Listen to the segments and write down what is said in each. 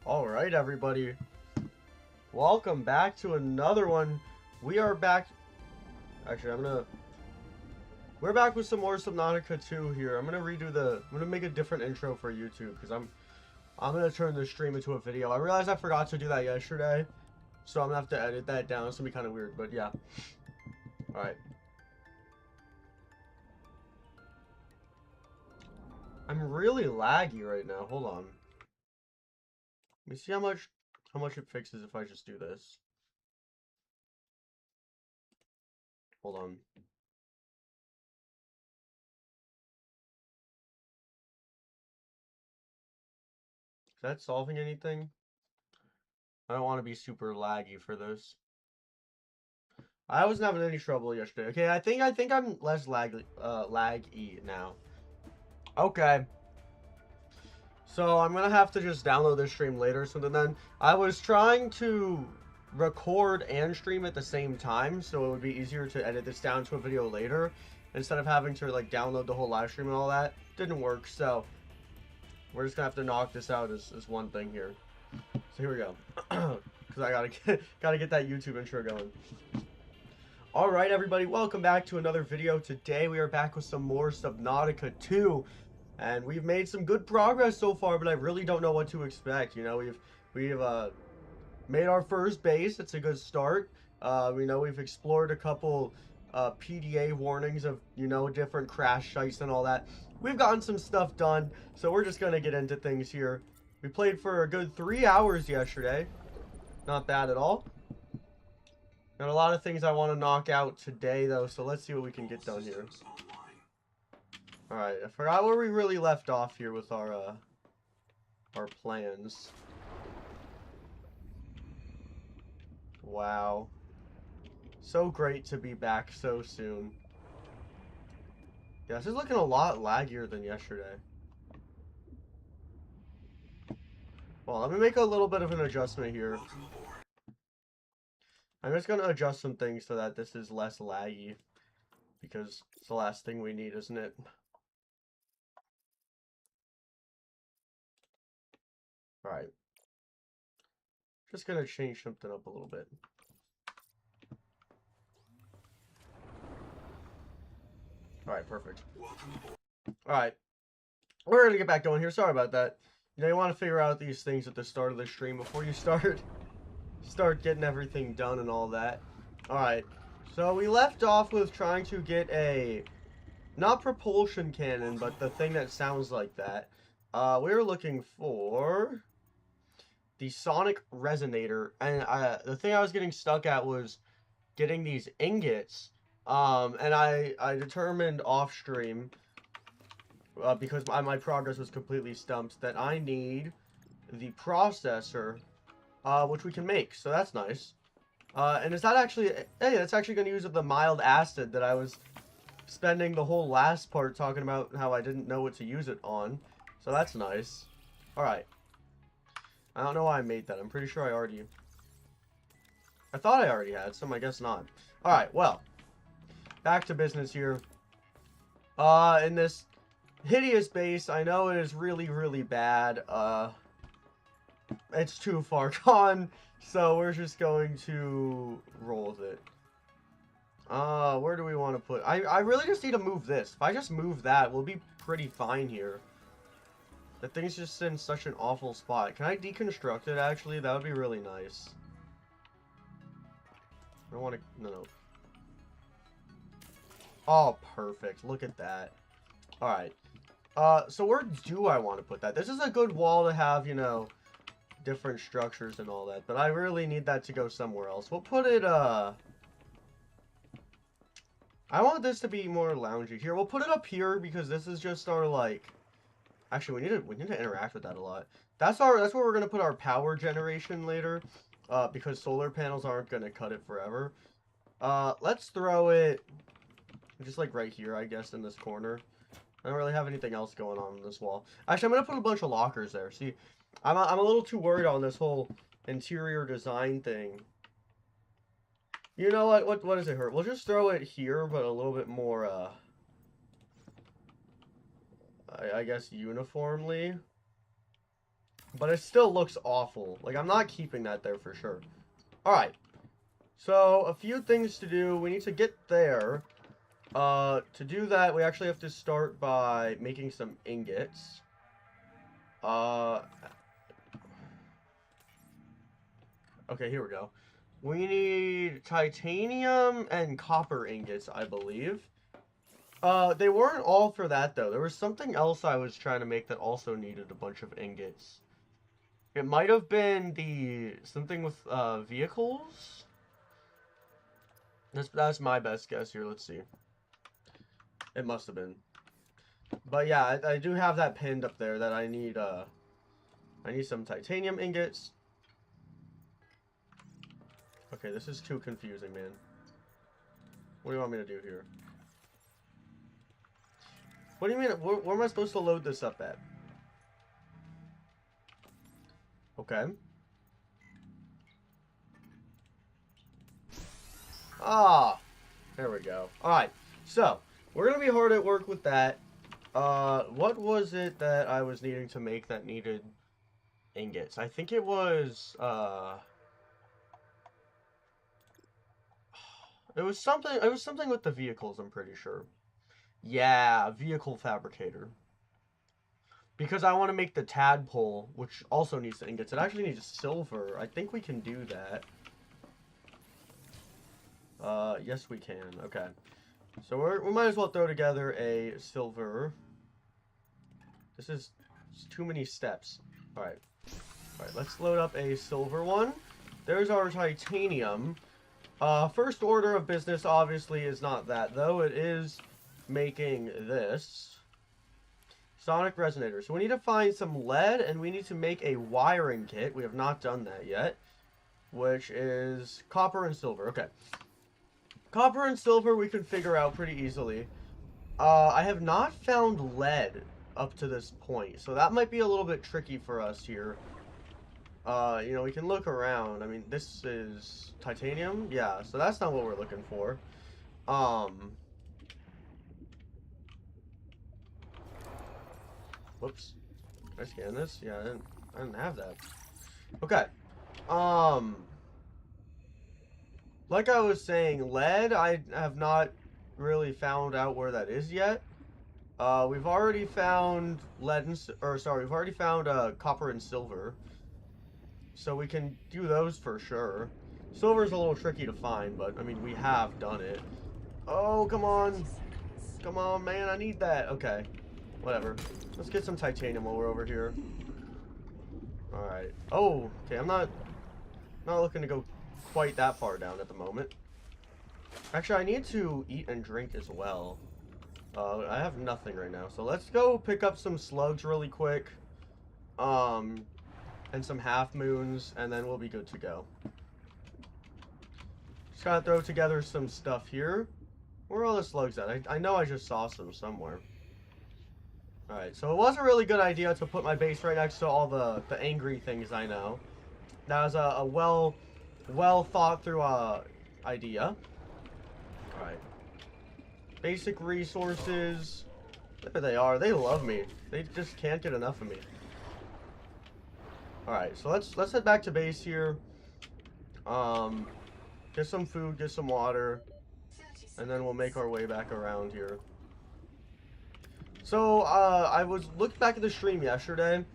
All right, everybody. Welcome back to another one. We are back. Actually, we're back with some more Subnautica 2 here. I'm gonna make a different intro for YouTube because I'm gonna turn the stream into a video. I realized I forgot to do that yesterday, so I'm gonna have to edit that down. It's gonna be kind of weird, but yeah. All right. I'm really laggy right now. Hold on. Let me see how much it fixes if I just do this. Hold on. Is that solving anything? I don't want to be super laggy for this. I wasn't having any trouble yesterday. Okay, I think I'm less laggy now. Okay. So I'm gonna have to just download this stream later. So then I was trying to record and stream at the same time, so it would be easier to edit this down to a video later instead of having to like download the whole live stream and all that. Didn't work, so we're just gonna have to knock this out as one thing here. So here we go. Because I gotta get that YouTube intro going. Alright, everybody, welcome back to another video. Today we are back with some more Subnautica 2. And we've made some good progress so far, but I really don't know what to expect. You know, we've made our first base. It's a good start. We know we've explored a couple PDA warnings of, you know, different crash sites and all that. We've gotten some stuff done, so we're just gonna get into things here. We played for a good 3 hours yesterday. Not bad at all. Got a lot of things I want to knock out today, though, so let's see what we can get done here. Alright, I forgot where we really left off here with our plans. Wow. So great to be back so soon. Yeah, this is looking a lot laggier than yesterday. Well, let me make a little bit of an adjustment here. I'm just going to adjust some things so that this is less laggy. Because it's the last thing we need, isn't it? Alright. Just going to change something up a little bit. Alright, perfect. Alright. We're going to get back going here. Sorry about that. You know, you want to figure out these things at the start of the stream before you start getting everything done and all that. Alright. So we left off with trying to get a, not propulsion cannon, but the thing that sounds like that. We were looking for the sonic resonator, and the thing I was getting stuck at was getting these ingots. And I determined off stream, because my progress was completely stumped, that I need the processor, which we can make, so that's nice. And is that actually, hey, that's actually going to use the mild acid that I was spending the whole last part talking about how I didn't know what to use it on. So that's nice. Alright. I don't know why I made that. I'm pretty sure I thought I already had some, I guess not. Alright, well. Back to business here. In this hideous base, I know it is really, really bad. It's too far gone. So we're just going to roll with it. Where do we want to put? I really just need to move this. If I just move that, we'll be pretty fine here. The thing's just in such an awful spot. Can I deconstruct it, actually? That would be really nice. I don't want to... No. Oh, perfect. Look at that. Alright. So where do I want to put that? This is a good wall to have, you know, different structures and all that. But I really need that to go somewhere else. We'll put it, I want this to be more loungy. Here, we'll put it up here because this is just our, like... Actually, we need to interact with that a lot. That's where we're gonna put our power generation later, because solar panels aren't gonna cut it forever. Let's throw it just like right here, I guess, in this corner. I don't really have anything else going on this wall. Actually, I'm gonna put a bunch of lockers there. See, I'm a little too worried on this whole interior design thing. You know what? What does it hurt? We'll just throw it here, but a little bit more, I guess uniformly. But it still looks awful. Like, I'm not keeping that there for sure. Alright. So, a few things to do. We need to get there. To do that, we actually have to start by making some ingots. Okay, here we go. We need titanium and copper ingots, I believe. They weren't all for that, though. There was something else I was trying to make that also needed a bunch of ingots. It might have been something with, vehicles? That's my best guess here. Let's see. It must have been. But yeah, I do have that pinned up there that I need some titanium ingots. Okay, this is too confusing, man. What do you want me to do here? What do you mean? Where am I supposed to load this up at? Okay. Ah, there we go. Alright, so, we're going to be hard at work with that. What was it that I was needing to make that needed ingots? I think it was, it was something with the vehicles, I'm pretty sure. Yeah, vehicle fabricator. Because I want to make the tadpole, which also needs the ingots. It actually needs silver. I think we can do that. Yes we can. Okay. So we might as well throw together a silver. This is too many steps. Alright. Alright, let's load up a silver one. There's our titanium. First order of business obviously is not that, though. It is making this. Sonic resonator. So we need to find some lead, and we need to make a wiring kit. We have not done that yet. Which is copper and silver. Okay. Copper and silver we can figure out pretty easily. I have not found lead up to this point, so that might be a little bit tricky for us here. You know, we can look around. I mean, this is titanium? Yeah, so that's not what we're looking for. Whoops. Can I scan this? Yeah, I didn't have that. Okay. Like I was saying, lead, I have not really found out where that is yet. We've already found lead and, we've already found, copper and silver. So we can do those for sure. Silver's a little tricky to find, but, I mean, we have done it. Oh, come on. Come on, man, I need that. Okay. Whatever. Let's get some titanium while we're over here. Alright. Oh, okay, I'm not looking to go quite that far down at the moment. Actually, I need to eat and drink as well. I have nothing right now, so let's go pick up some slugs really quick. And some half moons, and then we'll be good to go. Just gotta throw together some stuff here. Where are all the slugs at? I know I just saw some somewhere. Alright, so it was a really good idea to put my base right next to all the angry things I know. That was a well thought through idea. Alright. Basic resources. There they are. They love me. They just can't get enough of me. Alright, so let's head back to base here. Get some food, get some water, and then we'll make our way back around here. So, I was looked back at the stream yesterday.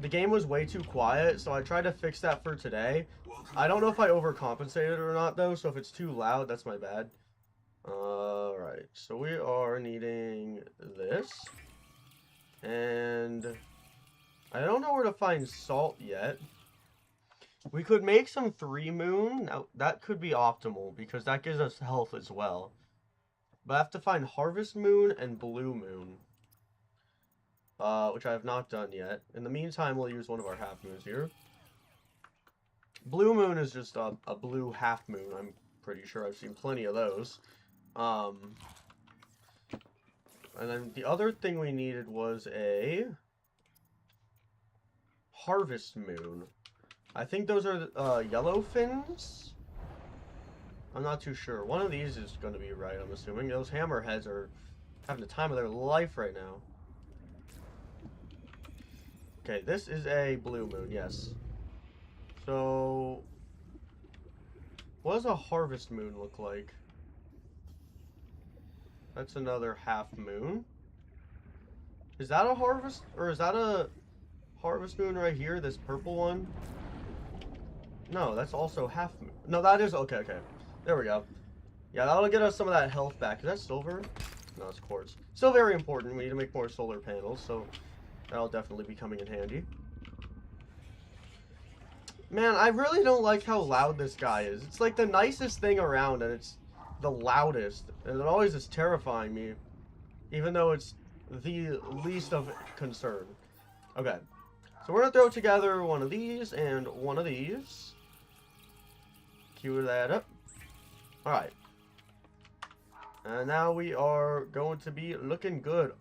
The game was way too quiet, so I tried to fix that for today. I don't know if I overcompensated or not, though, so if it's too loud, that's my bad. Alright, so we are needing this. And I don't know where to find salt yet. We could make some 3 moon. Now, that could be optimal, because that gives us health as well. But I have to find harvest moon and blue moon. Which I have not done yet. In the meantime, we'll use one of our half moons here. Blue moon is just a blue half moon. I'm pretty sure I've seen plenty of those. And then the other thing we needed was a harvest moon. I think those are yellow fins? I'm not too sure. One of these is going to be right, I'm assuming. Those hammerheads are having the time of their life right now. Okay, this is a blue moon, yes. So, what does a harvest moon look like? That's another half moon. Is that a harvest, or is that a harvest moon right here, this purple one? No, that's also half moon. No, that is, okay, okay. There we go. Yeah, that'll get us some of that health back. Is that silver? No, it's quartz. Still very important. We need to make more solar panels, so that'll definitely be coming in handy. Man, I really don't like how loud this guy is. It's like the nicest thing around, and it's the loudest. And it always is terrifying me, even though it's the least of concern. Okay, so we're going to throw together one of these and one of these. Cue that up. Alright. And now we are going to be looking good.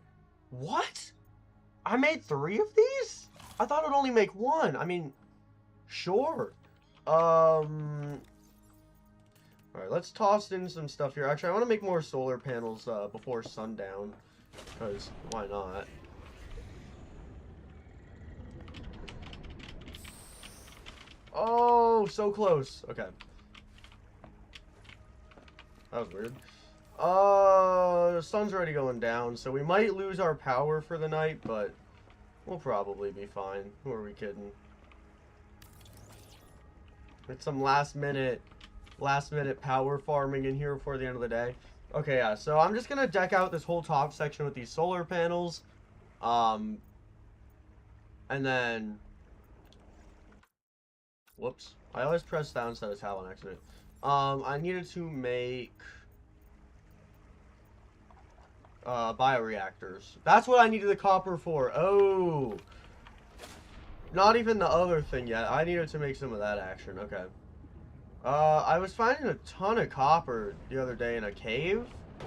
What? I made 3 of these? I thought it would only make 1. I mean, sure. Alright, let's toss in some stuff here. Actually, I want to make more solar panels before sundown. Because, why not? Oh, so close. Okay. That was weird. The sun's already going down, so we might lose our power for the night, but we'll probably be fine. Who are we kidding? It's some last minute power farming in here before the end of the day. Okay, yeah, so I'm just gonna deck out this whole top section with these solar panels. And then... Whoops. I always press down instead of tab on accident. I needed to make... bioreactors. That's what I needed the copper for. Oh! Not even the other thing yet. I needed to make some of that action. Okay. I was finding a ton of copper the other day in a cave. Is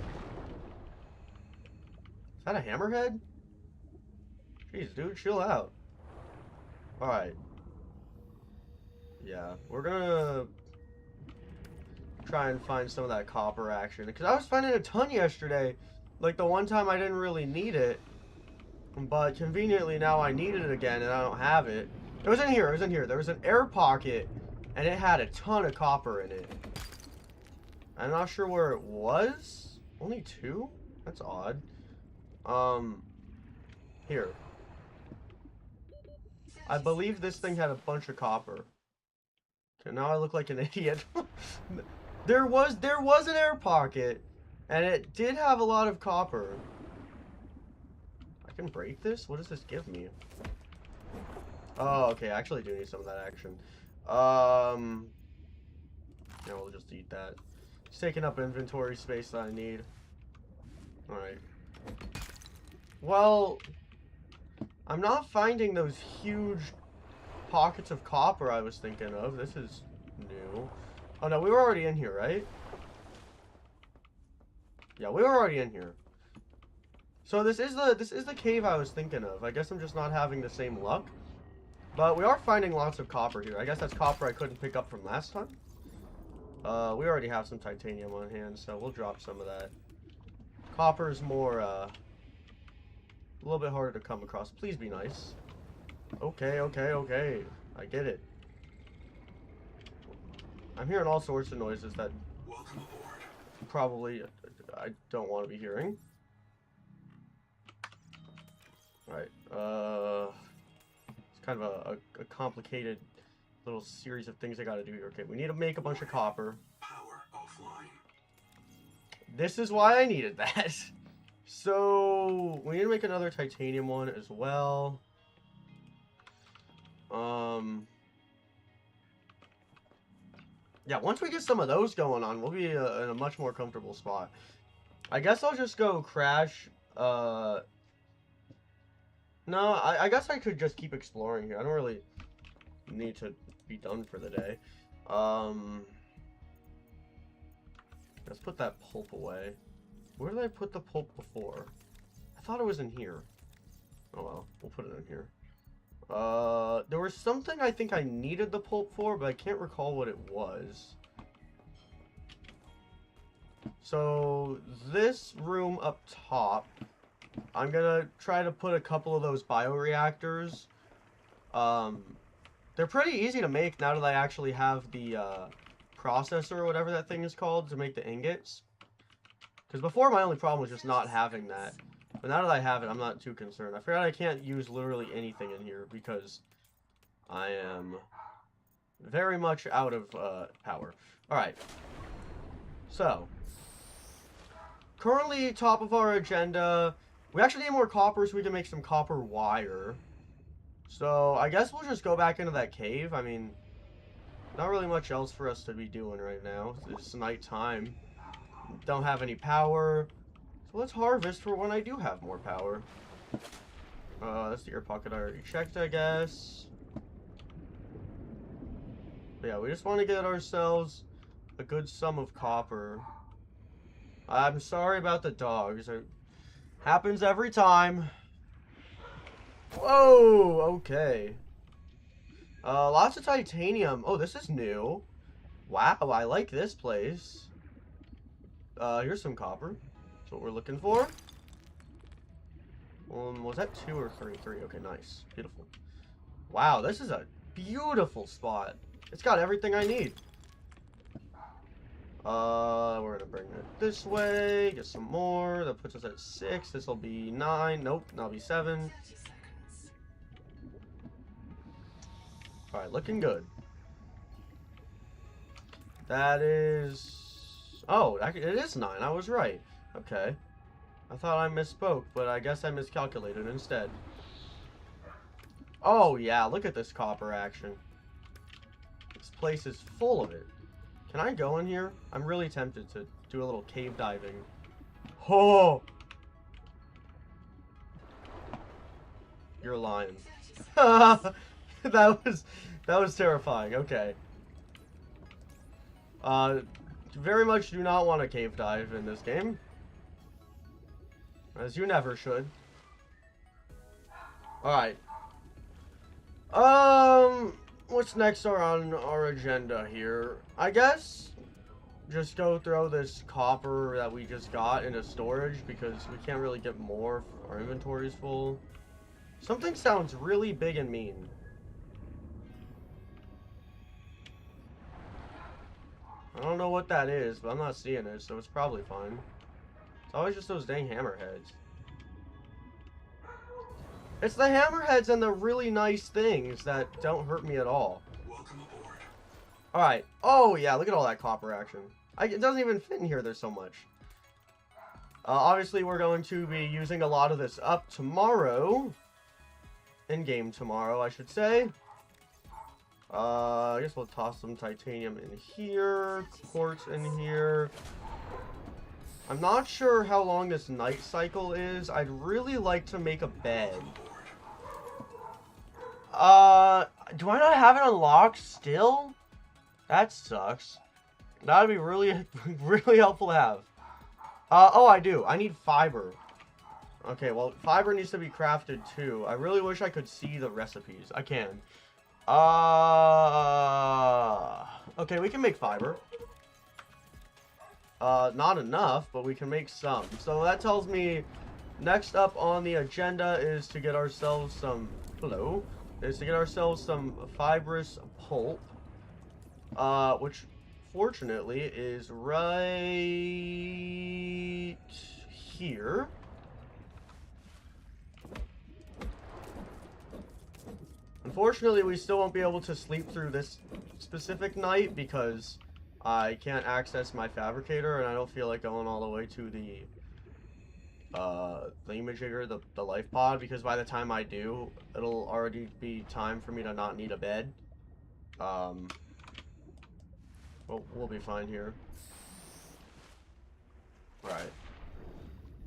that a hammerhead? Jeez, dude, chill out. Alright. Yeah, we're gonna try and find some of that copper action. Because I was finding a ton yesterday. Like, the one time I didn't really need it. But conveniently now I need it again and I don't have it. It was in here, it was in here. There was an air pocket and it had a ton of copper in it. I'm not sure where it was. Only 2? That's odd. Here. I believe this thing had a bunch of copper. Okay, now I look like an idiot. There was an air pocket and it did have a lot of copper. I can break this? What does this give me? Oh, okay. I actually do need some of that action. Yeah, we'll just eat that. It's taking up inventory space that I need. Alright. Well, I'm not finding those huge pockets of copper I was thinking of. This is new. Oh no, we were already in here, right? Yeah, we were already in here. So this is the cave I was thinking of. I guess I'm just not having the same luck. But we are finding lots of copper here. I guess that's copper I couldn't pick up from last time. We already have some titanium on hand, so we'll drop some of that. Copper is more, a little bit harder to come across. Please be nice. Okay, okay, okay. I get it. I'm hearing all sorts of noises that probably I don't want to be hearing. Alright, it's kind of a complicated little series of things I gotta do here. Okay, we need to make a bunch of copper. Power offline. This is why I needed that. So, we need to make another titanium one as well. Yeah, once we get some of those going on, we'll be in a much more comfortable spot. I guess I'll just go crash, No, I guess I could just keep exploring here. I don't really need to be done for the day. Let's put that pulp away. Where did I put the pulp before? I thought it was in here. Oh well, we'll put it in here. There was something I think I needed the pulp for, but I can't recall what it was. So, this room up top, I'm gonna try to put a couple of those bioreactors They're pretty easy to make now that I actually have the processor or whatever that thing is called to make the ingots. Because before my only problem was just not having that. But now that I have it, I'm not too concerned. I forgot I can't use literally anything in here because I am very much out of power. Alright. So, currently top of our agenda, we actually need more copper so we can make some copper wire. So, I guess we'll just go back into that cave. I mean, not really much else for us to be doing right now. It's nighttime. Don't have any power. So let's harvest for when I do have more power. That's the air pocket I already checked, I guess. But yeah, we just want to get ourselves a good sum of copper. I'm sorry about the dogs. It happens every time. Whoa, okay. Lots of titanium. Oh, this is new. Wow, I like this place. Here's some copper. That's what we're looking for. Was that 2 or 3? 3. Okay, nice. Beautiful. Wow, this is a beautiful spot. It's got everything I need. We're gonna bring it this way. Get some more. That puts us at 6. This will be 9. Nope, that'll be 7. Alright, looking good. That is... Oh, it is 9. I was right. Okay. I thought I misspoke, but I guess I miscalculated instead. Oh, yeah. Look at this copper action. This place is full of it. Can I go in here? I'm really tempted to do a little cave diving. Oh! You're lying. That was terrifying. Okay. Very much do not want to cave dive in this game. As you never should. Alright. What's next on our agenda here? I guess just go throw this copper that we just got into storage because we can't really get more. Our inventory's full. Something sounds really big and mean. I don't know what that is, but I'm not seeing it, so it's probably fine. It's always just those dang hammerheads. It's the hammerheads and the really nice things that don't hurt me at all. Welcome aboard. Alright. Oh, yeah, look at all that copper action. It doesn't even fit in here, there's so much. Obviously, we're going to be using a lot of this up tomorrow. In-game tomorrow, I should say. I guess we'll toss some titanium in here, quartz in here. I'm not sure how long this night cycle is. I'd really like to make a bed. Do I not have it unlocked still? That sucks. That'd be really, really helpful to have. Oh, I do. I need fiber. Okay, well, fiber needs to be crafted too. I really wish I could see the recipes. I can. Okay, we can make fiber. Not enough, but we can make some. So that tells me next up on the agenda is to get ourselves some... Hello? Is to get ourselves some fibrous pulp. Which, fortunately, is right here. Unfortunately, we still won't be able to sleep through this specific night because I can't access my fabricator and I don't feel like going all the way to the thingamajigger, the life pod, because by the time I do, it'll already be time for me to not need a bed. Well, we'll be fine here. Alright.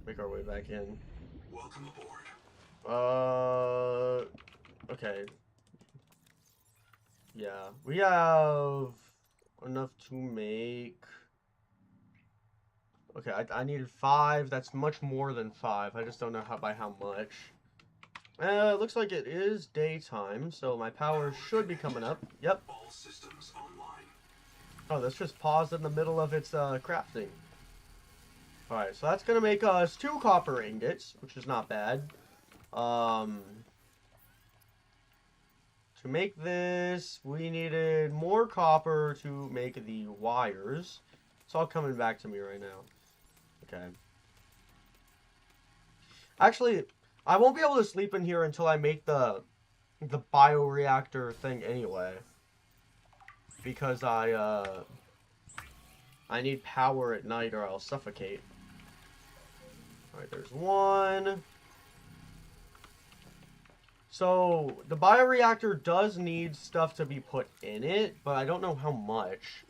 Make our way back in. Welcome aboard. Okay. Yeah, we have enough to make... Okay, I needed 5. That's much more than 5. I just don't know by how much. It looks like it is daytime, so my power should be coming up. Yep. All systems online. Oh, that's just paused in the middle of its crafting. Alright, so that's gonna make us 2 copper ingots, which is not bad. To make this, we needed more copper to make the wires. It's all coming back to me right now. Okay. Actually, I won't be able to sleep in here until I make the bioreactor thing anyway. Because I need power at night or I'll suffocate. Alright, there's one. So, the bioreactor does need stuff to be put in it, but I don't know how much.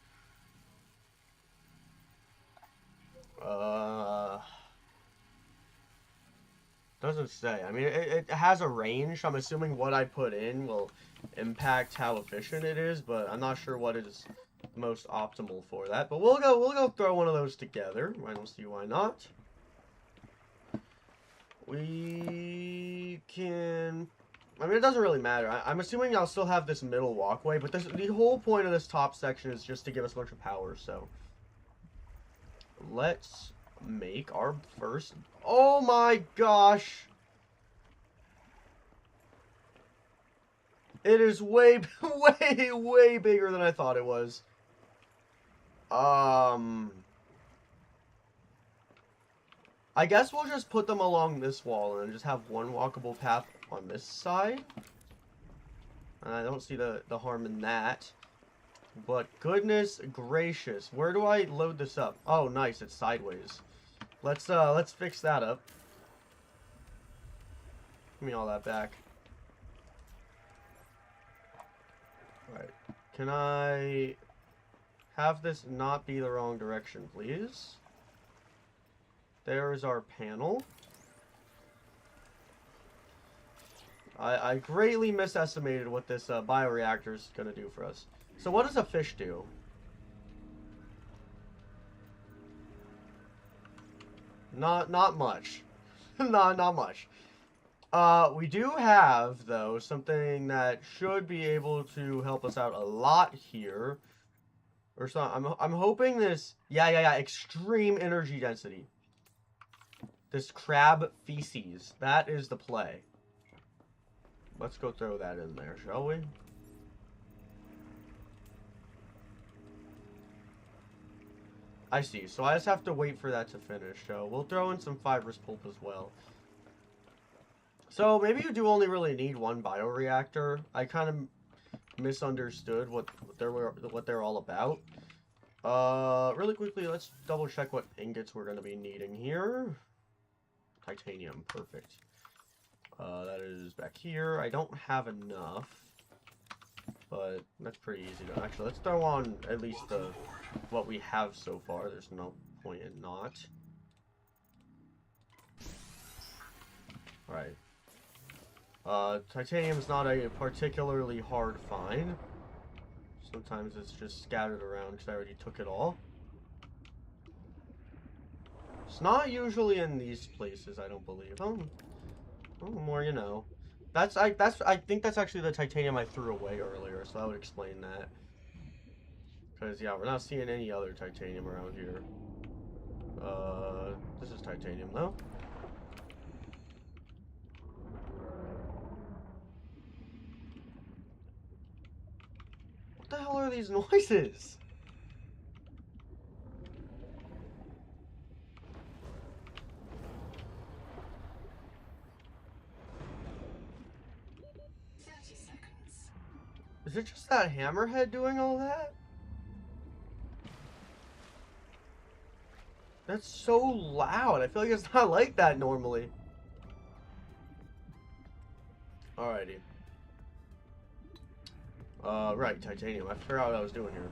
Doesn't say. I mean, it has a range. I'm assuming what I put in will impact how efficient it is, but I'm not sure what is most optimal for that. But we'll go throw one of those together. I don't see why not. We can... I mean, it doesn't really matter. I'm assuming I'll still have this middle walkway, but the whole point of this top section is just to give us a bunch of power, so... Let's make our first... Oh my gosh! It is way, way bigger than I thought it was. I guess we'll just put them along this wall and just have one walkable path on this side. I don't see the harm in that. But goodness gracious, where do I load this up? Oh, nice, it's sideways. Let's fix that up. Give me all that back. Alright. Can I have this not be the wrong direction, please? There's our panel. I greatly misestimated what this bioreactor is going to do for us. So what does a fish do? Not much. not much. We do have, though, something that should be able to help us out a lot here. Or so I'm hoping this... Yeah, extreme energy density. This crab feces. That is the play. Let's go throw that in there, shall we? I see. So I just have to wait for that to finish. So we'll throw in some fibrous pulp as well. So maybe you do only really need one bioreactor. I kind of misunderstood what they're all about. Really quickly, let's double check what ingots we're going to be needing here. Titanium, perfect. That is back here. I don't have enough, but that's pretty easy to... Actually, let's throw on at least what we have so far. There's no point in not. Alright. Titanium's not a particularly hard find. Sometimes it's just scattered around because I already took it all. It's not usually in these places, I don't believe. Oh, more you know. I think that's actually the titanium I threw away earlier, so that would explain that. Because, yeah, we're not seeing any other titanium around here. This is titanium, though. What the hell are these noises? Is it just that hammerhead doing all that? That's so loud. I feel like it's not like that normally. Alrighty. Right, titanium. I forgot what I was doing here.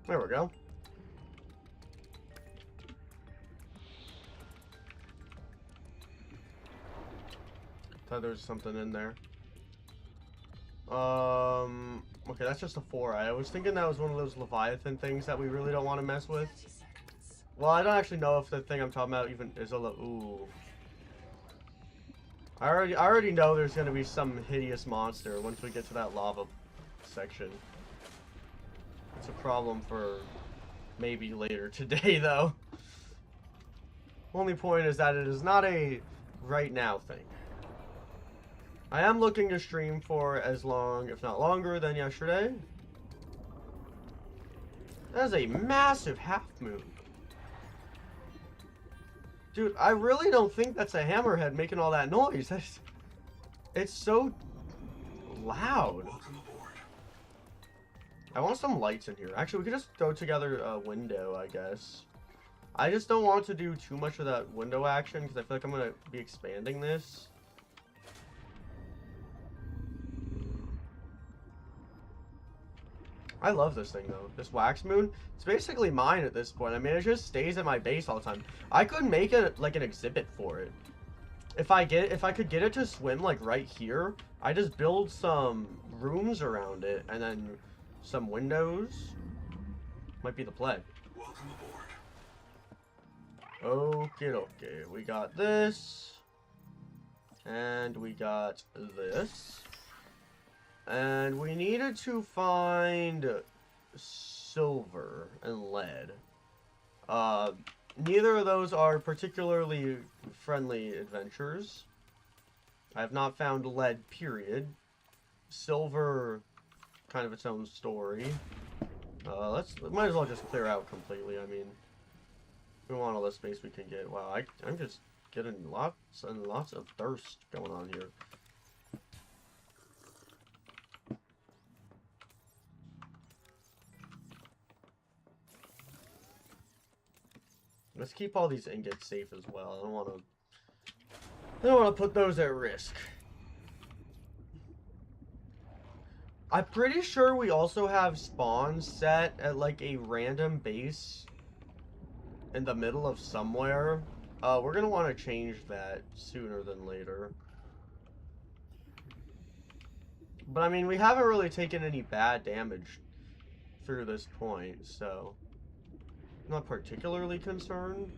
There we go. Thought there was something in there. Okay, that's just a 4. I was thinking that was one of those Leviathan things that we really don't want to mess with. Well, I don't actually know if the thing I'm talking about even is a ooh. I already know there's gonna be some hideous monster once we get to that lava section. It's a problem for maybe later today, though. Only point is that it is not a right now thing. I am looking to stream for as long, if not longer, than yesterday. That is a massive half moon. Dude, I really don't think that's a hammerhead making all that noise. It's so loud. Welcome aboard. I want some lights in here. Actually, we could just throw together a window, I guess. I just don't want to do too much of that window action because I feel like I'm going to be expanding this. I love this thing, though. This wax moon. It's basically mine at this point. I mean, it just stays at my base all the time. I could make it like an exhibit for it. If I could get it to swim like right here, I just build some rooms around it and then some windows. Might be the play. Welcome aboard. Okay. We got this. And we got this. And we needed to find silver and lead. Neither of those are particularly friendly adventures. I have not found lead, period. Silver, kind of its own story. Might as well just clear out completely. I mean, we want all the space we can get. Wow, I'm just getting lots and lots of thirst going on here. Let's keep all these ingots safe as well. I don't want to put those at risk. I'm pretty sure we also have spawns set at like a random base in the middle of somewhere. We're gonna want to change that sooner than later. But I mean, we haven't really taken any bad damage through this point, so I'm not particularly concerned.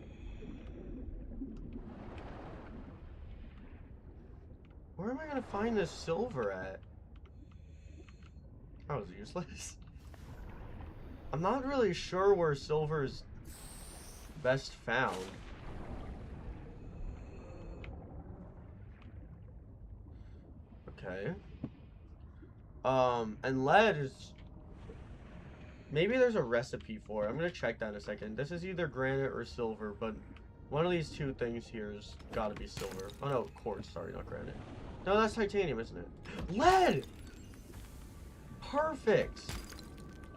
Where am I gonna find this silver at? That was useless. I'm not really sure where silver is best found. Okay. And lead is... Maybe there's a recipe for it. I'm gonna check that in a second. This is either granite or silver, but one of these two things here has gotta be silver. Oh no, quartz, sorry, not granite. No, that's titanium, isn't it? Lead! Perfect!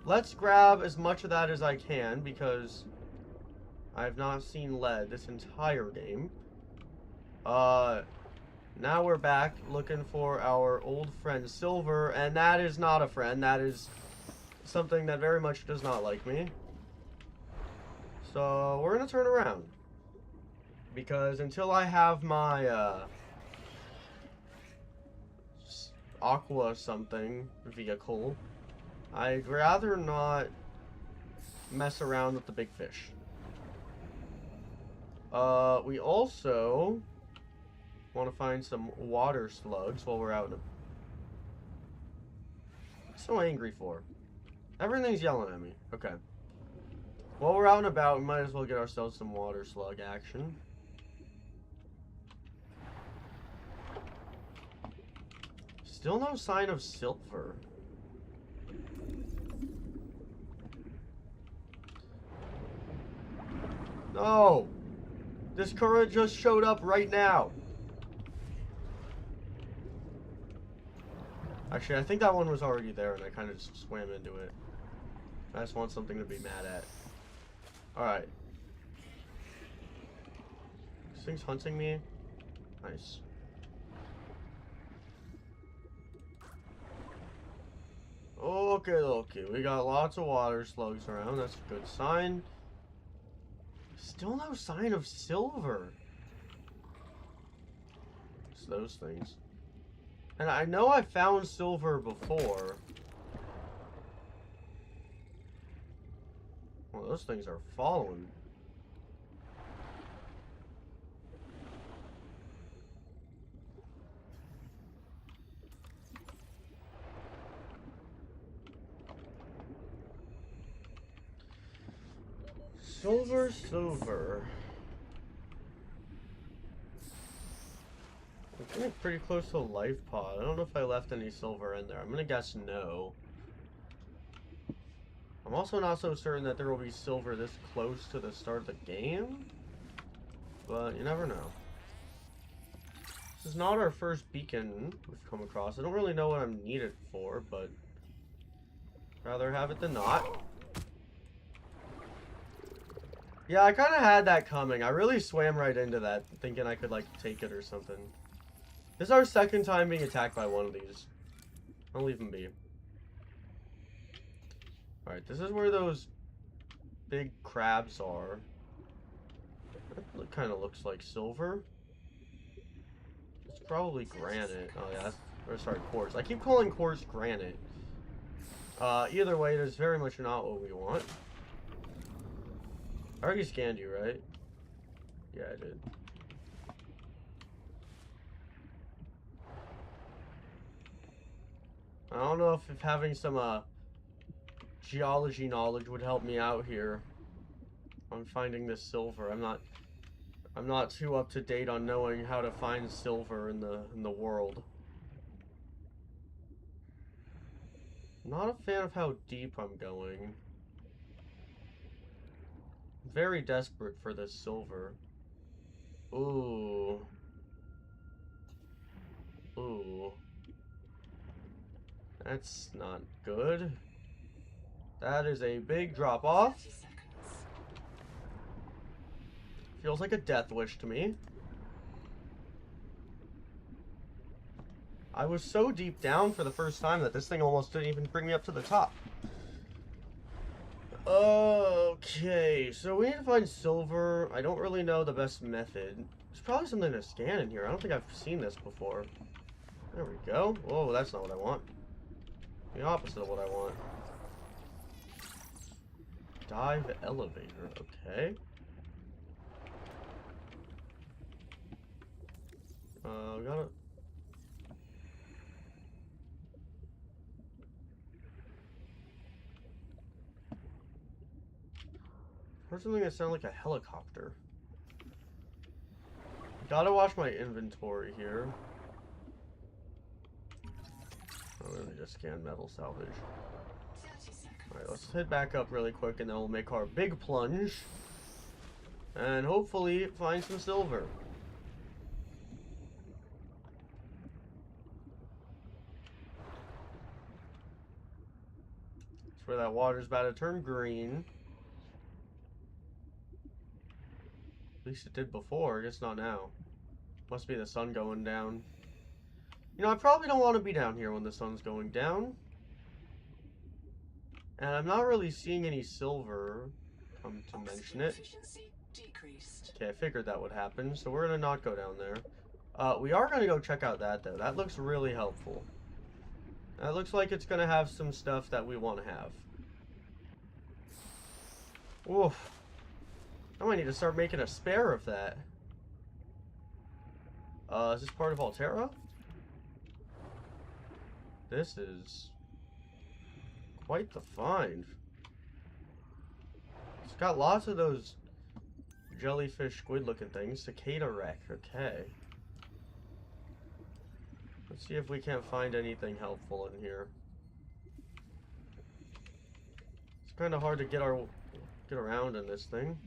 Let's grab as much of that as I can, because I have not seen lead this entire game. Now we're back looking for our old friend Silver, and that is not a friend, that is something that very much does not like me. So, we're gonna turn around. Because until I have my, aqua something vehicle, I'd rather not mess around with the big fish. We also want to find some water slugs while we're out in a... What am I so angry for? Everything's yelling at me. Okay. While we're out and about, we might as well get ourselves some water slug action. Still no sign of silver. No! This current just showed up right now. Actually, I think that one was already there and I kind of just swam into it. I just want something to be mad at. Alright. This thing's hunting me. Nice. Okay. We got lots of water slugs around. That's a good sign. Still no sign of silver. It's those things. And I know I found silver before. Well, those things are following. Silver, silver. I'm getting pretty close to a life pod. I don't know if I left any silver in there. I'm gonna guess no. I'm also not so certain that there will be silver this close to the start of the game. But you never know. This is not our first beacon we've come across. I don't really know what I'm needed for, but rather have it than not. Yeah, I kind of had that coming. I really swam right into that, thinking I could, like, take it or something. This is our second time being attacked by one of these. I'll leave them be. Alright, this is where those big crabs are. That kind of looks like silver. It's probably granite. Oh, yeah. Or, sorry, quartz. I keep calling quartz granite. Either way, it is very much not what we want. I already scanned you, right? Yeah, I did. I don't know if having some, geology knowledge would help me out here on finding this silver. I'm not too up to date on knowing how to find silver in the world. I'm not a fan of how deep I'm going. I'm very desperate for this silver. Ooh. Ooh. That's not good. That is a big drop off. Feels like a death wish to me. I was so deep down for the first time that this thing almost didn't even bring me up to the top. Okay, so we need to find silver. I don't really know the best method. There's probably something to scan in here. I don't think I've seen this before. There we go. Whoa, that's not what I want. The opposite of what I want. Dive elevator, okay. We gotta... Heard something that sounded like a helicopter. Gotta watch my inventory here. Oh, let me just scan metal salvage. Alright, let's head back up really quick and then we'll make our big plunge. And hopefully find some silver. That's where that water's about to turn green. At least it did before, I guess not now. Must be the sun going down. You know, I probably don't want to be down here when the sun's going down. And I'm not really seeing any silver, come to mention it. Okay, I figured that would happen, so we're gonna not go down there. We are gonna go check out that, though. That looks really helpful. That looks like it's gonna have some stuff that we want to have. Oof. I might need to start making a spare of that. Is this part of Altera? This is quite the find. It's got lots of those jellyfish squid looking things. Cicada wreck, okay. Let's see if we can't find anything helpful in here. It's kind of hard to get around in this thing.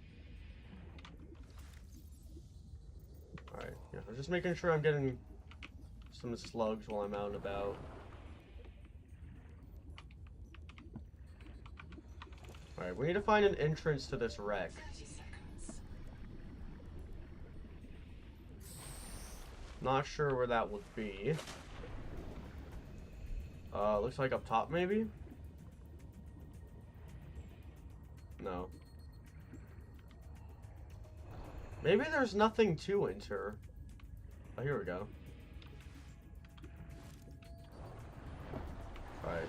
Alright, yeah, I'm just making sure I'm getting some slugs while I'm out and about. Alright, we need to find an entrance to this wreck. Not sure where that would be. Looks like up top, maybe? No. Maybe there's nothing to enter. Oh, here we go. Alright.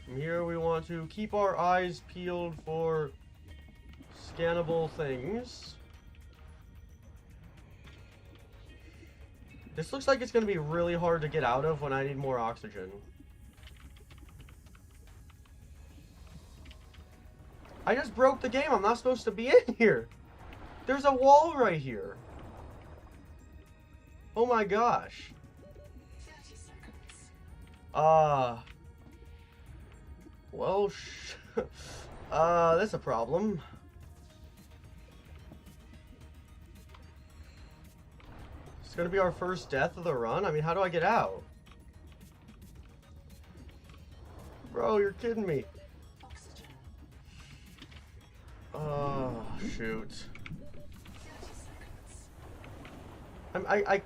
From here we want to keep our eyes peeled for scannable things. This looks like it's going to be really hard to get out of when I need more oxygen. I just broke the game. I'm not supposed to be in here. There's a wall right here. Oh my gosh. 30 seconds. Well, that's a problem. It's gonna be our first death of the run. I mean, how do I get out? Bro, you're kidding me. Oxygen. Oh, shoot. 30 seconds.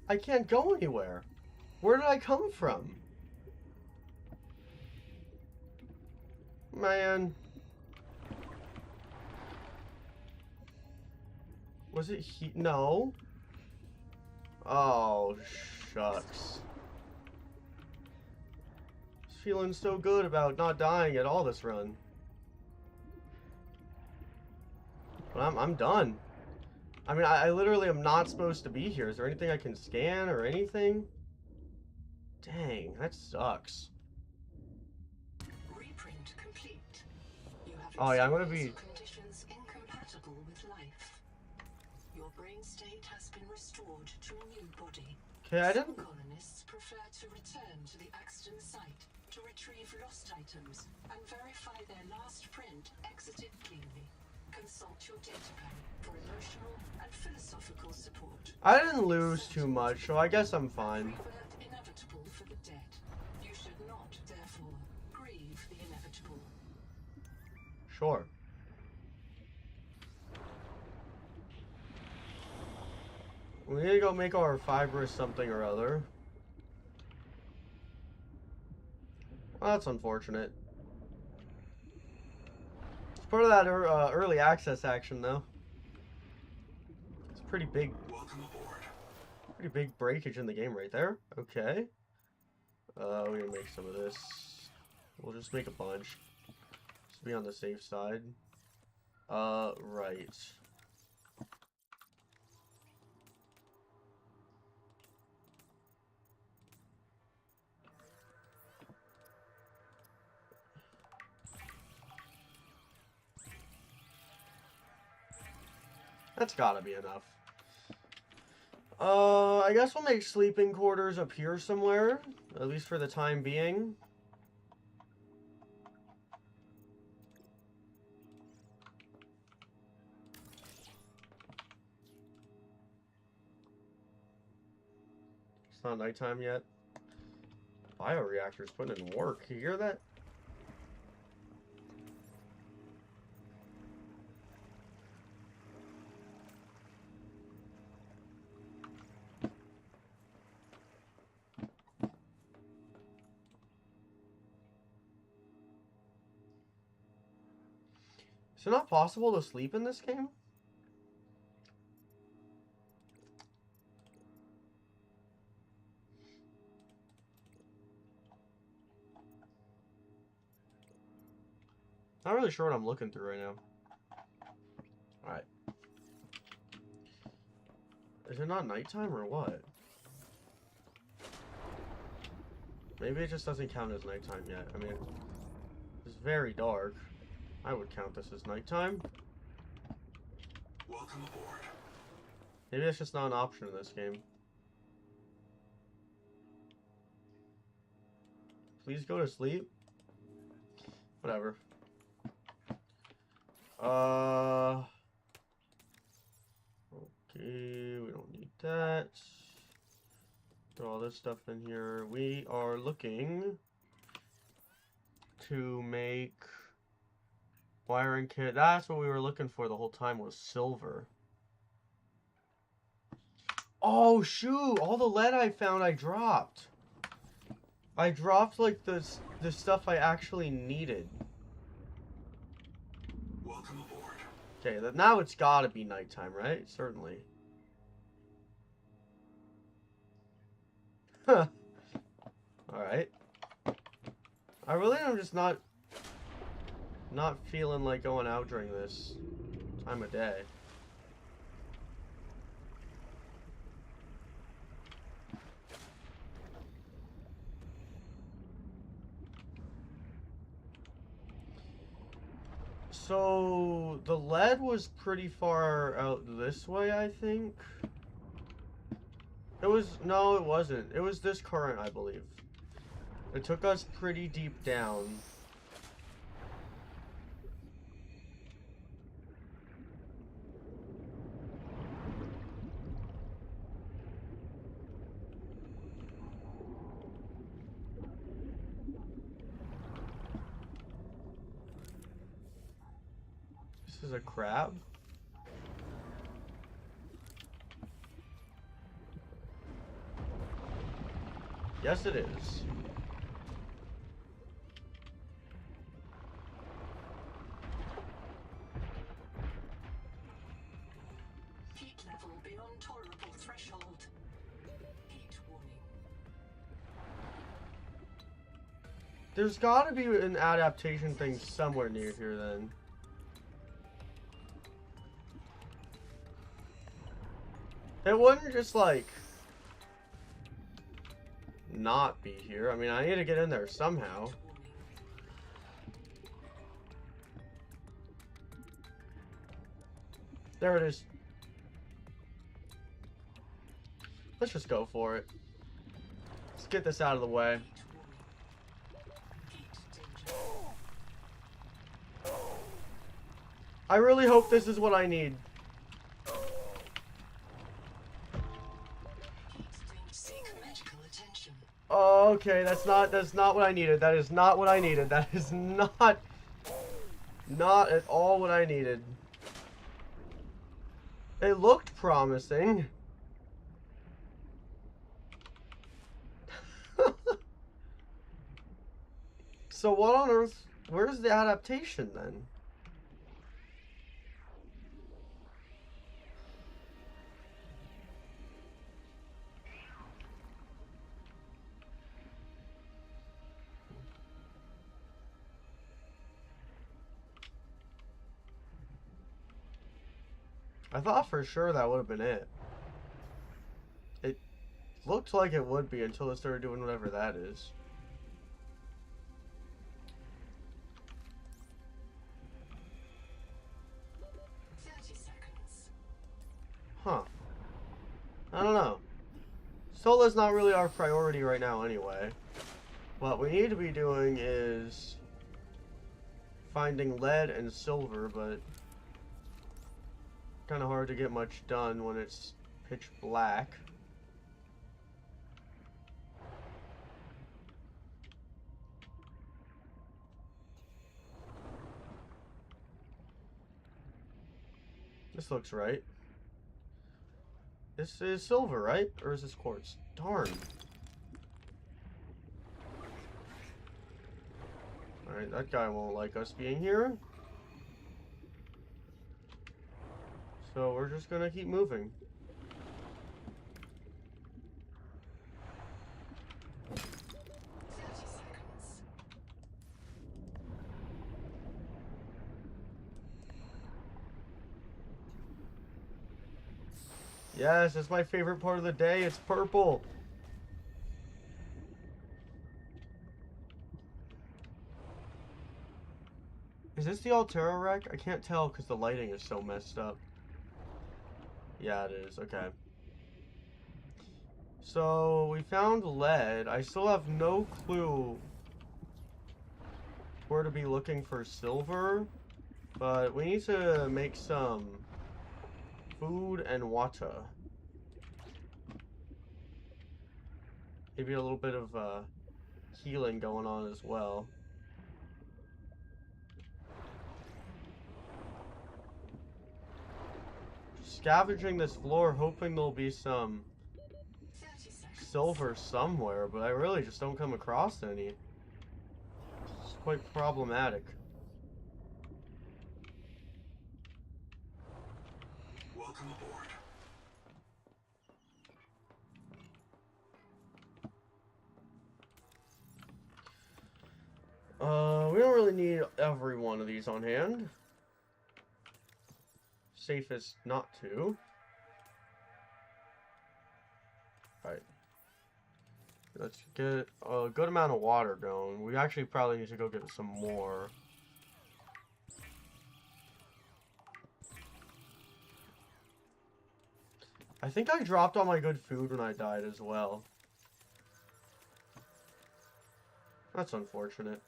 I can't go anywhere. Where did I come from? Man. Was it No. Oh, shucks. Feeling so good about not dying at all this run. But I'm done. I mean, I literally am not supposed to be here. Is there anything I can scan or anything? Dang, that sucks. Reprint complete. You have Oh yeah, I'm gonna be... experienced conditions incompatible with life. Your brain state has been restored to a new body. Okay, I Some didn't... colonists prefer to return to the accident site to retrieve lost items and verify their last print exited cleanly. Consult your data bank for emotional and philosophical support. I didn't lose too much, so I guess I'm fine. Rebirth inevitable for the dead. You should not, therefore, grieve the inevitable. Sure. We need to go make our fibrous something or other. Well, that's unfortunate. It's part of that early access action, though. It's pretty big. Welcome aboard. Pretty big breakage in the game right there. Okay. We're gonna make some of this. We'll just make a bunch. Just be on the safe side. Right. That's gotta be enough. I guess we'll make sleeping quarters up here somewhere, at least for the time being. It's not nighttime yet. Bioreactor's putting in work. You hear that? Is it not possible to sleep in this game? Not really sure what I'm looking through right now. Alright. Is it not nighttime or what? Maybe it just doesn't count as nighttime yet. I mean, it's very dark. I would count this as nighttime. Welcome aboard. Maybe it's just not an option in this game. Please go to sleep. Whatever. Okay, we don't need that. Throw all this stuff in here. We are looking to make wiring kit. That's what we were looking for the whole time, was silver. Oh shoot, all the lead I found I dropped. I dropped like the stuff I actually needed. Welcome aboard. Okay, now it's gotta be nighttime, right? Certainly. Huh. Alright. I really am just not feeling like going out during this time of day. So the lead was pretty far out this way, I think. No, it wasn't. It was this current, I believe. It took us pretty deep down. This is a crab. Yes, it is. Heat level beyond tolerable threshold. Heat warning. There's gotta be an adaptation thing somewhere near here then. It wouldn't just like not be here. I mean, I need to get in there somehow. There it is. Let's just go for it. Let's get this out of the way. I really hope this is what I need. Oh, okay, that's not what I needed. That is not what I needed. That is not at all what I needed. It looked promising. So what on earth, where's the adaptation then? I thought for sure that would have been it. It looked like it would be until it started doing whatever that is. Huh. I don't know. Sola's not really our priority right now anyway. What we need to be doing is finding lead and silver, but kind of hard to get much done when it's pitch black. This looks right. This is silver, right? Or is this quartz? Darn. Alright, that guy won't like us being here. So we're just gonna keep moving. Yes, it's my favorite part of the day. It's purple. Is this the Altera wreck? I can't tell because the lighting is so messed up. Yeah, it is. Okay. So, we found lead. I still have no clue where to be looking for silver. But we need to make some food and water. Maybe a little bit of healing going on as well. Scavenging this floor, hoping there'll be some silver somewhere, but I really just don't come across any. It's quite problematic. Welcome aboard. We don't really need every one of these on hand. Safest not to. Alright. Let's get a good amount of water going. We actually probably need to go get some more. I think I dropped all my good food when I died as well. That's unfortunate.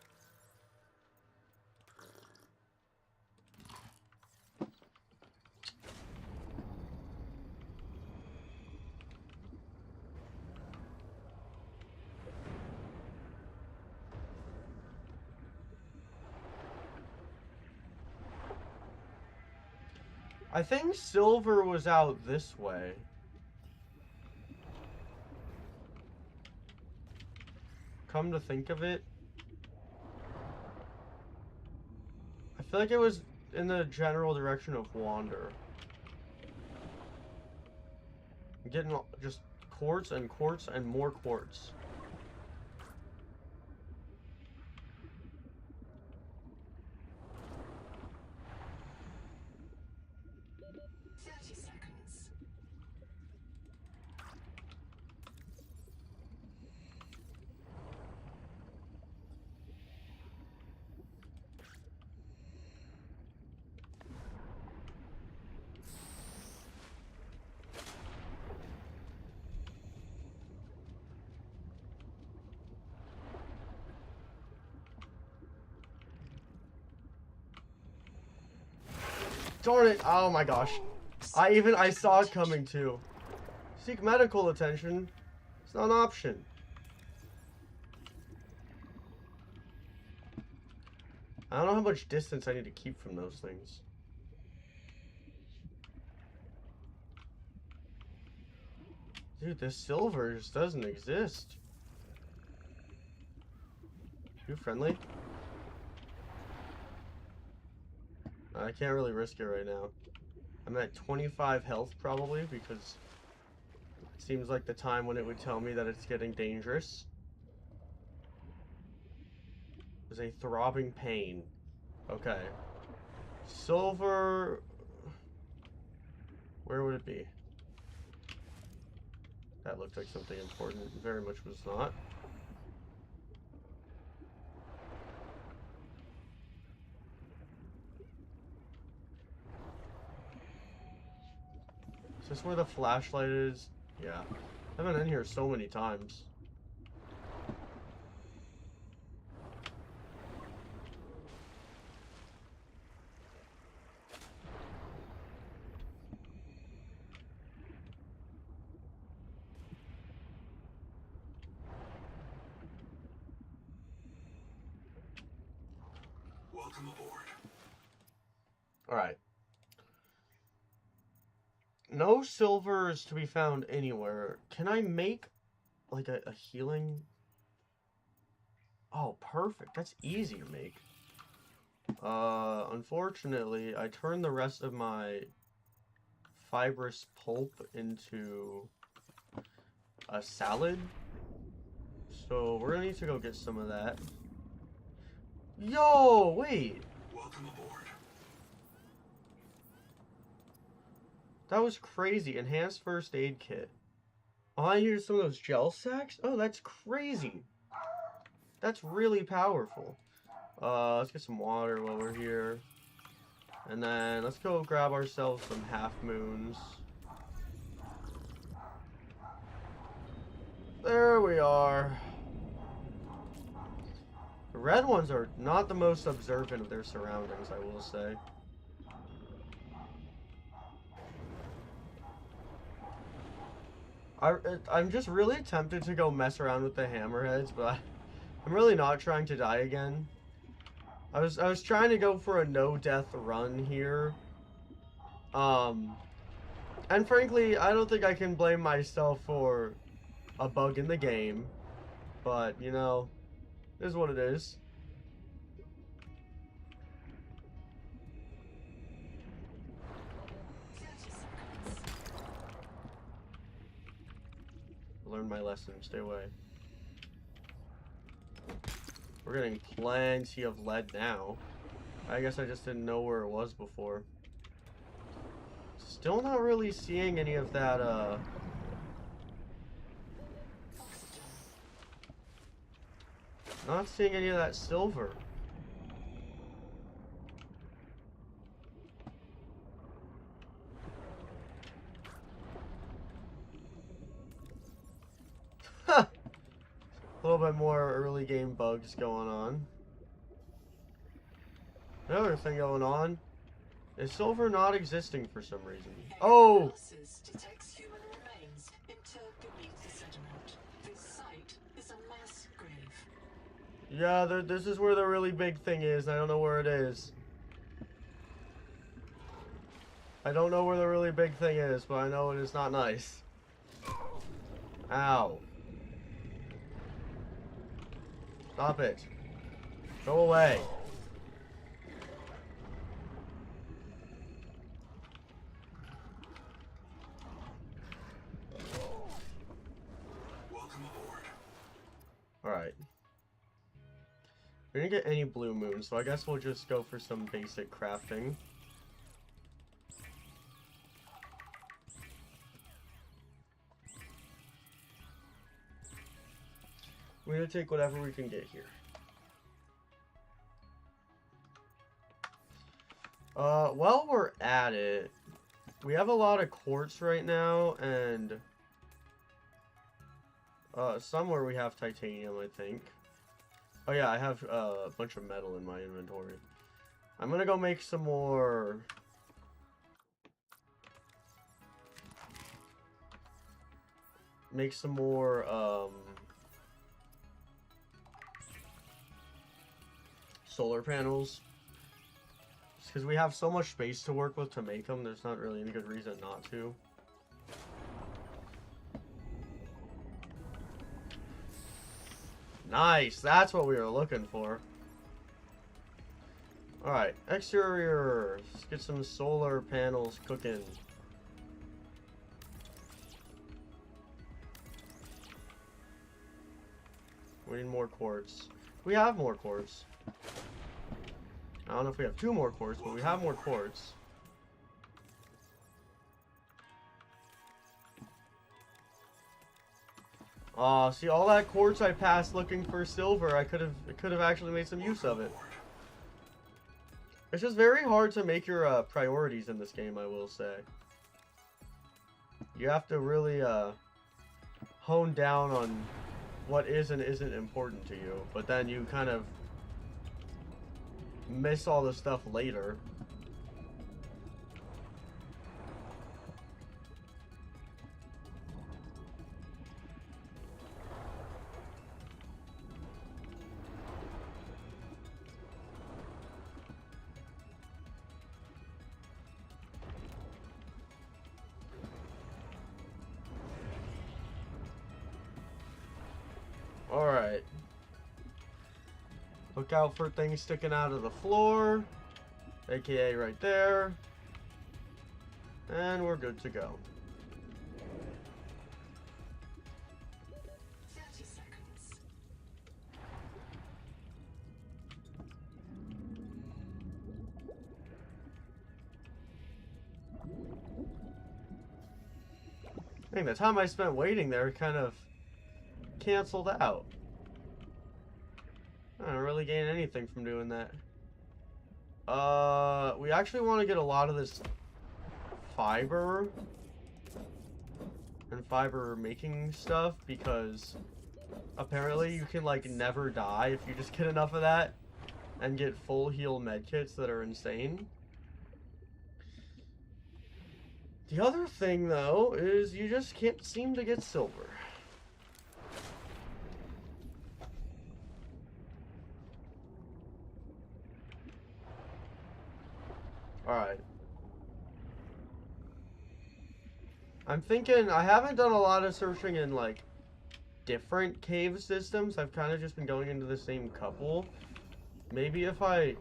I think silver was out this way. Come to think of it, I feel like it was in the general direction of Wander. I'm getting just quartz and quartz and more quartz. Darn it! Oh my gosh. I saw it coming too. Seek medical attention. It's not an option. I don't know how much distance I need to keep from those things. Dude, this silver just doesn't exist. You friendly? I can't really risk it right now. I'm at 25 health probably because it seems like the time when it would tell me that it's getting dangerous. There's a throbbing pain. Okay. Silver... Where would it be? That looked like something important. Very much was not. Is this where the flashlight is? Yeah. I've been in here so many times. Welcome aboard. Alright. No silver is to be found anywhere. Can I make, like, a healing? Oh, perfect. That's easy to make. Unfortunately, I turned the rest of my fibrous pulp into a salad. So, we're gonna need to go get some of that. Yo, wait. Welcome aboard. That was crazy. Enhanced first aid kit. Oh, I hear some of those gel sacks? Oh, that's crazy. That's really powerful. Let's get some water while we're here. And then let's go grab ourselves some half moons. There we are. The red ones are not the most observant of their surroundings, I will say. I'm just really tempted to go mess around with the hammerheads, but I'm really not trying to die again. I was trying to go for a no-death run here. And frankly, I don't think I can blame myself for a bug in the game. But, you know, it is what it is. Learn my lesson, stay away. We're getting plenty of lead now. I guess I just didn't know where it was before. Still not really seeing any of that, not seeing any of that silver. little bit more early game bugs going on. Another thing going on is silver not existing for some reason. Oh! Analysis detects human remains interred beneath the sediment. This site is a mass grave. Yeah, this is where the really big thing is. I don't know where it is. I don't know where the really big thing is, but I know it is not nice. Ow. Stop it. Go away. Welcome aboard. Alright. We didn't get any blue moons, so I guess we'll just go for some basic crafting. We're gonna take whatever we can get here. While we're at it, we have a lot of quartz right now, and somewhere we have titanium, I think. Oh yeah, I have a bunch of metal in my inventory. I'm gonna go make some more solar panels. Because we have so much space to work with to make them, there's not really any good reason not to. Nice, that's what we were looking for. Alright, exterior. Let's get some solar panels cooking. We need more quartz. We have more quartz. I don't know if we have 2 more quartz, but we have more quartz. See all that quartz I passed looking for silver, I could have actually made some use of it. It's just very hard to make your priorities in this game, I will say. You have to really hone down on what is and isn't important to you, but then you kind of miss all the stuff later. Alright. Look out for things sticking out of the floor, aka right there. And we're good to go. 30 seconds. I think the time I spent waiting there kind of canceled out. I don't really gain anything from doing that. We actually want to get a lot of this fiber and fiber making stuff, because apparently you can like never die if you just get enough of that and get full heal medkits that are insane. The other thing though is you just can't seem to get silver. Alright. I'm thinking, I haven't done a lot of searching in, like, different cave systems. I've kind of just been going into the same couple. Maybe if I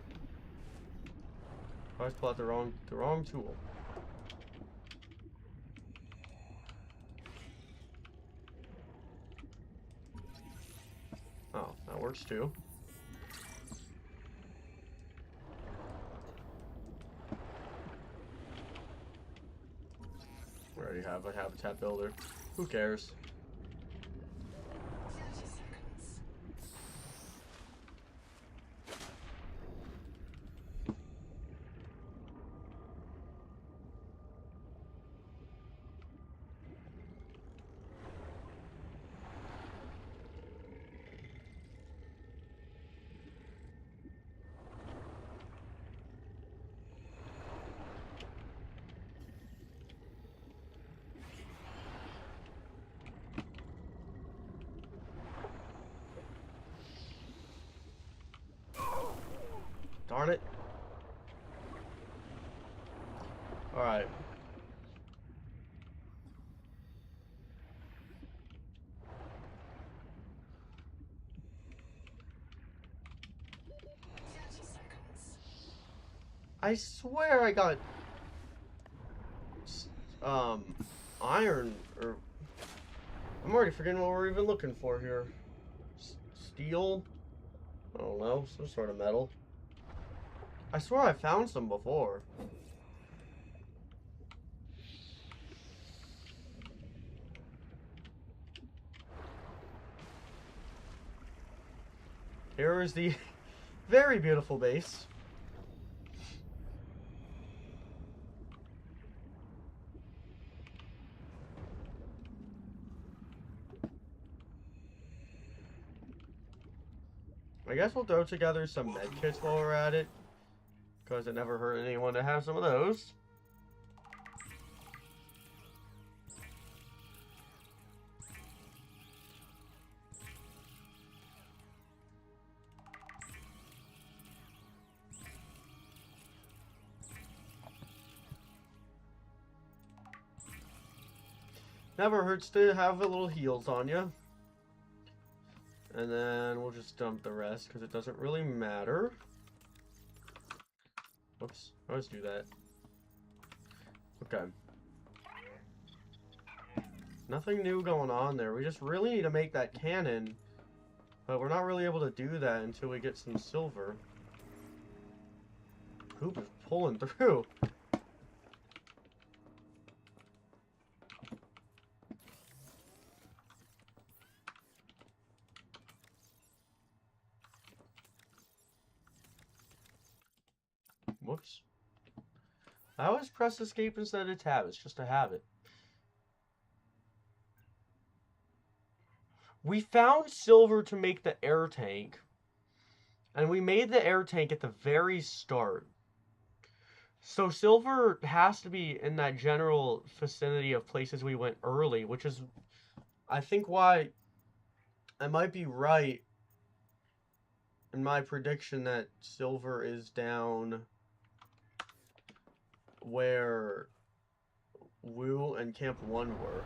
pull out the wrong tool. Oh, that works too. We already have a habitat builder. Who cares? 30 seconds. Darn it. Alright. I swear I got iron, or I'm already forgetting what we're even looking for here. Steel? I don't know, some sort of metal. I swear I found some before. Here is the very beautiful base. I guess we'll throw together some med kits while we're at it, because it never hurt anyone to have some of those. Never hurts to have a little heals on you. And then we'll just dump the rest because it doesn't really matter. Oops, I always do that. Okay. Nothing new going on there. We just really need to make that cannon. But we're not really able to do that until we get some silver. Hoop is pulling through. Whoops. I always press escape instead of tab. It's just a habit. We found silver to make the air tank. And we made the air tank at the very start. So silver has to be in that general vicinity of places we went early, which is, I think, why I might be right in my prediction that silver is down where Woo and Camp 1 were.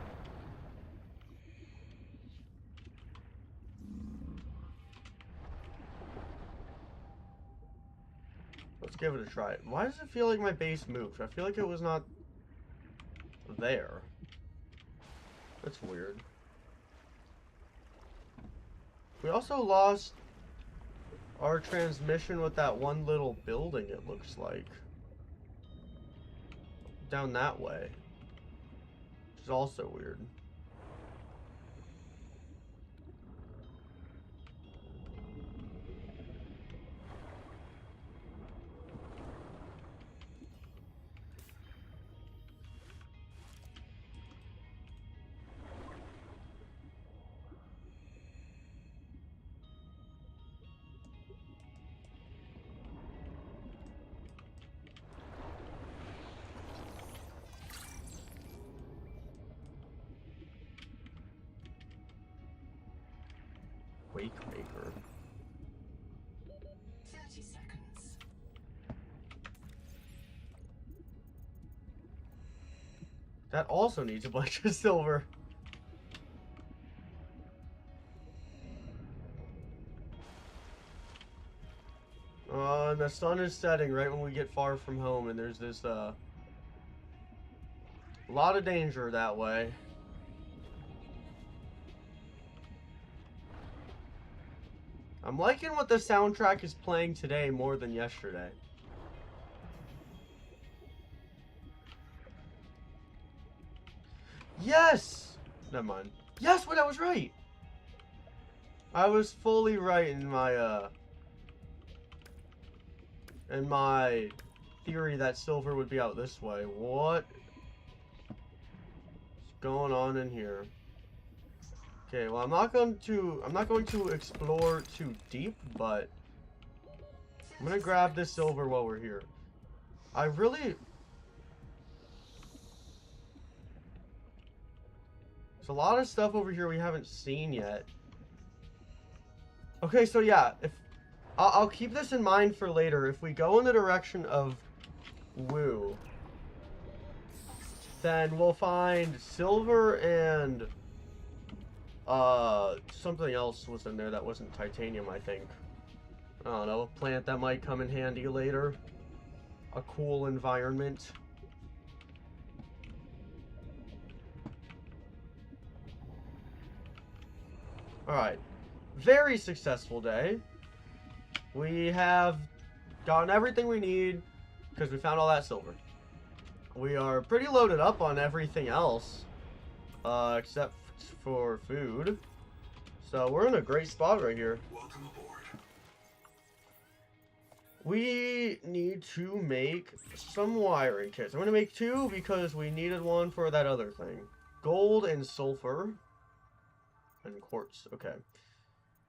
Let's give it a try. Why does it feel like my base moved? I feel like it was not there. That's weird. We also lost our transmission with that one little building, it looks like. Down that way. Which is also weird. Wake Maker. 30 seconds. That also needs a bunch of silver. And the sun is setting right when we get far from home, and there's this, a lot of danger that way. I'm liking what the soundtrack is playing today more than yesterday. Yes! Never mind. Yes, wait, I was right! I was fully right in my theory that silver would be out this way. What is going on in here? Okay, well, I'm not going to explore too deep, but I'm gonna grab this silver while we're here. There's a lot of stuff over here we haven't seen yet. Okay, so yeah, I'll keep this in mind for later. If we go in the direction of Woo, then we'll find silver and something else was in there that wasn't titanium, I think. I don't know, a plant that might come in handy later. A cool environment. Alright. Very successful day. We have gotten everything we need because we found all that silver. We are pretty loaded up on everything else. Except for food. So we're in a great spot right here. Welcome aboard. We need to make some wiring kits. I'm going to make 2 because we needed one for that other thing. Gold and sulfur. And quartz. Okay.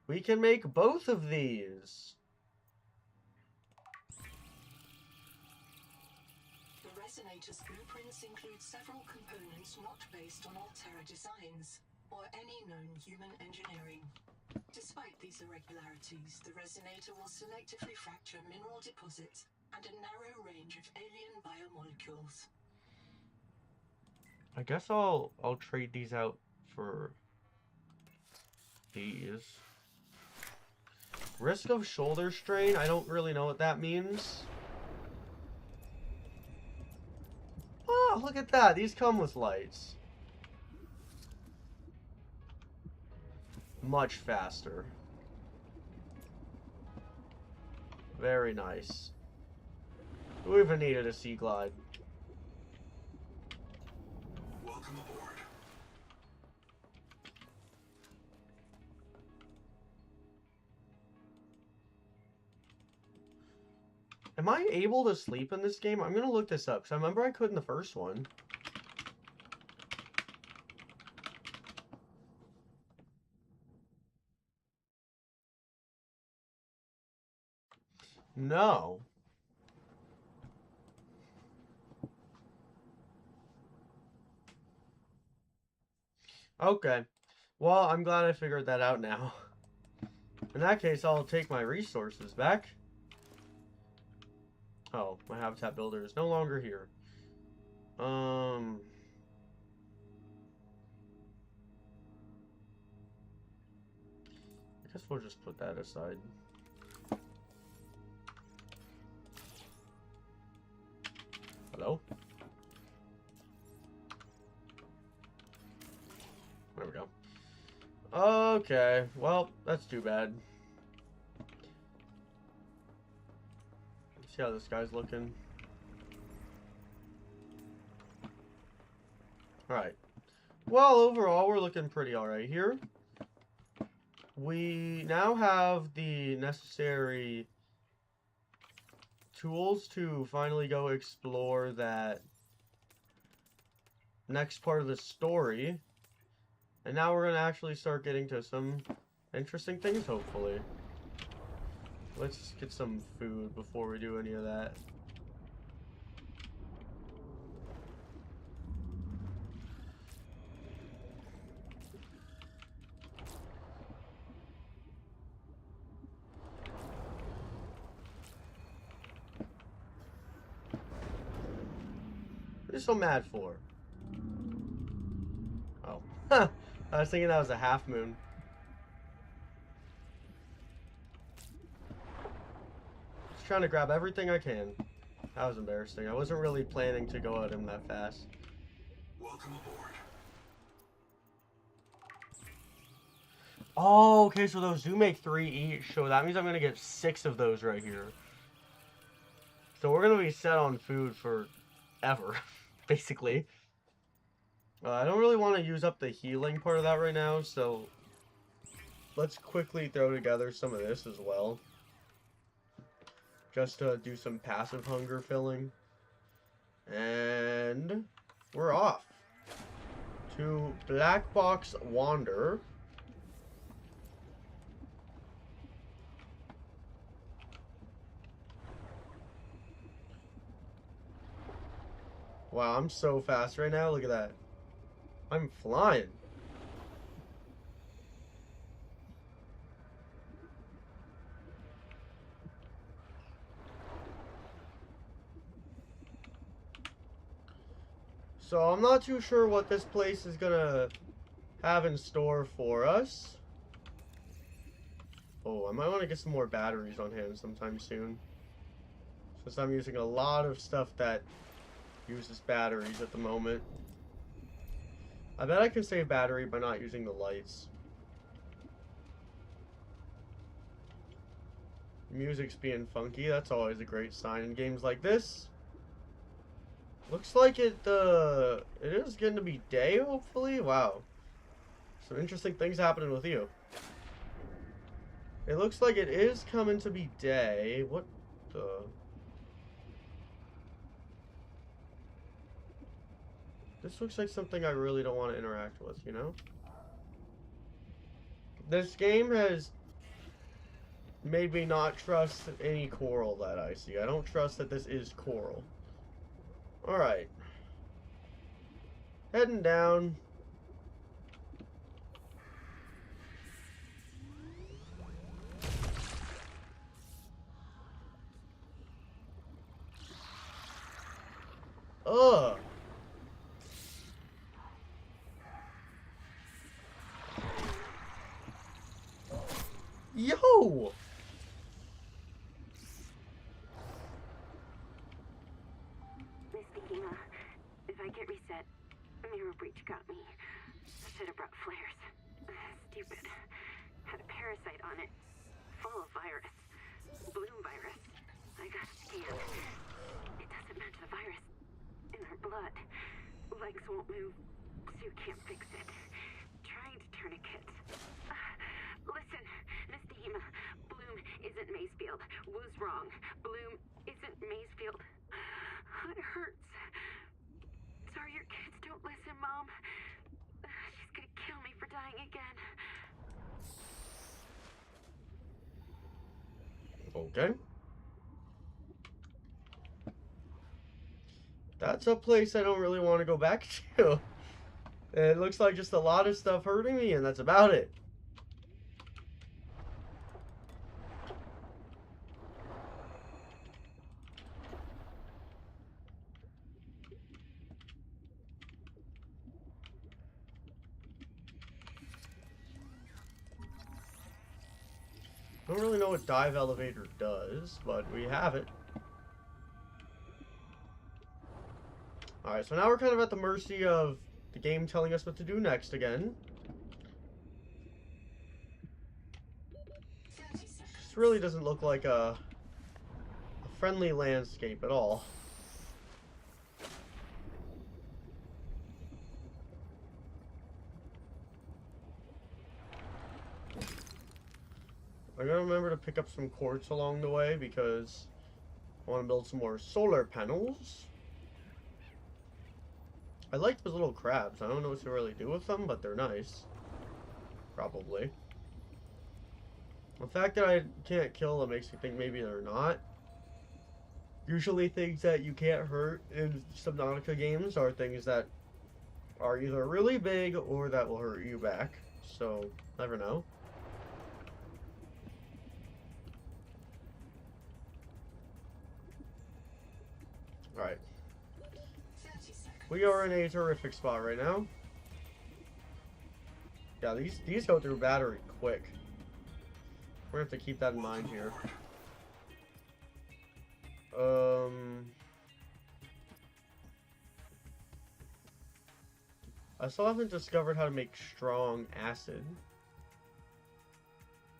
We can make both of these. The Resonator's blueprints include several components not based on Altera designs, or any known human engineering. Despite these irregularities, the Resonator will selectively fracture mineral deposits and a narrow range of alien biomolecules. I guess I'll trade these out for these. Risk of shoulder strain, I don't really know what that means. Oh, look at that. These come with lights. Much faster. Very nice. Who even needed a sea glide? Welcome aboard. Am I able to sleep in this game? I'm gonna look this up, because I remember I could in the first one. No. Okay. Well, I'm glad I figured that out now. In that case, I'll take my resources back. Oh, my habitat builder is no longer here. I guess we'll just put that aside. Hello? There we go. Okay, well, that's too bad. Let's see how this guy's looking. Alright. Well, overall, we're looking pretty alright here. We now have the necessary tools to finally go explore that next part of the story. And now we're going to actually start getting to some interesting things, hopefully. Let's get some food before we do any of that. What are you so mad for? Oh. I was thinking that was a half moon. Just trying to grab everything I can. That was embarrassing. I wasn't really planning to go at him that fast. Welcome aboard. Oh, okay, so those do make 3 each, so that means I'm gonna get 6 of those right here. So we're gonna be set on food forever, basically. I don't really want to use up the healing part of that right now, so let's quickly throw together some of this as well. Just to do some passive hunger filling. And we're off to Black Box Wander. Wow, I'm so fast right now. Look at that. I'm flying. So I'm not too sure what this place is gonna have in store for us. Oh, I might want to get some more batteries on hand sometime soon, since I'm using a lot of stuff that uses batteries at the moment. I bet I can save battery by not using the lights. Music's being funky, that's always a great sign in games like this. Looks like it is getting to be day, hopefully. Wow. Some interesting things happening with you. It looks like it is coming to be day. What the... This looks like something I really don't want to interact with, you know? This game has made me not trust any coral that I see. I don't trust that this is coral. Alright. Heading down. Ugh. Yo! Misty, if I get reset, mirror breach got me. Should have brought flares. Stupid. Had a parasite on it. Full of virus. Bloom virus. I got scanned. It doesn't match the virus in her blood. Legs won't move. Sue can't fix it. Trying to tourniquet. Listen, Misty, Bloom isn't Macefield. Woo's wrong. Bloom isn't Macefield. It hurts. Sorry your kids don't listen, Mom. She's gonna kill me for dying again. Okay. That's a place I don't really want to go back to. It looks like just a lot of stuff hurting me, and that's about it. I don't really know what dive elevator does, but we have it. Alright, so now we're kind of at the mercy of the game telling us what to do next again. This really doesn't look like a friendly landscape at all. I gotta remember to pick up some quartz along the way because I want to build some more solar panels. I like those little crabs. I don't know what to really do with them, but they're nice. Probably. The fact that I can't kill them makes me think maybe they're not. Usually things that you can't hurt in Subnautica games are things that are either really big or that will hurt you back. So, never know. Alright. We are in a terrific spot right now. Yeah, these go through battery quick. We're gonna have to keep that in mind here. I still haven't discovered how to make strong acid.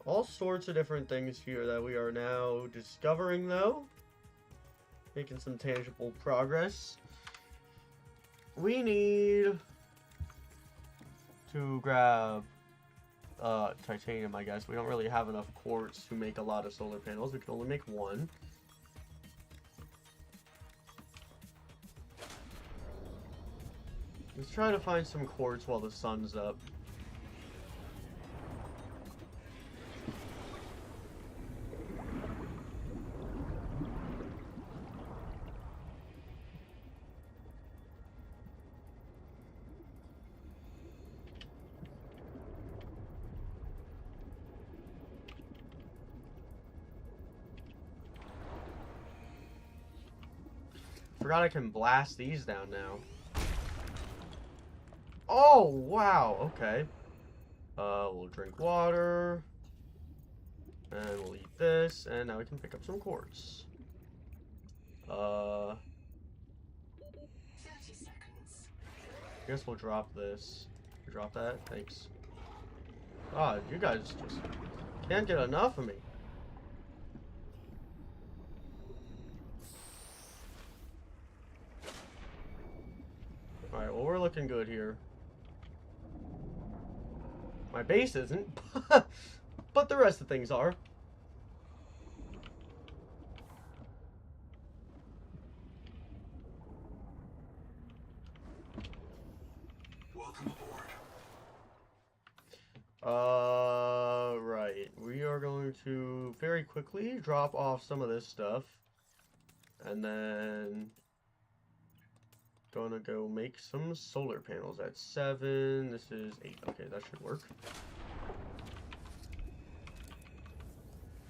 All sorts of different things here that we are now discovering, though. Making some tangible progress. We need to grab titanium, I guess. We don't really have enough quartz to make a lot of solar panels. We can only make one. Let's try to find some quartz while the sun's up. Forgot I can blast these down now. Oh, wow. Okay. We'll drink water. And we'll eat this. And now we can pick up some quartz. 30 seconds. I guess we'll drop this. Drop that? Thanks. God, you guys just can't get enough of me. Alright, well, we're looking good here. My base isn't, but the rest of things are. Welcome aboard. Right. We are going to very quickly drop off some of this stuff. And then gonna go make some solar panels at 7. This is 8. Okay, that should work.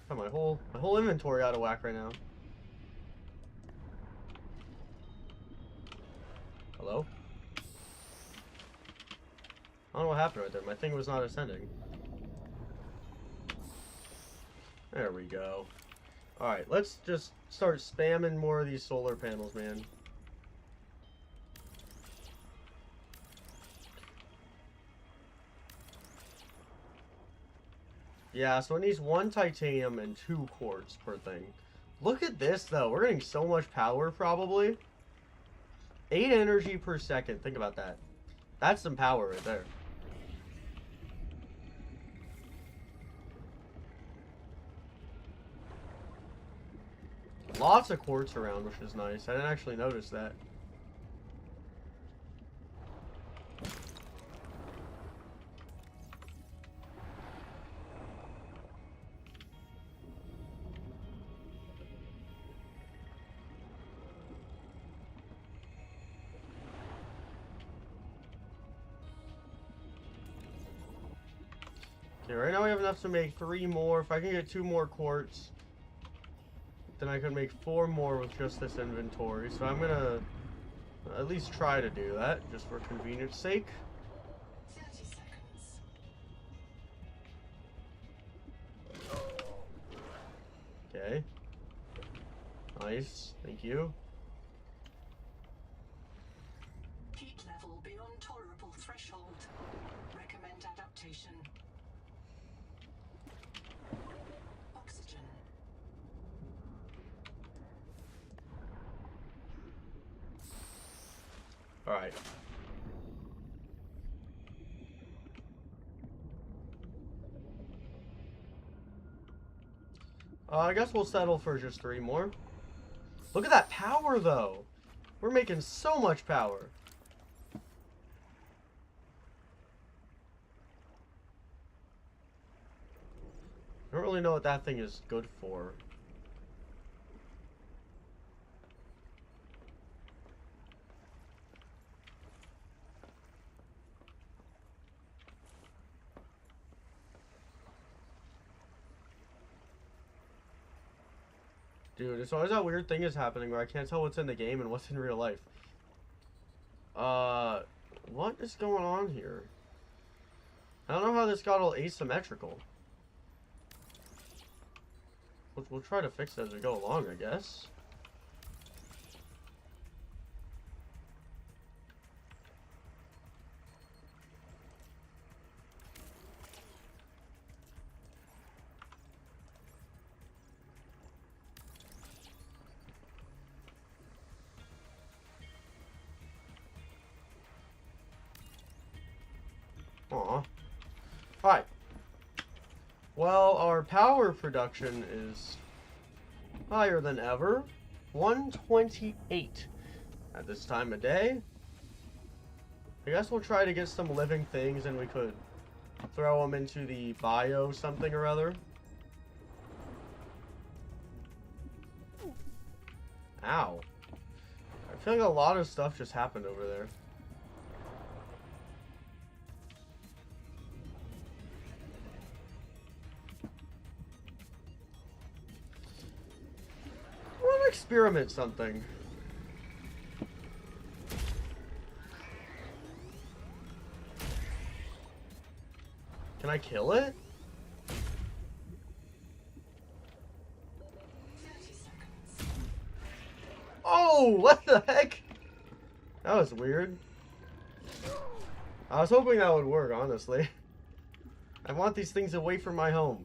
Got my whole inventory out of whack right now. Hello? I don't know what happened right there. My thing was not ascending. There we go. Alright, let's just start spamming more of these solar panels, man. Yeah, so it needs 1 titanium and 2 quartz per thing. Look at this, though. We're getting so much power, probably. 8 energy per second. Think about that. That's some power right there. Lots of quartz around, which is nice. I didn't actually notice that. Okay, right now we have enough to make 3 more. If I can get 2 more quartz, then I could make 4 more with just this inventory. So I'm gonna at least try to do that, just for convenience sake. 30 seconds. Okay. Nice. Thank you. Heat level beyond tolerable threshold. Recommend adaptation. Oxygen. Alright. I guess we'll settle for just 3 more. Look at that power, though. We're making so much power. I don't really know what that thing is good for. Dude, it's always that weird thing is happening where I can't tell what's in the game and what's in real life. What is going on here? I don't know how this got all asymmetrical. We'll try to fix it as we go along, I guess. Aw. Alright. Well, our power production is higher than ever. 128 at this time of day. I guess we'll try to get some living things and we could throw them into the bio something or other. Ow. I feel like a lot of stuff just happened over there. I want to experiment something. Can I kill it? 30 seconds. Oh, what the heck? That was weird. I was hoping that would work, honestly. I want these things away from my home.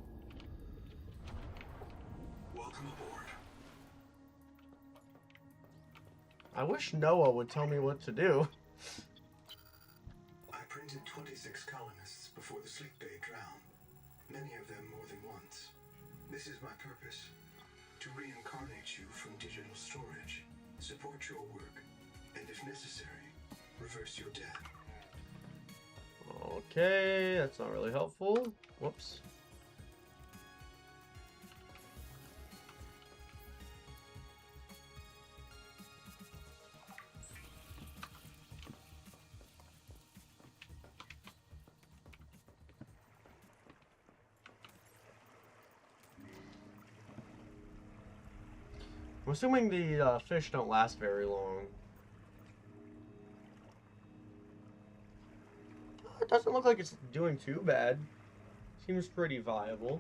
Welcome aboard. I wish Noah would tell me what to do. I printed 26 colonists before the sleep day drowned. Many of them more than once. This is my purpose. To reincarnate you from digital storage, support your work, and if necessary, reverse your death. Okay, that's not really helpful. Whoops. I'm assuming the fish don't last very long. It doesn't look like it's doing too bad. Seems pretty viable.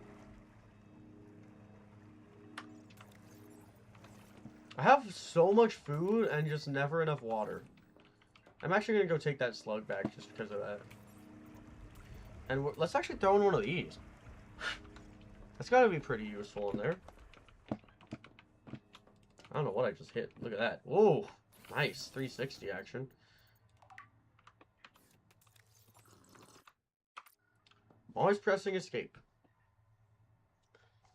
I have so much food and just never enough water. I'm actually gonna go take that slug back just because of that. And let's actually throw in one of these. That's gotta be pretty useful in there. I don't know what I just hit. Look at that. Whoa, nice 360 action. Always pressing escape.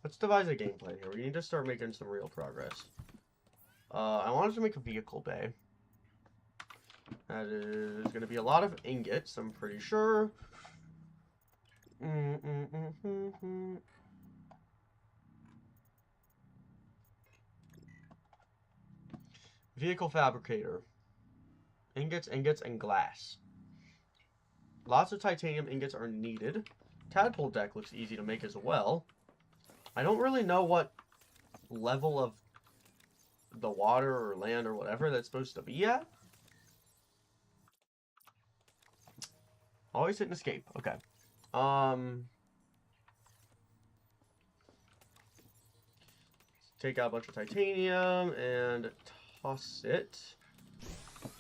Let's devise a game plan here. We need to start making some real progress. I wanted to make a vehicle bay. That is going to be a lot of ingots, I'm pretty sure. Vehicle fabricator. Ingots, and glass. Lots of titanium ingots are needed. Tadpole deck looks easy to make as well. I don't really know what level of the water or land or whatever that's supposed to be at. Always hit and escape. Okay. Take out a bunch of titanium and toss it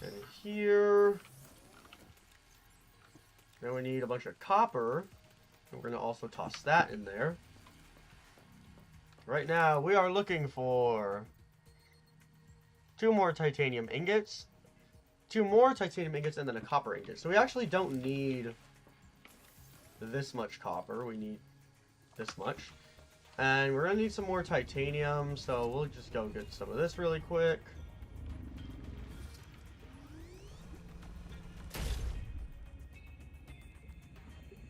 in here. Then we need a bunch of copper. And we're going to also toss that in there. Right now, we are looking for 2 more titanium ingots, 2 more titanium ingots, and then a copper ingot. So we actually don't need this much copper. We need this much. And we're going to need some more titanium, so we'll just go get some of this really quick.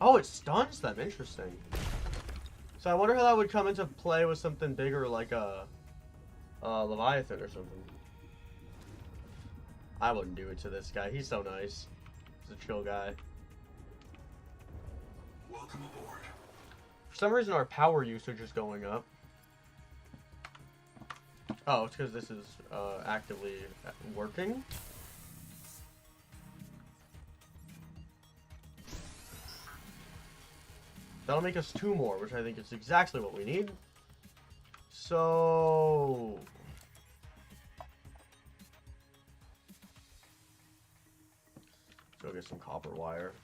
Oh, it stuns them. Interesting. So I wonder how that would come into play with something bigger like a Leviathan or something. I wouldn't do it to this guy. He's so nice. He's a chill guy. Welcome aboard. For some reason, our power usage is going up. Oh, it's because this is actively working. That'll make us 2 more, which I think is exactly what we need. So... let's go get some copper wire.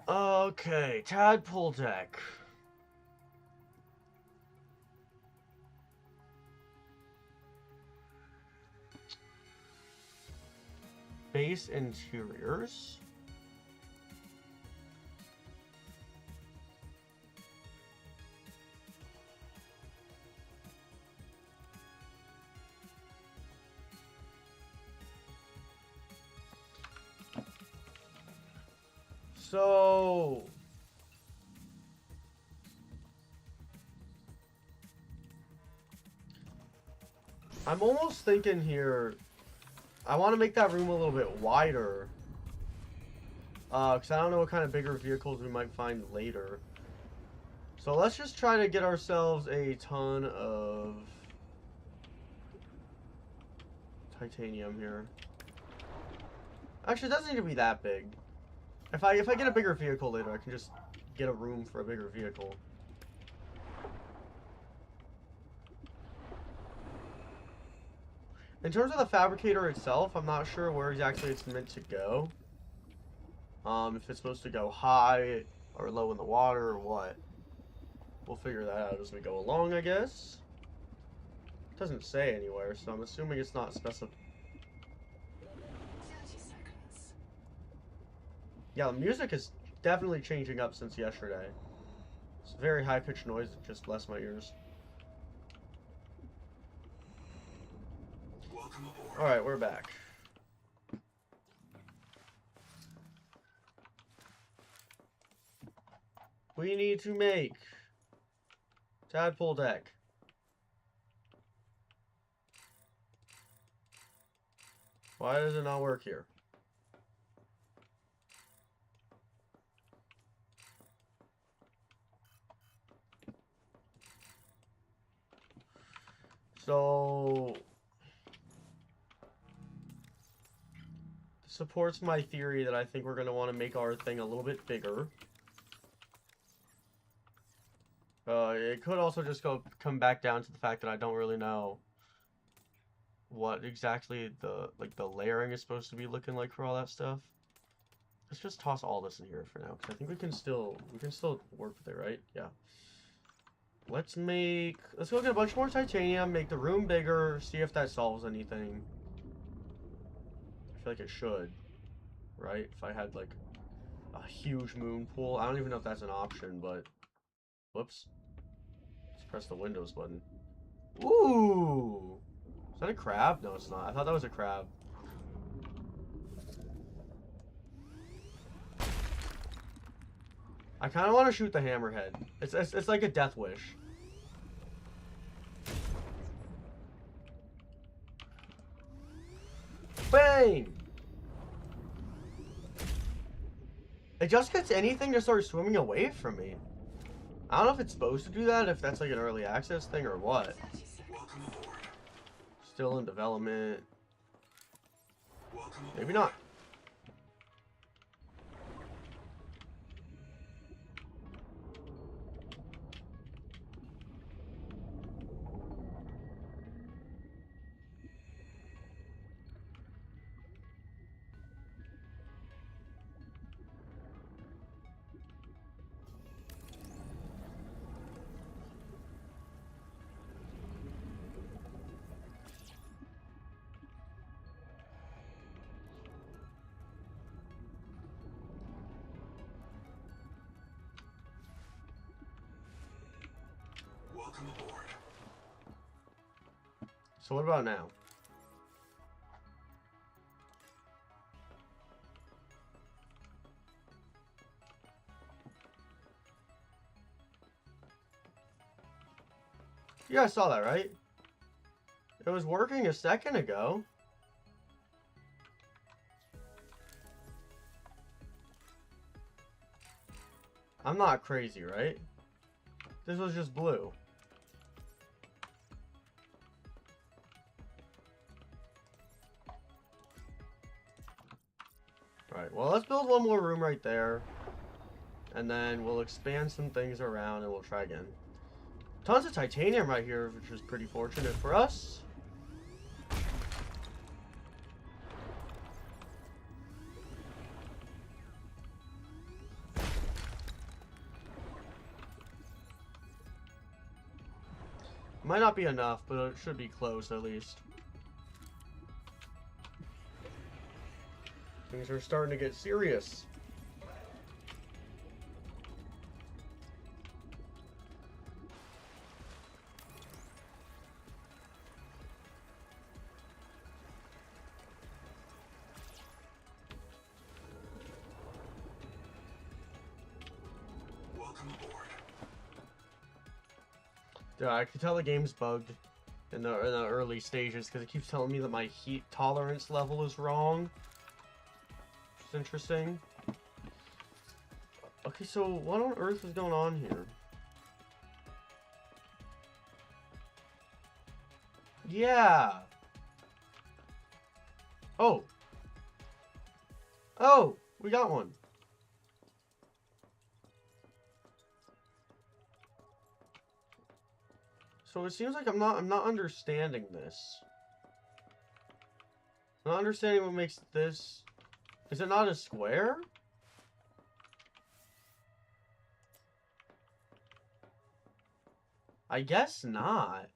Okay, tadpole deck. Base interiors. So I'm almost thinking here I want to make that room a little bit wider. Because I don't know what kind of bigger vehicles we might find later. So let's just try to get ourselves a ton of titanium here. Actually, it doesn't need to be that big. If I get a bigger vehicle later, I can just get a room for a bigger vehicle. In terms of the fabricator itself, I'm not sure where exactly it's meant to go. If it's supposed to go high or low in the water or what. We'll figure that out as we go along, I guess. It doesn't say anywhere, so I'm assuming it's not specified. 30 seconds. Yeah, the music is definitely changing up since yesterday. It's very high-pitched noise that just bless my ears. Welcome aboard. Alright, we're back. We need to make tadpole deck. Why does it not work here? So supports my theory that I think we're going to want to make our thing a little bit bigger. It could also just come back down to the fact that I don't really know what exactly the layering is supposed to be looking like for all that stuff. Let's just toss all this in here for now, because I think we can still work with it, right? Yeah. Let's go get a bunch more titanium, make the room bigger, see if that solves anything. I feel like it should, right? If I had like a huge moon pool. I don't even know if that's an option, but whoops. Let's press the Windows button. Ooh! Is that a crab? No, it's not. I thought that was a crab. I kind of want to shoot the hammerhead. It's like a death wish. Bang! It just gets anything to start swimming away from me. I don't know if it's supposed to do that, if that's like an early access thing or what. Welcome aboard. Still in development. Welcome aboard. Maybe not. Welcome aboard. So what about now? You guys saw that, right? It was working a second ago. I'm not crazy, right? This was just blue. Right, well, let's build one more room right there. And then we'll expand some things around and we'll try again. Tons of titanium right here, which is pretty fortunate for us. Might not be enough, but it should be close at least. Things are starting to get serious. Welcome aboard. Yeah, I can tell the game's bugged. in the early stages because it keeps telling me that my heat tolerance level is wrong. It's interesting. Okay, so what on earth is going on here? Yeah. Oh. Oh, we got one. So it seems like I'm not understanding this. I'm not understanding what makes this. Is it not a square? I guess not.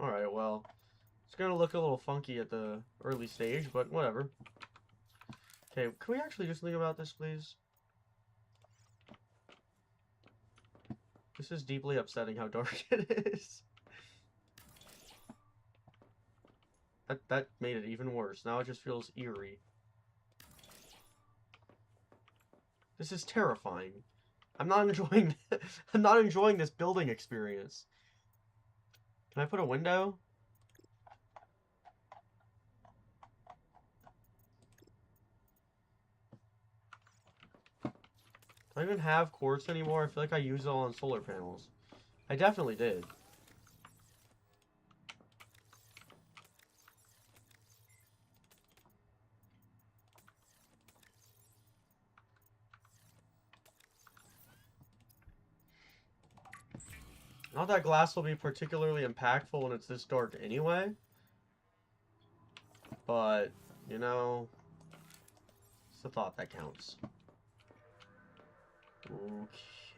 Alright, well. It's gonna look a little funky at the early stage, but whatever. Okay, can we actually do something about this, please? This is deeply upsetting how dark it is. That made it even worse. Now it just feels eerie. This is terrifying. I'm not enjoying I'm not enjoying this building experience. Can I put a window? Do I even have quartz anymore? I feel like I used it all on solar panels. I definitely did. Not that glass will be particularly impactful when it's this dark anyway. But, you know, it's the thought that counts.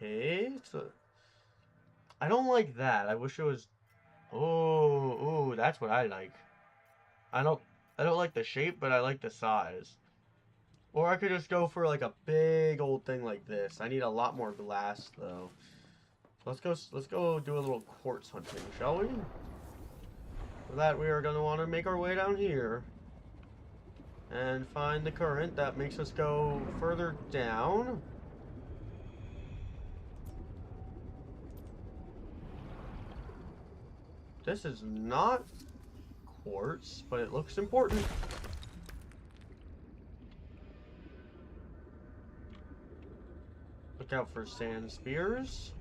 Okay. I don't like that. I wish it was... Oh, that's what I like. I don't like the shape, but I like the size. Or I could just go for like a big old thing like this. I need a lot more glass though. Let's go do a little quartz hunting, shall we? For that we are going to want to make our way down here and find the current that makes us go further down. This is not quartz, but it looks important. Look out for sand spears.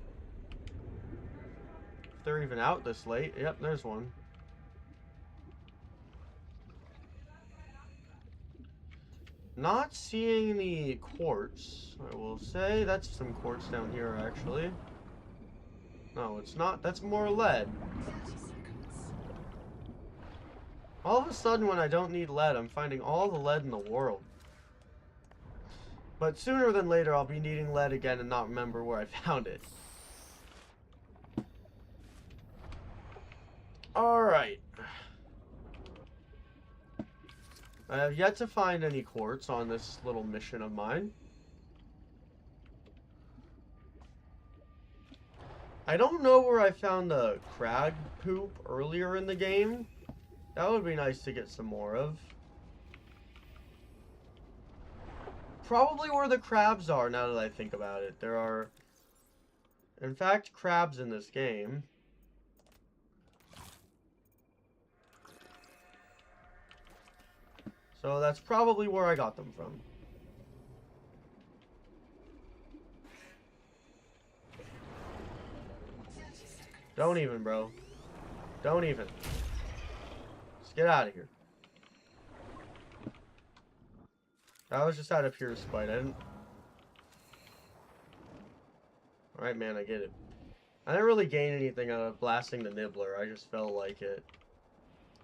If they're even out this late. Yep, there's one. Not seeing any quartz, I will say. That's some quartz down here, actually. No, it's not. That's more lead. All of a sudden, when I don't need lead, I'm finding all the lead in the world. But sooner than later, I'll be needing lead again and not remember where I found it. Alright. I have yet to find any quartz on this little mission of mine. I don't know where I found the crab poop earlier in the game. That would be nice to get some more of. Probably where the crabs are, now that I think about it. There are, in fact, crabs in this game. So that's probably where I got them from. Don't even, bro. Don't even. Let's get out of here. That was just out of pure spite. I didn't... Alright, man, I get it. I didn't really gain anything out of blasting the nibbler. I just felt like it.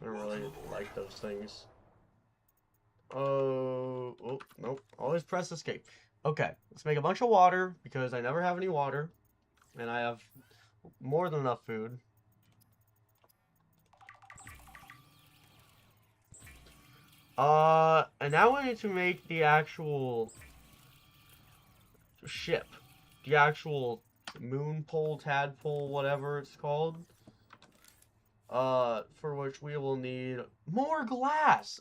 I don't really like those things. Oh, nope. Always press escape. Okay, let's make a bunch of water, because I never have any water. And I have more than enough food. And now we need to make the actual ship. The actual moon pole, tadpole, whatever it's called. For which we will need more glass.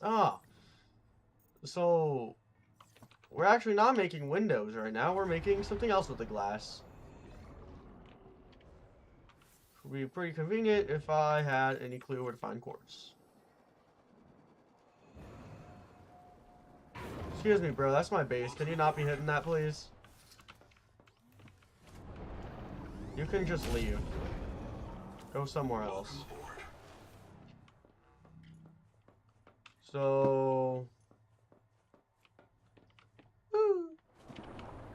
So, we're actually not making windows right now. We're making something else with the glass. would be pretty convenient if I had any clue where to find quartz. Excuse me, bro. That's my base. Can you not be hitting that, please? You can just leave. Go somewhere else. So...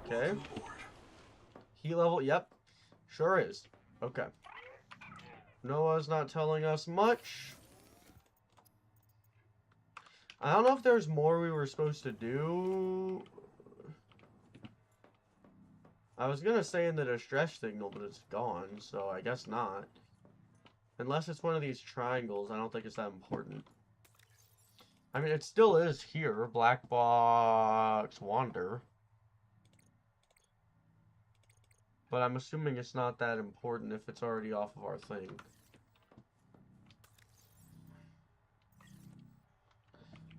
Okay. Heat level, yep. Sure is. Okay. Noah's not telling us much. I don't know if there's more we were supposed to do. I was gonna say in the distress signal, but it's gone, so I guess not. Unless it's one of these triangles, I don't think it's that important. I mean, it still is here. Black box wander. But I'm assuming it's not that important if it's already off of our thing.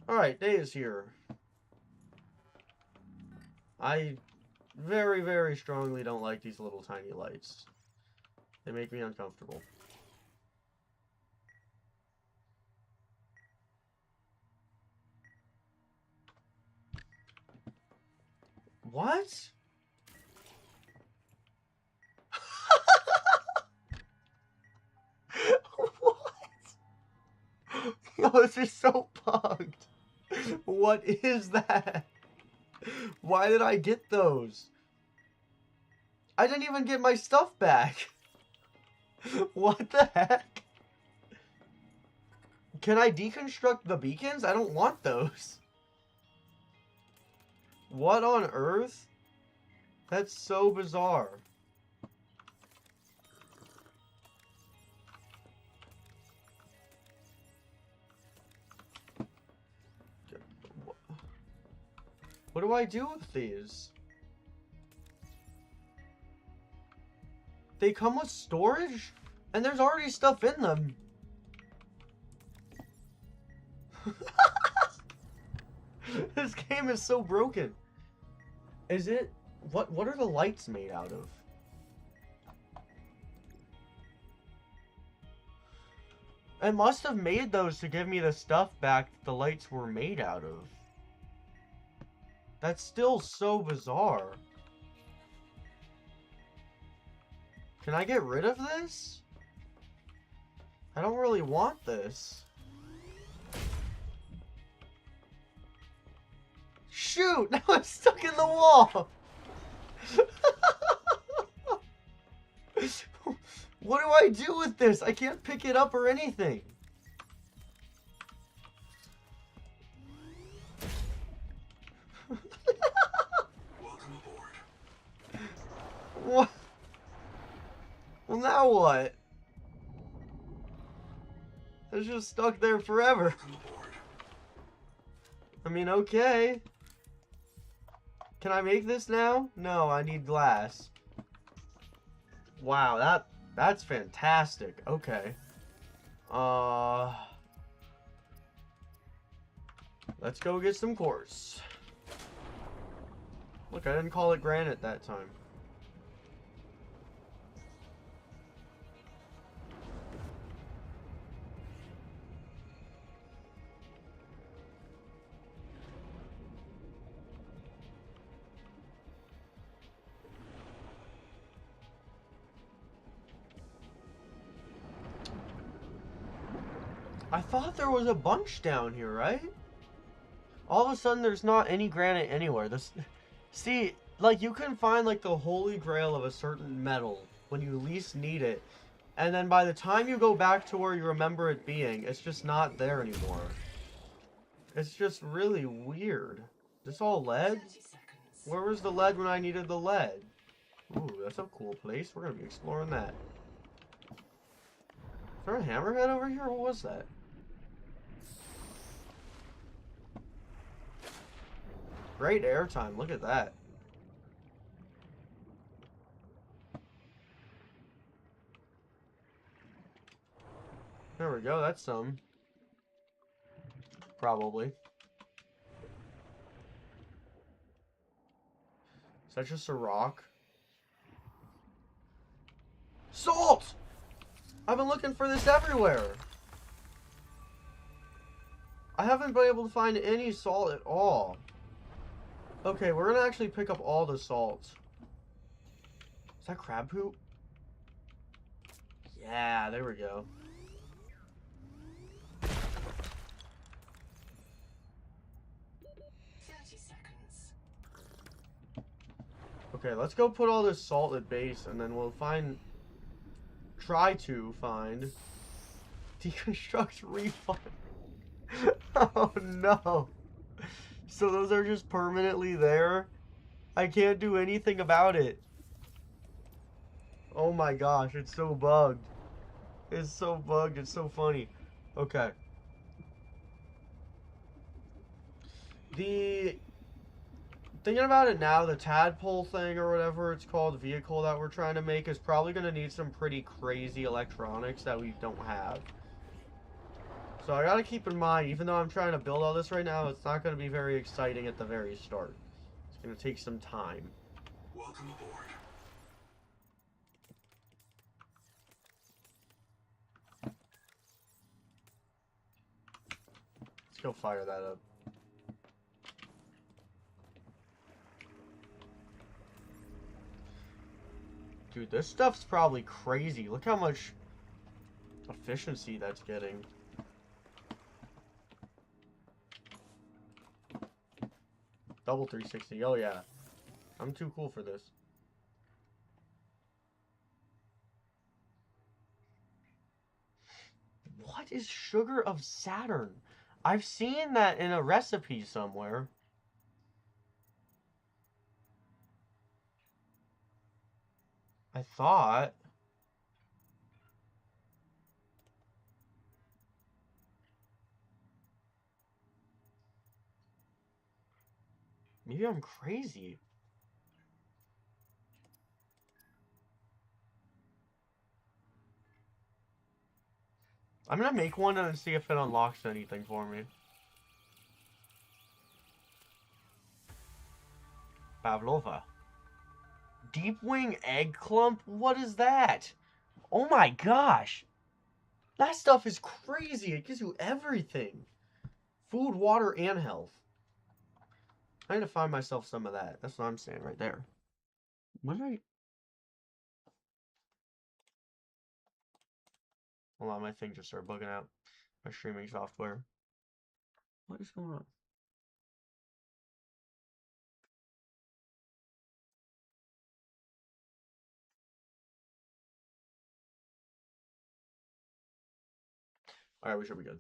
Alright, day is here. I very, very strongly don't like these little tiny lights. They make me uncomfortable. What? What? Yo, this is so bugged. What is that? Why did I get those? I didn't even get my stuff back. What the heck? Can I deconstruct the beacons? I don't want those. What on earth? That's so bizarre. What do I do with these? They come with storage? And there's already stuff in them. This game is so broken. Is it... What are the lights made out of? I must have made those to give me the stuff back that the lights were made out of. That's still so bizarre. Can I get rid of this? I don't really want this. Shoot! Now I'm stuck in the wall! What do I do with this? I can't pick it up or anything. Welcome aboard. What? Well, now what? It's just stuck there forever. Welcome aboard. I mean, okay. Can I make this now? No, I need glass. Wow, that's fantastic. Okay. Let's go get some quartz. Look, I didn't call it granite that time. I thought there was a bunch down here, right? All of a sudden, there's not any granite anywhere. See, like, you can find, like, the holy grail of a certain metal when you least need it. And then by the time you go back to where you remember it being, it's just not there anymore. It's just really weird. Is this all lead? 30 seconds. Where was the lead when I needed the lead? Ooh, that's a cool place. We're gonna be exploring that. Is there a hammerhead over here? What was that? Great airtime. Look at that. There we go. That's some. Probably. Is that just a rock? Salt! I've been looking for this everywhere. I haven't been able to find any salt at all. Okay, we're gonna actually pick up all the salt. Is that crab poop? Yeah, there we go. Okay, let's go put all this salt at base, and then we'll try to find deconstruct refund. Oh no. So those are just permanently there? I can't do anything about it. Oh my gosh, it's so bugged. It's so bugged, it's so funny. Okay. Thinking about it now, the tadpole thing or whatever it's called, vehicle that we're trying to make is probably going to need some pretty crazy electronics that we don't have. So I gotta keep in mind, even though I'm trying to build all this right now, it's not going to be very exciting at the very start. It's going to take some time. Welcome aboard. Let's go fire that up. Dude, this stuff's probably crazy. Look how much efficiency that's getting. Double 360. Oh yeah. I'm too cool for this. What is sugar of Saturn? I've seen that in a recipe somewhere. I thought. Maybe I'm crazy. I'm gonna make one and see if it unlocks anything for me. Pavlova. Deep wing egg clump? What is that? Oh my gosh. That stuff is crazy. It gives you everything. Food, water, and health. I need to find myself some of that. That's what I'm saying right there. What did I... Hold on, my thing just started bugging out. My streaming software. What is going on? Alright, we should be good.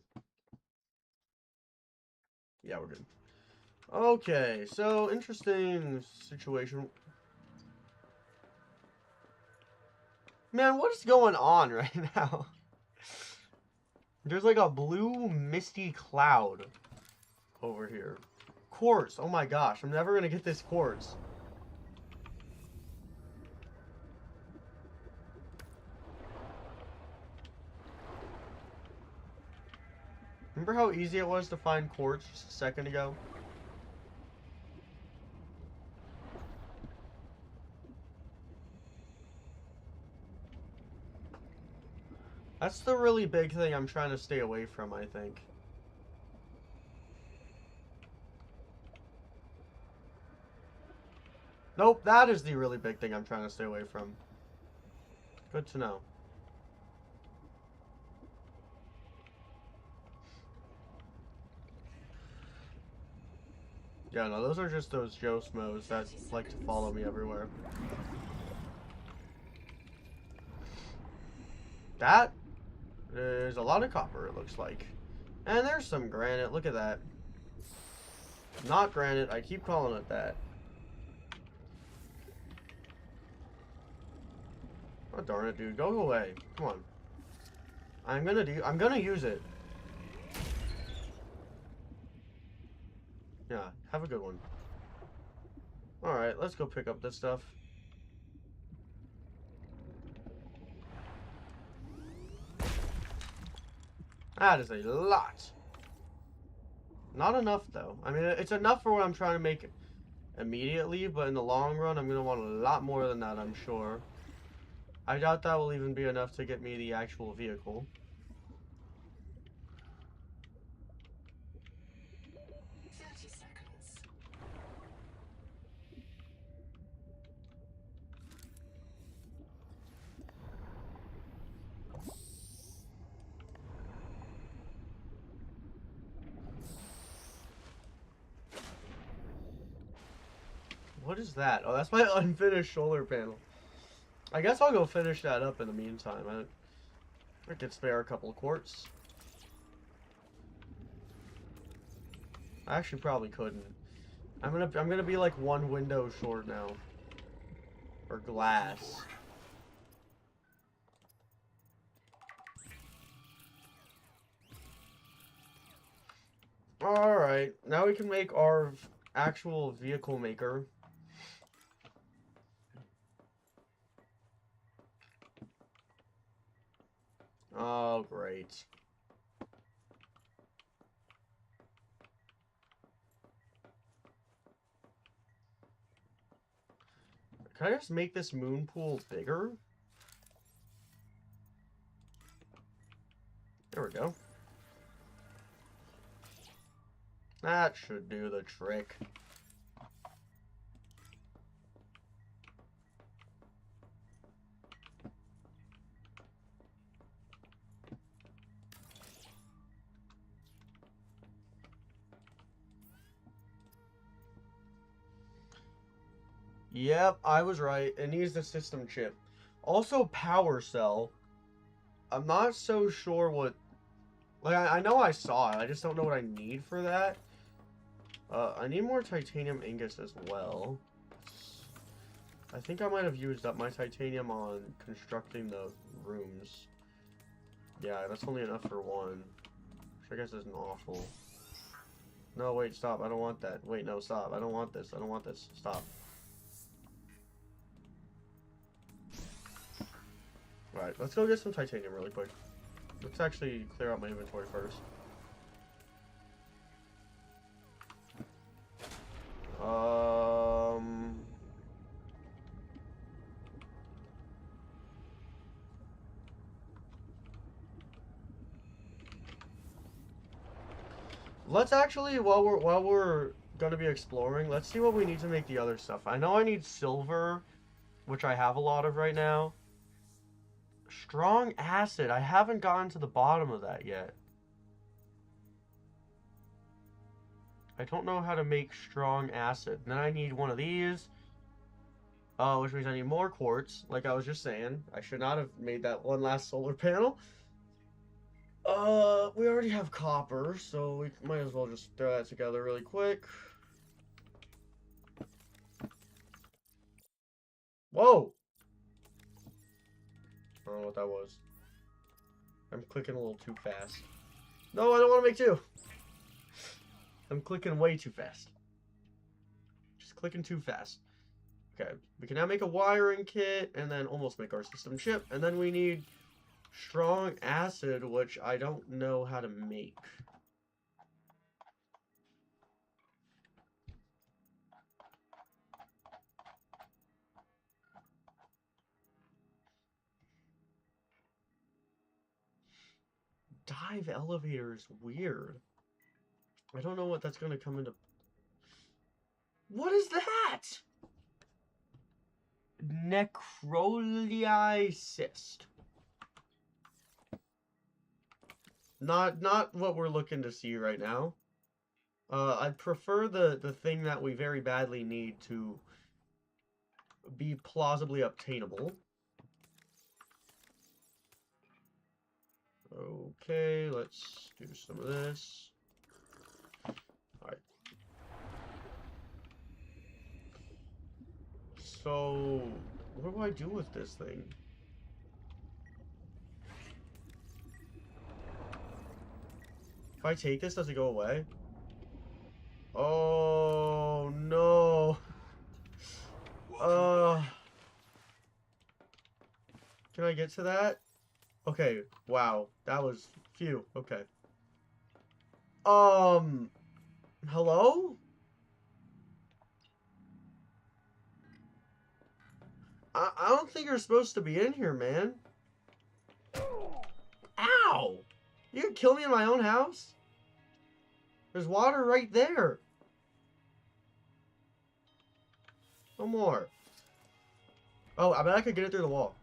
Yeah, we're good. Okay, so interesting situation. Man, what is going on right now? There's like a blue misty cloud over here. Quartz. Oh my gosh, I'm never gonna get this quartz. Remember how easy it was to find quartz just a second ago? That's the really big thing I'm trying to stay away from, I think. Nope, that is the really big thing I'm trying to stay away from. Good to know. Yeah, no, those are just those Joesmos that like to follow me everywhere. That is a lot of copper, it looks like. And there's some granite, look at that. Not granite, I keep calling it that. Oh darn it, dude, go away. Come on. I'm gonna use it. Yeah, have a good one. Alright, let's go pick up this stuff. That is a lot. Not enough, though. I mean, it's enough for what I'm trying to make immediately, but in the long run, I'm going to want a lot more than that, I'm sure. I doubt that will even be enough to get me the actual vehicle. 30 seconds. What is that? Oh, that's my unfinished solar panel. I guess I'll go finish that up in the meantime. I could spare a couple of quartz. I actually probably couldn't. I'm gonna be like one window short now. Or glass. Alright, now we can make our actual vehicle maker. Oh, great. Can I just make this moon pool bigger? There we go. That should do the trick. Yep, I was right. It needs the system chip. Also, power cell. I'm not so sure what... Like, I know I saw it. I just don't know what I need for that. I need more titanium ingots as well. I think I might have used up my titanium on constructing the rooms. Yeah, that's only enough for one. Which I guess isn't awful. No, wait, stop. I don't want that. Wait, no, stop. I don't want this. I don't want this. Stop. Alright, let's go get some titanium really quick. Let's actually clear out my inventory first. Let's actually, while we're gonna be exploring, let's see what we need to make the other stuff. I know I need silver, which I have a lot of right now. Strong acid. I haven't gotten to the bottom of that yet. I don't know how to make strong acid. Then I need one of these. Which means I need more quartz, like I was just saying. I should not have made that one last solar panel. We already have copper, so we might as well just throw that together really quick. Whoa! I don't know what that was. I'm clicking a little too fast. No, I don't want to make two! I'm clicking way too fast. Just clicking too fast. Okay, we can now make a wiring kit, and then almost make our system chip, and then we need strong acid, which I don't know how to make. Dive elevator is weird. I don't know what that's going to come into... What is that? Necroli cyst. Not what we're looking to see right now. I'd prefer the thing that we very badly need to be plausibly obtainable. Okay, let's do some of this. Alright. So, what do I do with this thing? If I take this, does it go away? Oh, no. Can I get to that? Okay, wow. That was... Phew, okay. Hello? I don't think you're supposed to be in here, man. Ow! You could kill me in my own house? There's water right there. No more. Oh, I bet I could get it through the wall.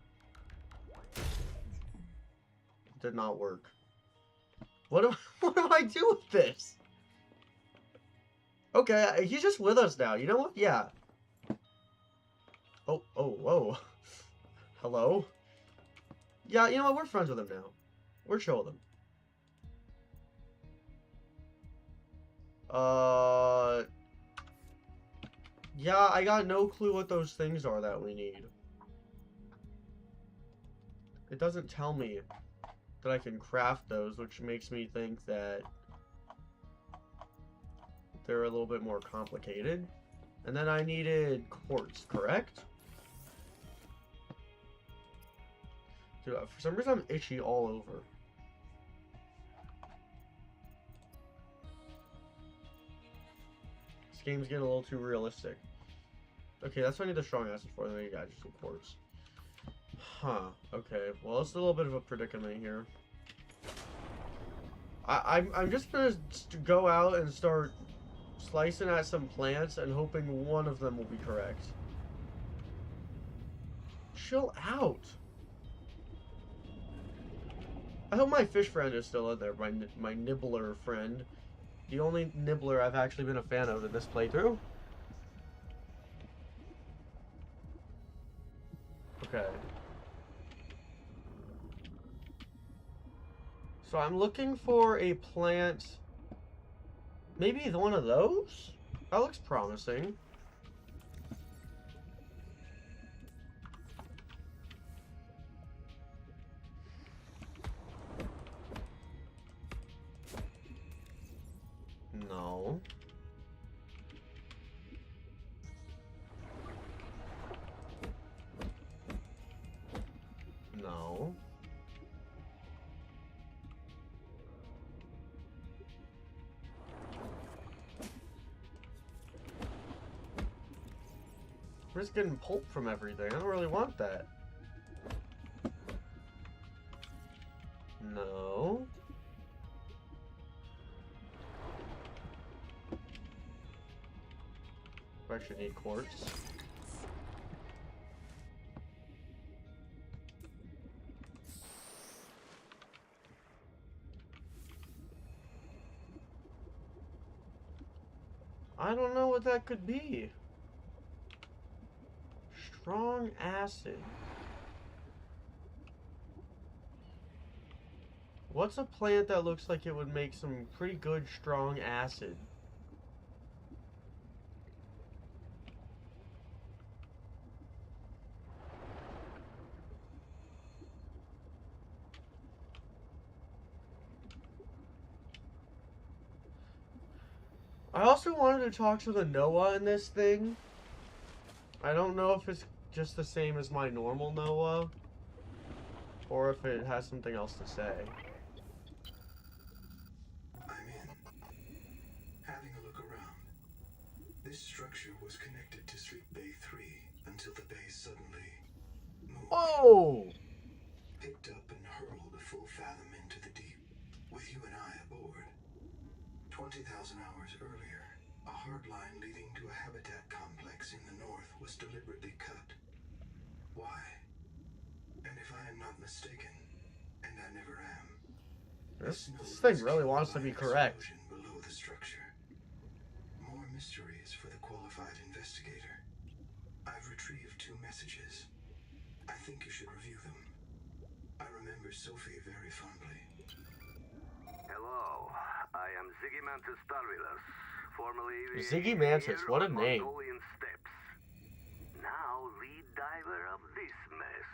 Did not work. What do I do with this? Okay, he's just with us now. You know what? Yeah. Oh, whoa. Hello? Yeah, you know what? We're friends with him now. We're chill with him. Yeah, I got no clue what those things are that we need. It doesn't tell me that I can craft those, which makes me think that they're a little bit more complicated. And then I needed quartz, correct? Dude, for some reason I'm itchy all over. This game's getting a little too realistic. Okay, that's what I need the strong acid for. Then I got just some quartz. Huh. Okay. Well, it's a little bit of a predicament here. I'm just gonna go out and start slicing at some plants and hoping one of them will be correct. Chill out. I hope my fish friend is still in there. My nibbler friend. The only nibbler I've actually been a fan of in this playthrough. Okay. So I'm looking for a plant. Maybe one of those? That looks promising. No. No. We're just getting pulp from everything. I don't really want that. No. I should need quartz. I don't know what that could be. Strong acid. What's a plant that looks like it would make some pretty good strong acid? I also wanted to talk to the Noah in this thing. I don't know if it's just the same as my normal Noah, or if it has something else to say. I'm in. Having a look around. This structure was connected to Sleep Bay 3 until the bay suddenly moved. Oh! Picked up and hurled a full fathom into the deep, with you and I aboard. 20,000 hours earlier, a hard line leading to a habitat complex in the north was deliberately cut. Why? And if I am not mistaken, and I never am, This thing really wants to be correct. Below the structure. More mysteries for the qualified investigator. I've retrieved 2 messages. I think you should review them. I remember Sophie very fondly. Hello, I am Ziggy Mantis Tarvilus, formerly the Ziggy Mantis, what a name. Mongolian Steppes. Now lead diver of this mess.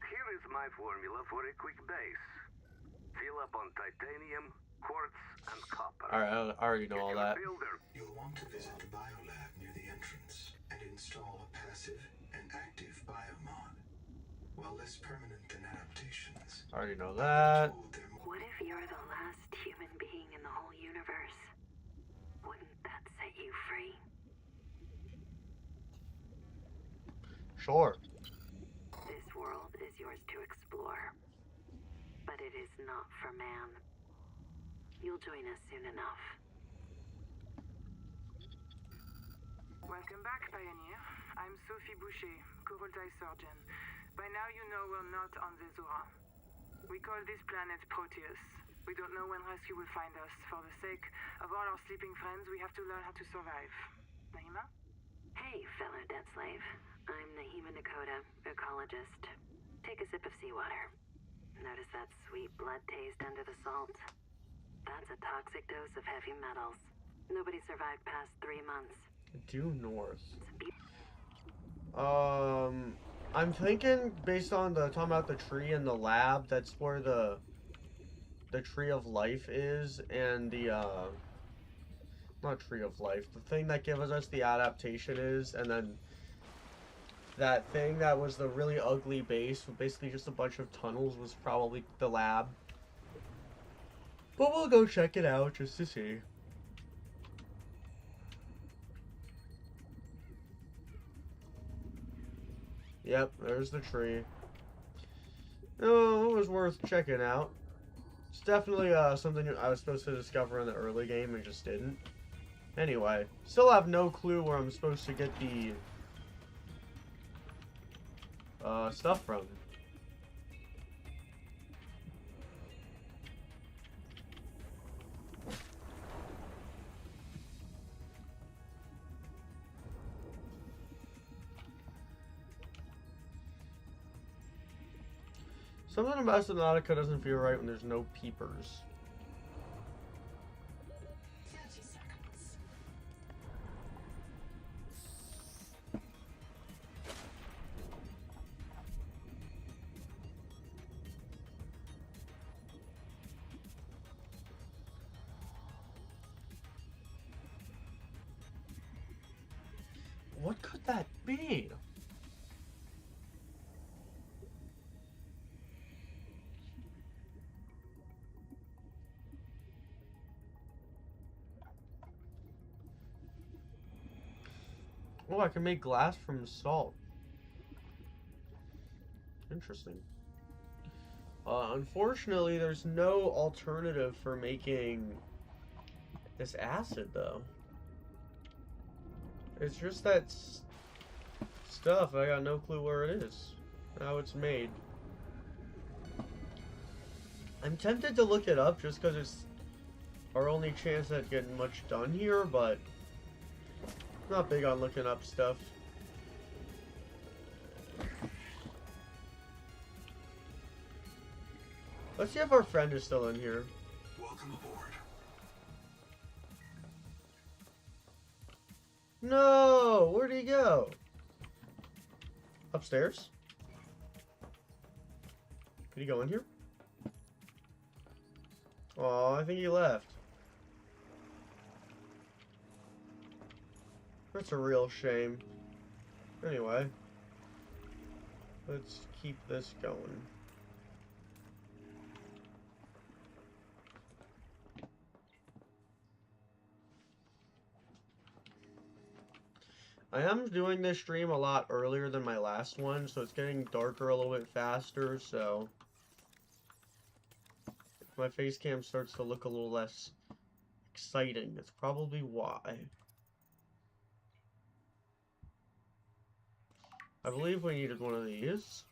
Here is my formula for a quick base. Fill up on titanium, quartz, and copper. Alright, I already know all that. You'll want to visit the biolab near the entrance and install a passive and active biomod. While less permanent than adaptations, I already know that. What if you're the last human being in the whole universe? Wouldn't that set you free? Sure. it is not for man. You'll join us soon enough. Welcome back, Pioneer. I'm Sophie Boucher, Kurultai surgeon. By now you know we're not on the Zora. We call this planet Proteus. We don't know when rescue will find us. For the sake of all our sleeping friends, we have to learn how to survive. Nahima? Hey, fellow dead slave. I'm Nahima Nakota, ecologist. Take a sip of seawater. Notice that sweet blood taste under the salt? That's a toxic dose of heavy metals. Nobody survived past 3 months. Due north. I'm thinking based on the talking about the tree in the lab, that's where the tree of life is, and the not tree of life, the thing that gives us the adaptation is, and then that thing that was the really ugly base with basically just a bunch of tunnels was probably the lab. But we'll go check it out just to see. Yep, there's the tree. Oh, it was worth checking out. It's definitely something I was supposed to discover in the early game and just didn't. Anyway, still have no clue where I'm supposed to get the stuff from. Something about Subnautica doesn't feel right when there's no peepers. 30 seconds. What could that be? Oh, I can make glass from salt. Interesting. Unfortunately, there's no alternative for making this acid, though. It's just that stuff. I got no clue where it is, how it's made. I'm tempted to look it up just because it's our only chance at getting much done here, but I'm not big on looking up stuff. Let's see if our friend is still in here. Welcome aboard. No! Where'd he go? Upstairs? Did he go in here? Oh, I think he left. That's a real shame. Anyway, let's keep this going. I am doing this stream a lot earlier than my last one, so it's getting darker a little bit faster, so if my face cam starts to look a little less exciting, that's probably why. I believe we needed one of these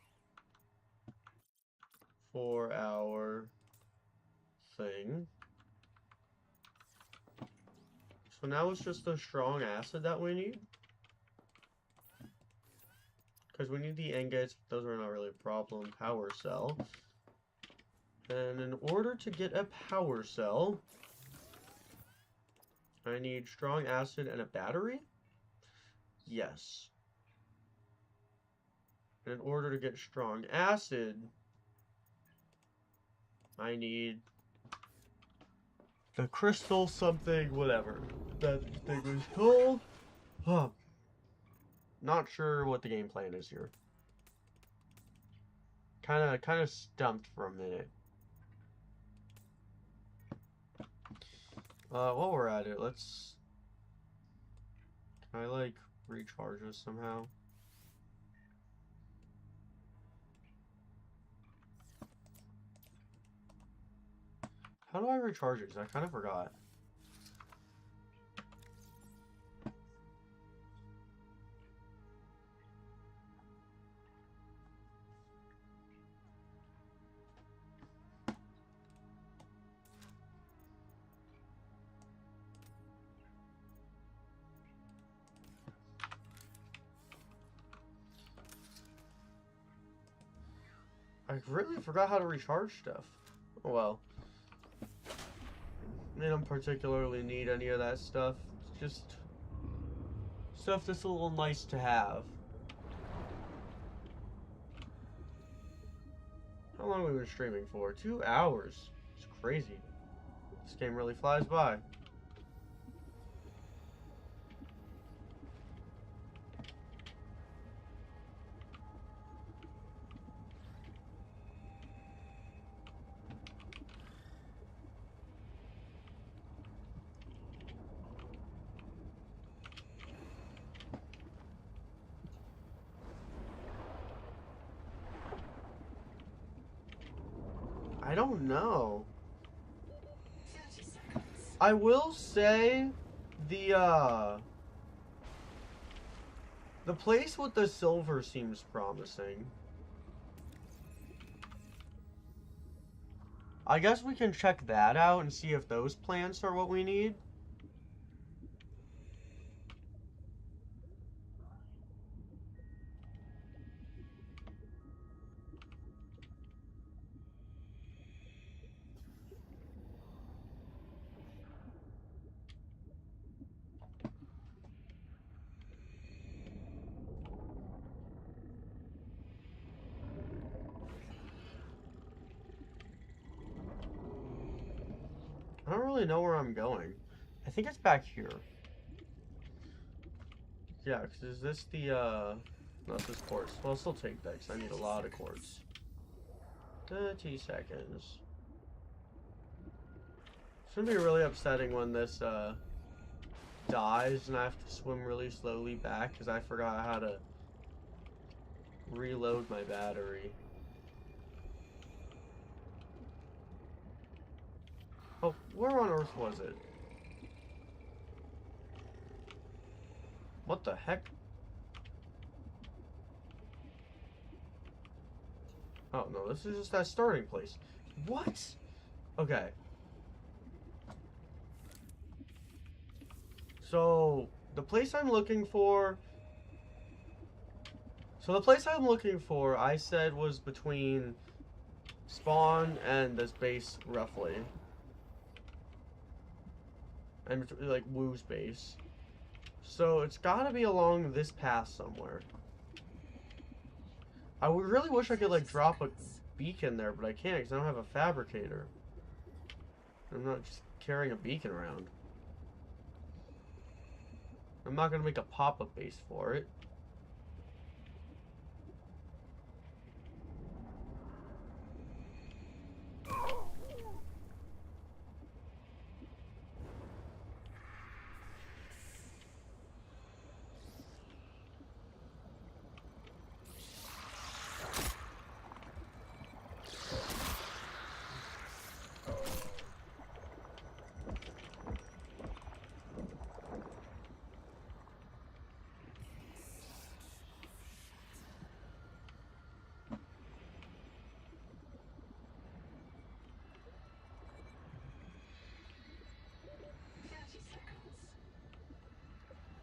for our thing. So now it's just the strong acid that we need. Because we need the ingots, those are not really a problem. Power cell. And in order to get a power cell, I need strong acid and a battery? Yes. And in order to get strong acid, I need the crystal something, whatever that thing was called. Huh. Not sure what the game plan is here. Kind of stumped for a minute. While we're at it, let's... Can I, like, recharge this somehow? How do I recharge it? 'Cause I kind of forgot. I really forgot how to recharge stuff. Oh well. I don't particularly need any of that stuff. It's just stuff that's a little nice to have. How long have we been streaming for? 2 hours. It's crazy. This game really flies by. I don't know. 30 seconds. I will say the place with the silver seems promising. I guess we can check that out and see if those plants are what we need. I don't really know where I'm going. I think it's back here. Yeah, because is this the, not this quartz. Well, I'll still take that because I need a lot of quartz. 30 seconds. It's gonna be really upsetting when this, dies and I have to swim really slowly back because I forgot how to reload my battery. Oh, where on earth was it? What the heck? Oh, no, this is just that starting place. What? Okay. So, the place I'm looking for... So, the place I'm looking for, I said, was between spawn and this base, roughly. And, like, Woo's base. So, it's gotta be along this path somewhere. I really wish I could, like, drop a beacon there, but I can't because I don't have a fabricator. I'm not just carrying a beacon around. I'm not gonna make a pop-up base for it.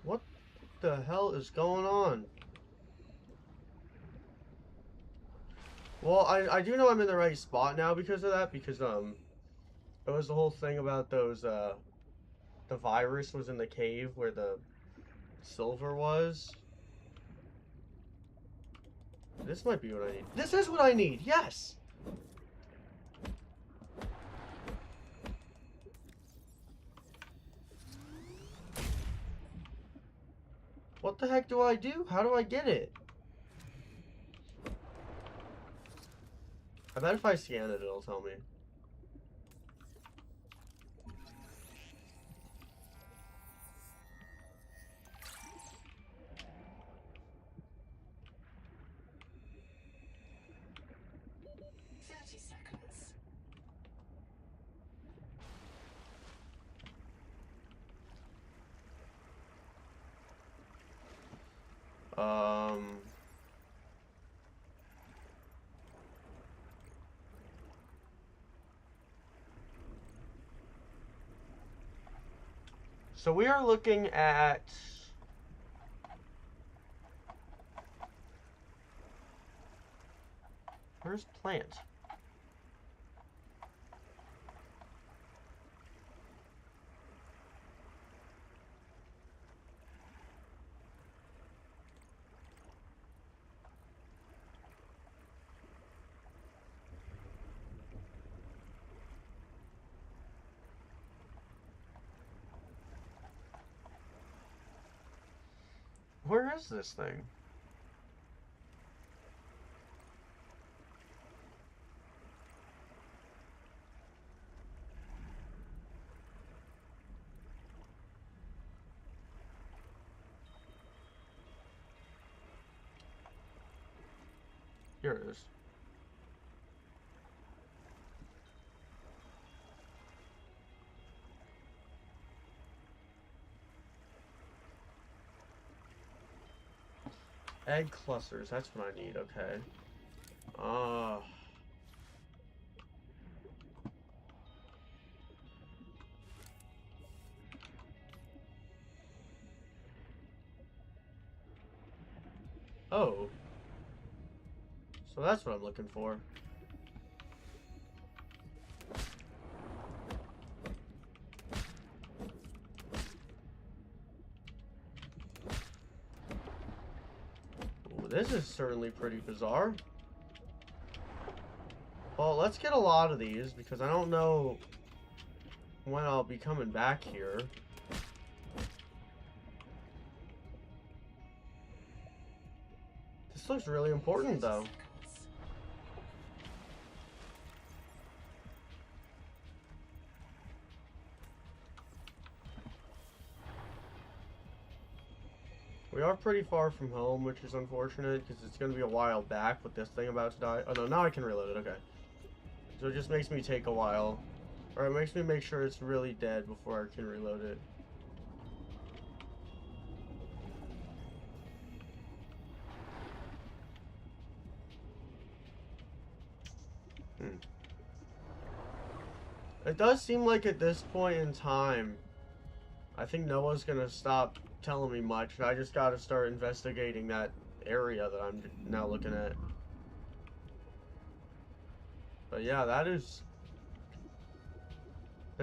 What the hell is going on? Well, I do know I'm in the right spot now because of that, because, it was the whole thing about those, the virus was in the cave where the silver was. This might be what I need. This is what I need, yes! What the heck do I do? How do I get it? I bet if I scan it, it'll tell me. So we are looking at... Where's plant? Where is this thing? Here it is. Egg clusters, that's what I need, okay. Oh. So that's what I'm looking for. Ooh, this is certainly pretty bizarre. Well, let's get a lot of these, because I don't know when I'll be coming back here. This looks really important, though. We are pretty far from home, which is unfortunate, because it's going to be a while back with this thing about to die. Oh, no, now I can reload it, okay. So it just makes me take a while. Or it makes me make sure it's really dead before I can reload it. It does seem like at this point in time, I think Noah's gonna stop telling me much. I just gotta start investigating that area that I'm now looking at. But yeah, that's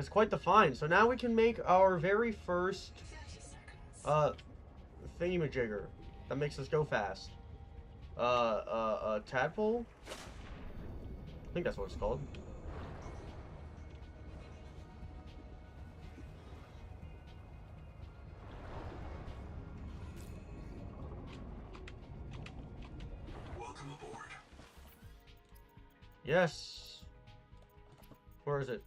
quite the find. So now we can make our very first thingamajigger that makes us go fast. Tadpole? I think that's what it's called. Welcome aboard. Yes. Where is it?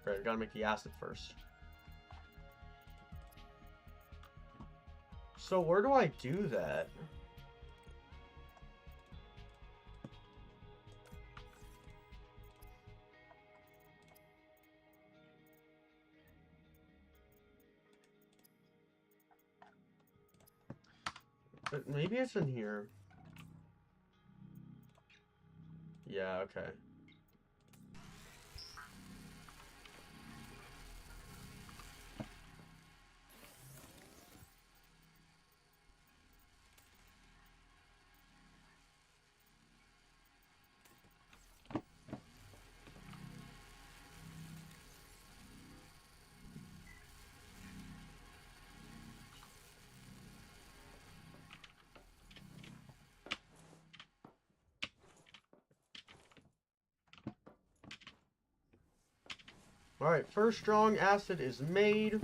Right, we gotta make the acid first. So where do I do that? But maybe it's in here. Yeah, okay. Alright, first strong acid is made,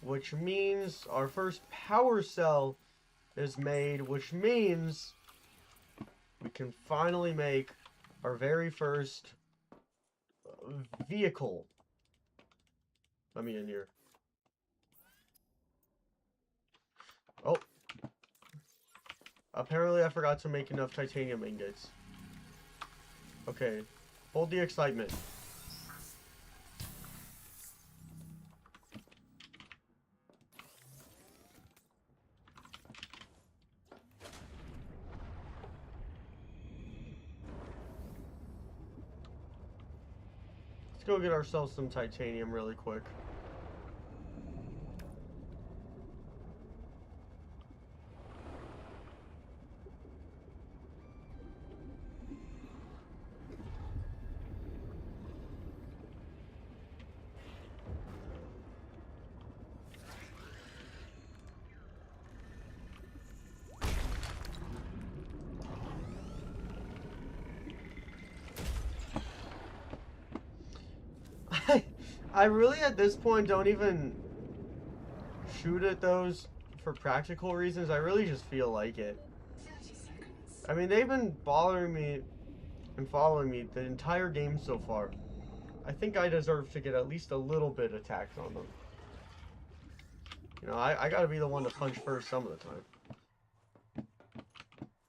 which means our first power cell is made, which means we can finally make our very first vehicle. Let me in here. Oh. Apparently I forgot to make enough titanium ingots. Okay. Hold the excitement. Let's go get ourselves some titanium really quick. I really at this point don't even shoot at those for practical reasons. I really just feel like it. 30 seconds. I mean, they've been bothering me and following me the entire game so far. I think I deserve to get at least a little bit attacked on them. You know, I gotta be the one to punch first some of the time.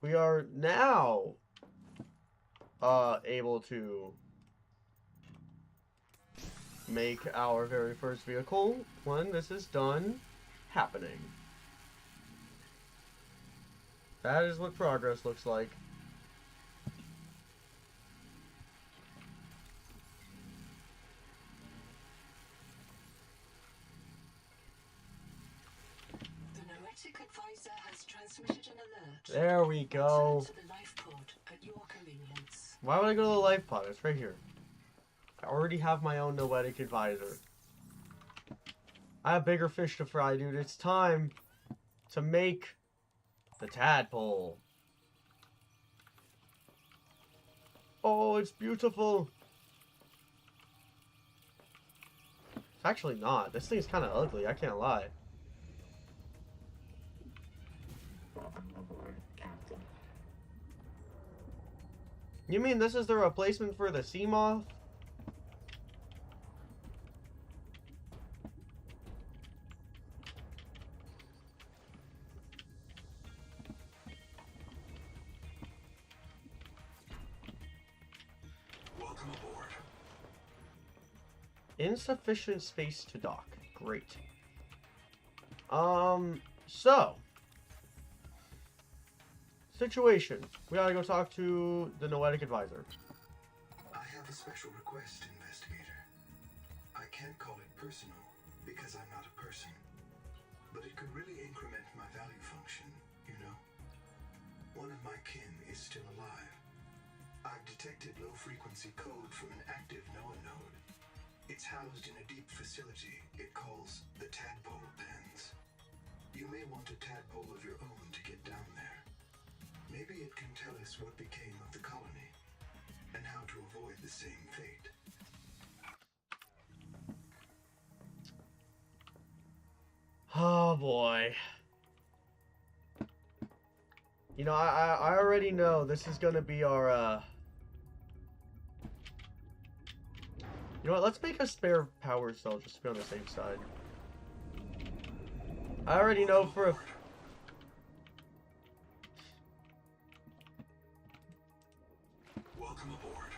We are now able to make our very first vehicle when this is done happening. That is what progress looks like. The Noetic Advisor has transmitted an alert. There we go. Return to the life pod at your convenience. Why would I go to the life pod? It's right here. I already have my own Noetic Advisor. I have bigger fish to fry, dude. It's time to make the tadpole. Oh, it's beautiful. It's actually not. This thing's kind of ugly, I can't lie. You mean this is the replacement for the sea moth? Welcome aboard. Insufficient space to dock. Great. So. Situation. We gotta go talk to the Noetic Advisor. I have a special request, Investigator. I can't call it personal, because I'm not a person. But it could really increment my value function, you know? One of my kin is still alive. I've detected low-frequency code from an active NOAA node. It's housed in a deep facility it calls the Tadpole Dens. You may want a tadpole of your own to get down there. Maybe it can tell us what became of the colony, and how to avoid the same fate. Oh boy. You know, I already know this is gonna be our, You know what, let's make a spare power cell just to be on the safe side. I already know for a... Welcome aboard.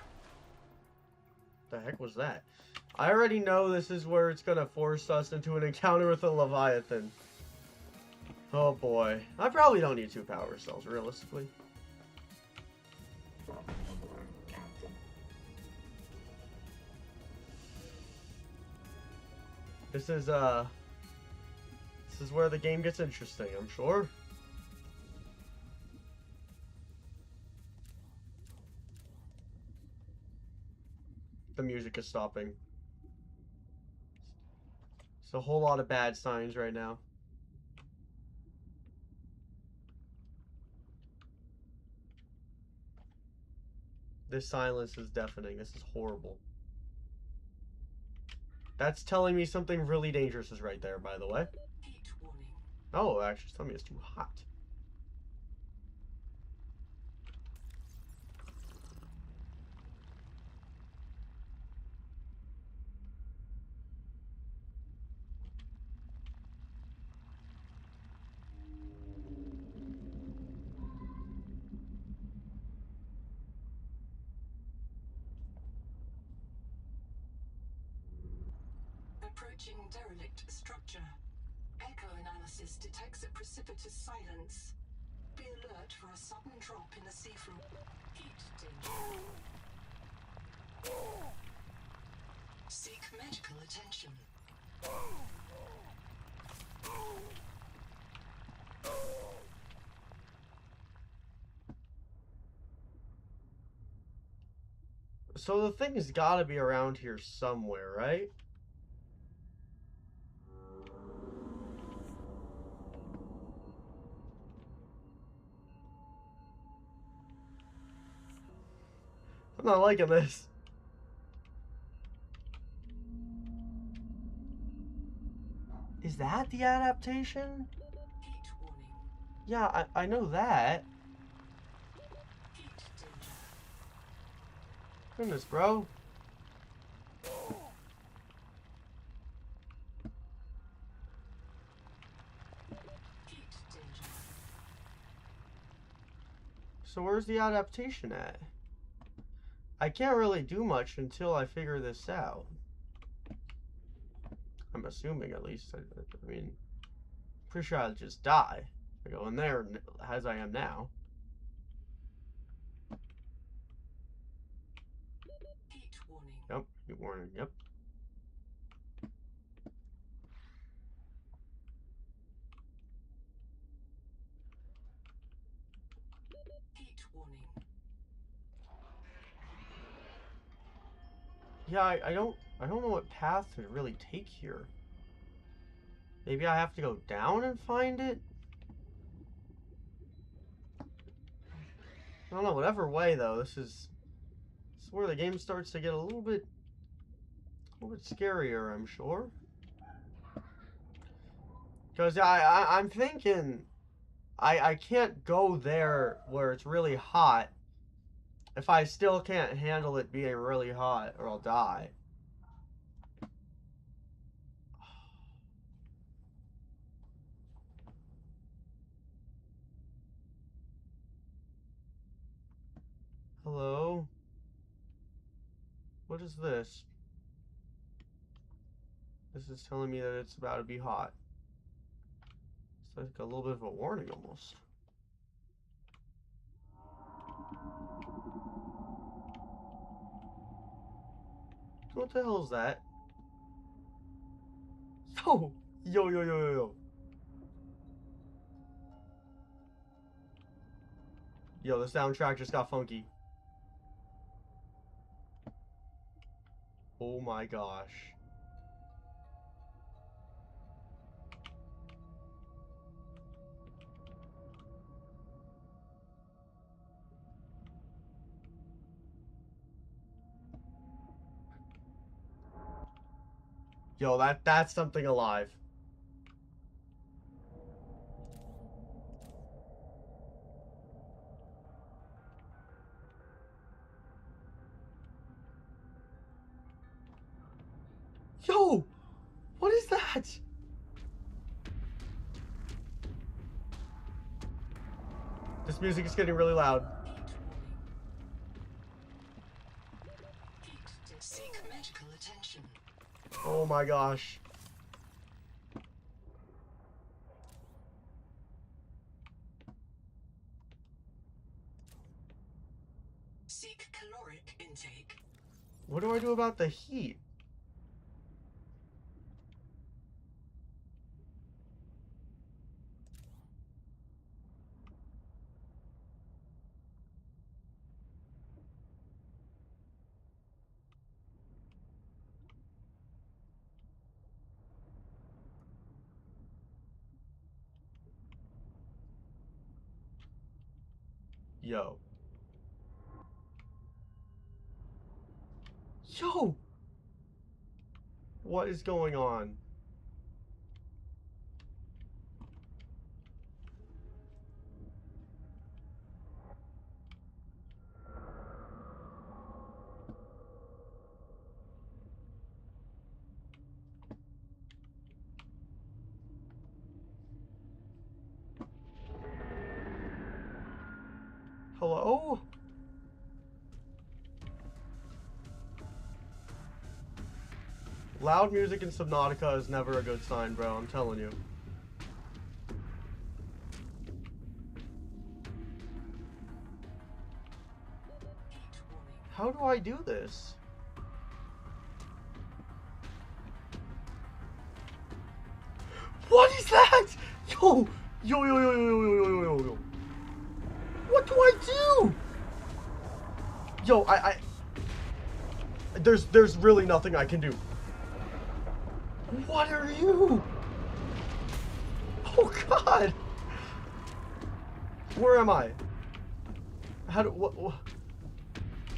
The heck was that? I already know this is where it's gonna force us into an encounter with a Leviathan. Oh boy. I probably don't need 2 power cells, realistically. This is where the game gets interesting, I'm sure. The music is stopping. It's a whole lot of bad signs right now. This silence is deafening. This is horrible. That's telling me something really dangerous is right there, by the way. Heat warning. Oh, actually, it's telling me it's too hot. Approaching derelict structure. Echo analysis detects a precipitous silence. Be alert for a sudden drop in the seafloor. Heat danger. Seek medical attention. So the thing's gotta be around here somewhere, right? I'm not liking this. Is that the adaptation? Heat warning. Yeah, I know that. Heat danger. Goodness, bro. Heat danger. So where's the adaptation at? I can't really do much until I figure this out. I'm assuming, at least. I mean, pretty sure I'll just die. I go in there as I am now. Heat warning. Yep, heat warning, yep. Heat warning. Yeah, I don't know what path to really take here. Maybe I have to go down and find it? I don't know, whatever way though, this is where the game starts to get a little bit scarier, I'm sure. Because I'm thinking I can't go there where it's really hot if I still can't handle it being really hot, or I'll die. Hello? What is this? This is telling me that it's about to be hot. It's like a little bit of a warning almost. What the hell is that? Yo! Yo, yo, yo, yo, yo. Yo, the soundtrack just got funky. Oh my gosh. Yo, that's something alive. Yo! What is that? This music is getting really loud. Seek medical attention. Oh my gosh. Seek caloric intake. What do I do about the heat? Yo. Yo! What is going on? Hello? Loud music in Subnautica is never a good sign, bro. I'm telling you. Heat warning. How do I do this? Yo, yo, yo, yo, yo, yo, yo, yo, yo. What do I do? Yo, there's really nothing I can do. What are you? Oh, God. Where am I? How do, what?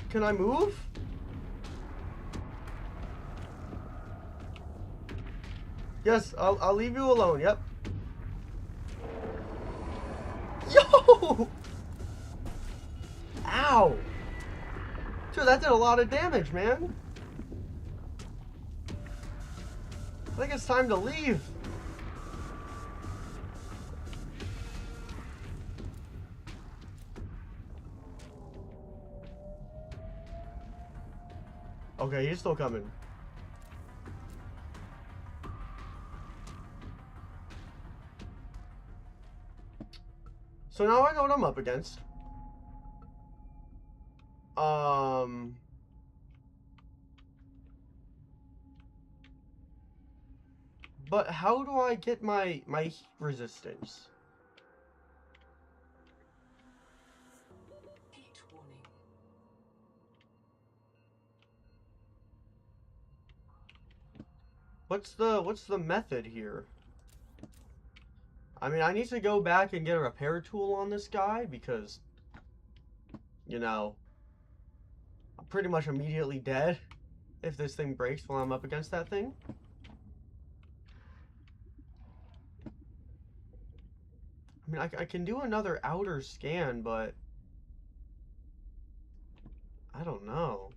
Can I move? Yes, I'll leave you alone, yep. Yo! Ow! Dude, that did a lot of damage, man. I think it's time to leave. Okay, he's still coming. So now I know what I'm up against. But how do I get my heat resistance? Heat warning. What's the method here? I mean, I need to go back and get a repair tool on this guy because, you know, I'm pretty much immediately dead if this thing breaks while I'm up against that thing. I mean, I can do another outer scan, but I don't know.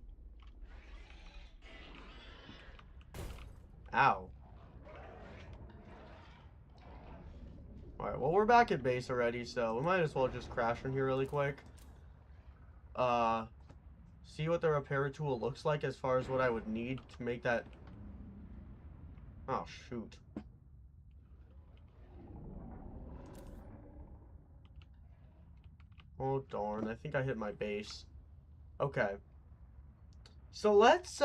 Ow. Alright, well, we're back at base already, so we might as well just crash in here really quick. See what the repair tool looks like as far as what I would need to make that... Oh, shoot. Oh, darn. I think I hit my base. Okay. So let's,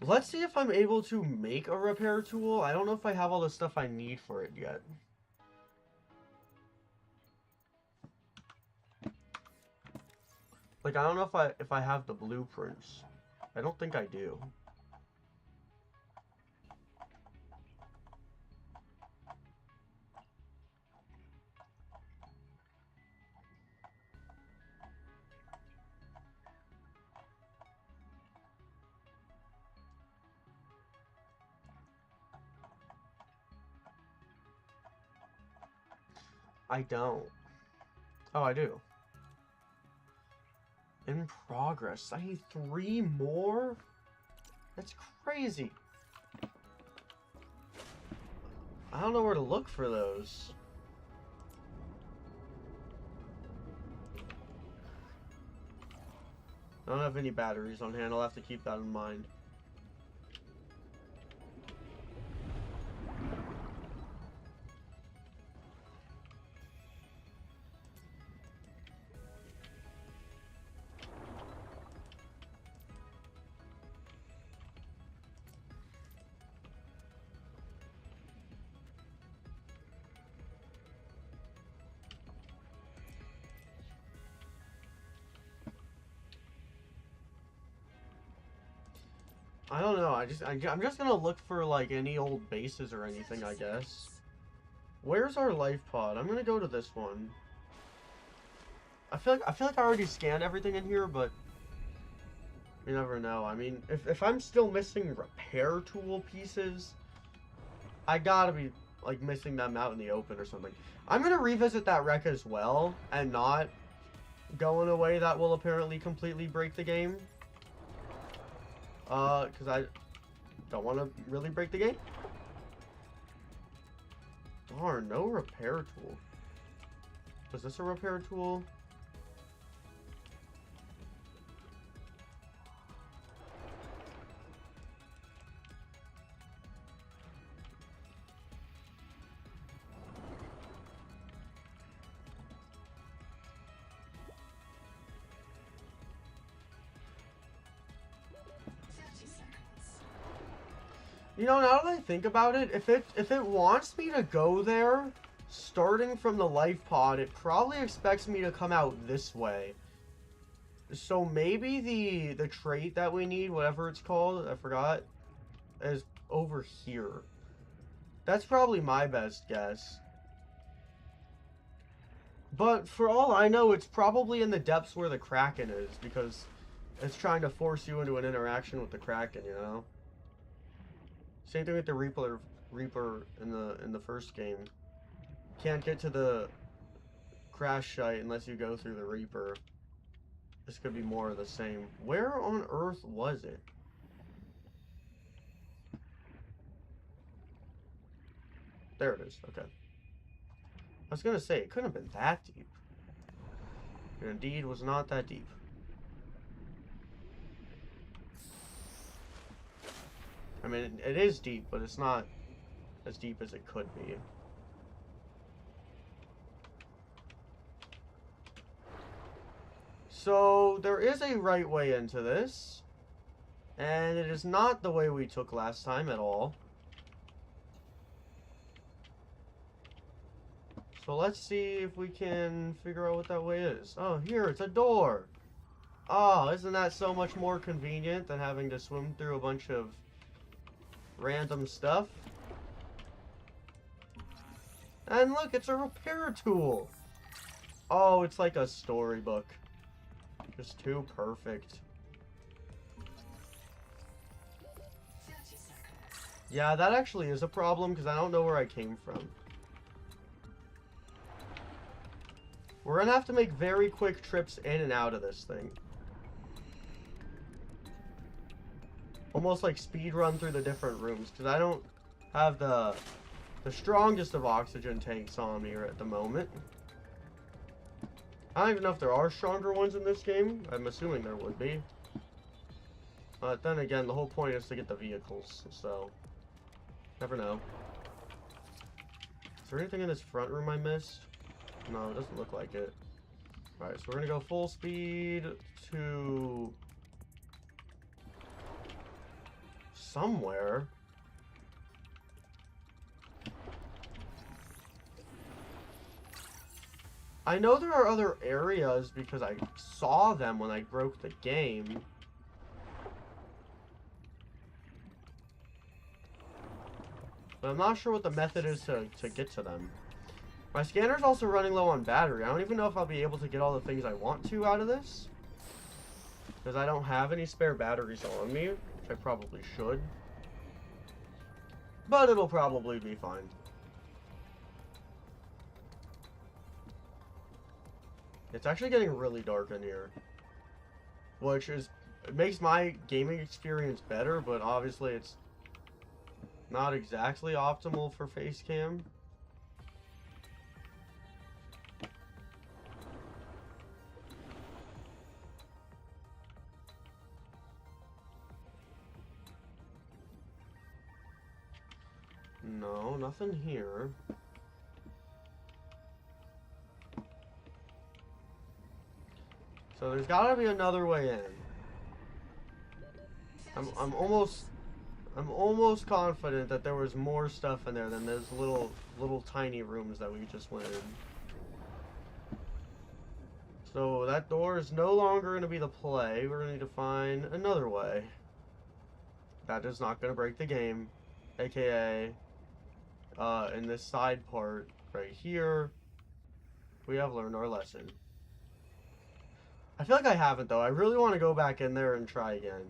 let's see if I'm able to make a repair tool. I don't know if I have all the stuff I need for it yet. Like, I don't know if I have the blueprints. I don't think I do. I don't. Oh, I do. In progress. I need 3 more? That's crazy. I don't know where to look for those. I don't have any batteries on hand. I'll have to keep that in mind. I don't know. I'm just gonna look for like any old bases or anything, I guess. Where's our life pod? I'm gonna go to this one. I feel like I already scanned everything in here, but you never know. I mean, if I'm still missing repair tool pieces, I gotta be like missing them out in the open or something. I'm gonna revisit that wreck as well and not go in a way that will apparently completely break the game. Because I don't want to really break the game. Darn, no repair tool. Was this a repair tool? You know, now that I think about it, if it wants me to go there, starting from the life pod, it probably expects me to come out this way. So maybe the trait that we need, whatever it's called, I forgot, is over here. That's probably my best guess. But for all I know, it's probably in the depths where the Kraken is, because it's trying to force you into an interaction with the Kraken, you know? Same thing with the Reaper in the first game. Can't get to the crash site unless you go through the Reaper. This could be more of the same. Where on Earth was it? There it is. Okay. I was gonna say, it couldn't have been that deep. It indeed was not that deep. I mean, it is deep, but it's not as deep as it could be. So, there is a right way into this. And it is not the way we took last time at all. So let's see if we can figure out what that way is. Oh, here, it's a door. Oh, isn't that so much more convenient than having to swim through a bunch of random stuff? And look, it's a repair tool. Oh, it's like a storybook. Just too perfect. 30 seconds. Yeah, that actually is a problem because I don't know where I came from. We're gonna have to make very quick trips in and out of this thing. Almost like speed run through the different rooms, because I don't have the strongest of oxygen tanks on me at the moment. I don't even know if there are stronger ones in this game. I'm assuming there would be. But then again, the whole point is to get the vehicles, so never know. Is there anything in this front room I missed? No, it doesn't look like it. Alright, so we're gonna go full speed to somewhere. I know there are other areas because I saw them when I broke the game. But I'm not sure what the method is to get to them. My scanner's also running low on battery. I don't even know if I'll be able to get all the things I want to out of this. Because I don't have any spare batteries on me, which I probably should. But it'll probably be fine. It's actually getting really dark in here. Which is, it makes my gaming experience better, but obviously it's not exactly optimal for face cam. No, nothing here. So there's gotta be another way in. I'm almost confident that there was more stuff in there than those little tiny rooms that we just went in. So that door is no longer gonna be the play. We're gonna need to find another way. That is not gonna break the game. AKA in this side part right here, we have learned our lesson. I feel like I haven't though. I really want to go back in there and try again.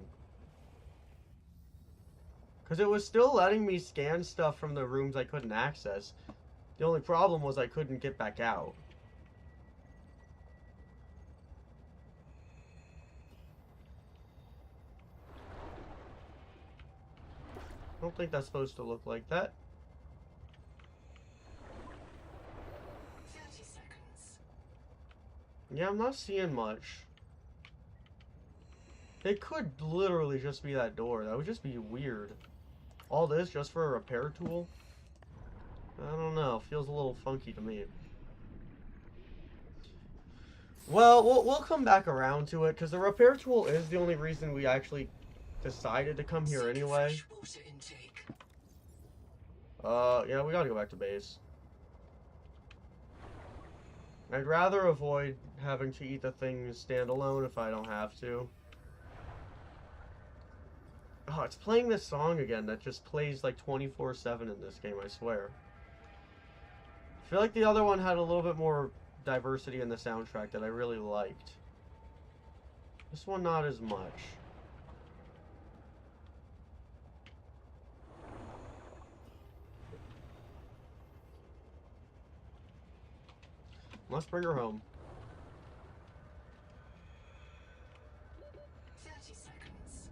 Because it was still letting me scan stuff from the rooms I couldn't access. The only problem was I couldn't get back out. I don't think that's supposed to look like that. 30 seconds. Yeah, I'm not seeing much. It could literally just be that door. That would just be weird. All this just for a repair tool? I don't know. Feels a little funky to me. Well, we'll come back around to it, because the repair tool is the only reason we actually decided to come here anyway. Fresh water intake. Yeah, we gotta go back to base. I'd rather avoid having to eat the things standalone if I don't have to. Oh, it's playing this song again that just plays like 24/7 in this game, I swear. I feel like the other one had a little bit more diversity in the soundtrack that I really liked. This one, not as much. Let's bring her home. 30 seconds.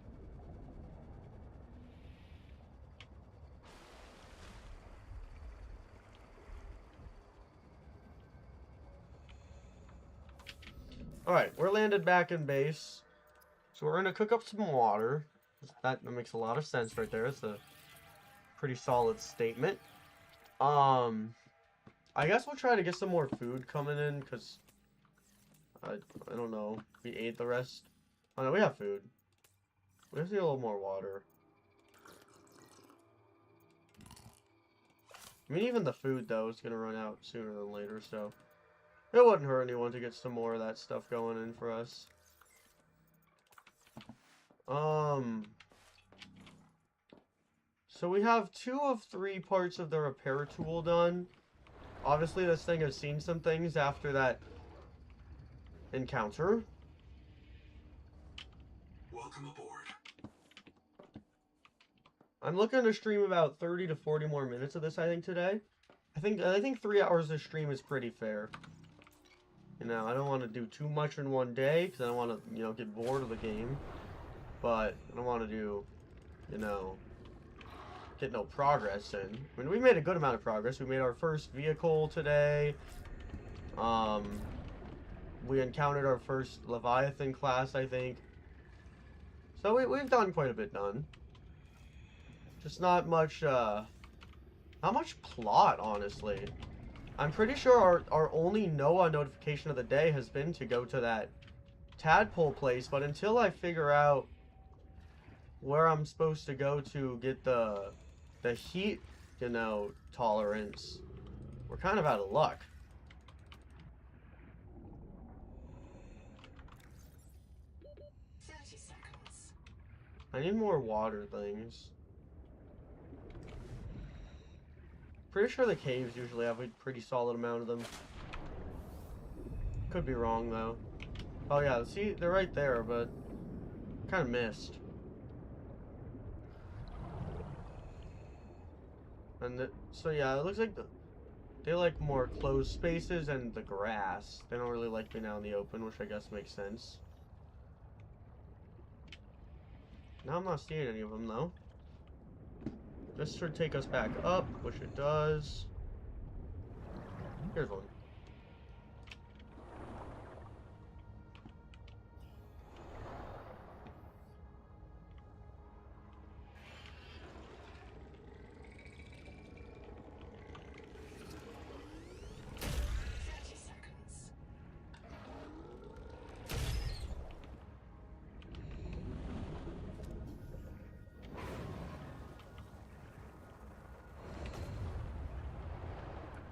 Alright, we're landed back in base. So we're gonna cook up some water. That makes a lot of sense right there. It's a pretty solid statement. I guess we'll try to get some more food coming in, because I don't know. We ate the rest. Oh no, we have food. We just need a little more water. I mean, even the food, though, is gonna run out sooner than later, so it wouldn't hurt anyone to get some more of that stuff going in for us. So we have 2 of 3 parts of the repair tool done. Obviously, this thing has seen some things after that encounter. Welcome aboard. I'm looking to stream about 30 to 40 more minutes of this, I think, today. I think 3 hours of stream is pretty fair. You know, I don't want to do too much in one day, because I don't want to, you know, get bored of the game. But I don't want to do, you know, get no progress in. I mean, we made a good amount of progress. We made our first vehicle today. We encountered our first Leviathan class, I think. So we've done quite a bit done. Just not much plot, honestly. I'm pretty sure our only Noah notification of the day has been to go to that tadpole place, but until I figure out where I'm supposed to go to get the heat, you know, tolerance, we're kind of out of luck. I need more water things. Pretty sure the caves usually have a pretty solid amount of them. Could be wrong, though. Oh yeah, see, they're right there, but kind of missed. And so yeah, it looks like they like more closed spaces and the grass. They don't really like being out in the open, which I guess makes sense. Now I'm not seeing any of them, though. This should take us back up, which it does. Here's one.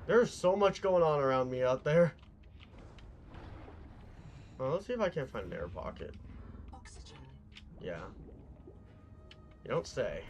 There's so much going on around me out there. Well, let's see if I can't find an air pocket. Oxygen. Yeah. You don't say.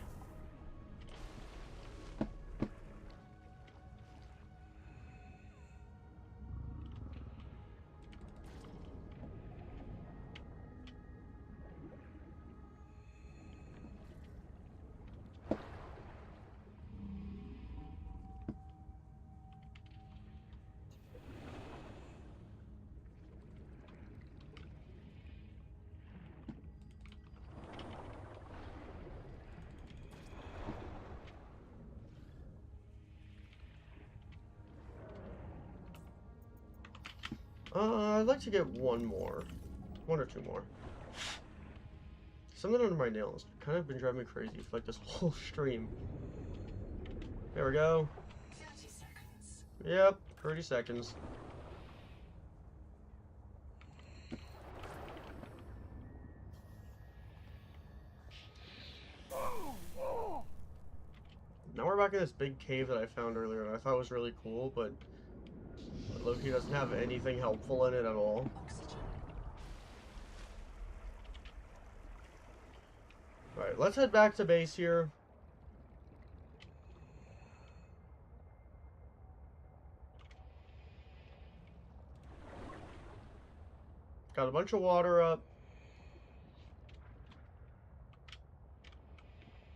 I'd like to get one more. 1 or 2 more. Something under my nails kind of been driving me crazy for like this whole stream. There we go. 30 seconds. Yep, 30 seconds. Now we're back in this big cave that I found earlier, and I thought was really cool, but Loki doesn't have anything helpful in it at all. Oxygen. Alright, let's head back to base here. Got a bunch of water up.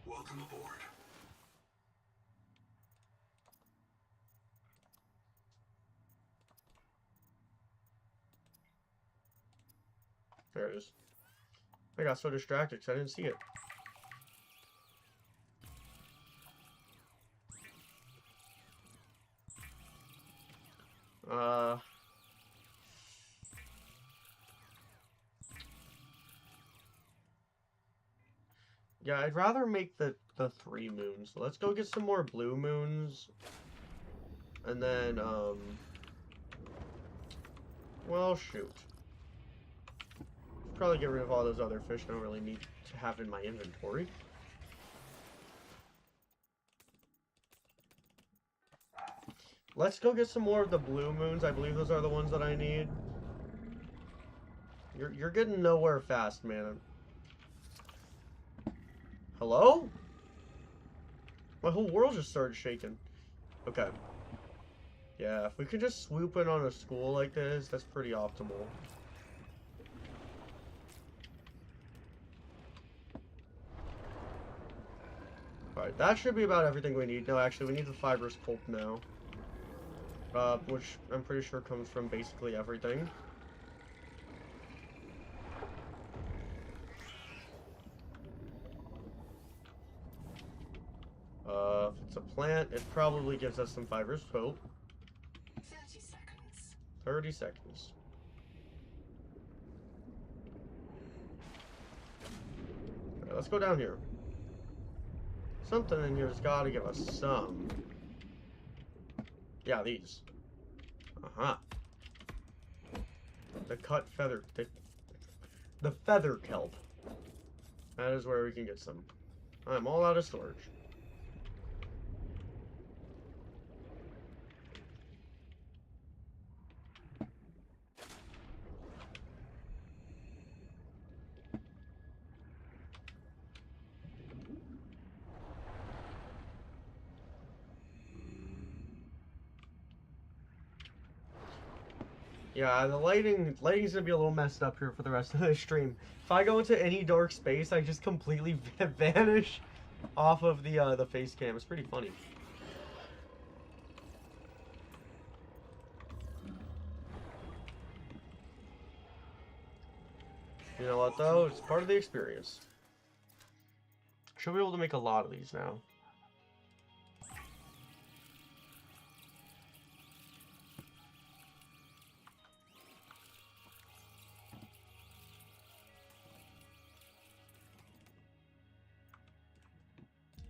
Welcome aboard. There it is. I got so distracted because I didn't see it. Yeah, I'd rather make the 3 moons. Let's go get some more blue moons. And then, well, shoot. Probably get rid of all those other fish I don't really need to have in my inventory. Let's go get some more of the blue moons. I believe those are the ones that I need. You're getting nowhere fast, man. Hello? My whole world just started shaking. Okay. Yeah, if we could just swoop in on a school like this, that's pretty optimal. Alright, that should be about everything we need. No, actually, we need the fibrous pulp now. Which I'm pretty sure comes from basically everything. If it's a plant, it probably gives us some fibrous pulp. 30 seconds. 30 seconds. Alright, let's go down here. Something in here's gotta give us some. Yeah, these. Uh-huh. The cut feather. The feather kelp. That is where we can get some. I'm all out of storage. Yeah, the lighting's gonna be a little messed up here for the rest of the stream. If I go into any dark space, I just completely vanish off of the face cam. It's pretty funny. You know what though? It's part of the experience. Should be able to make a lot of these now.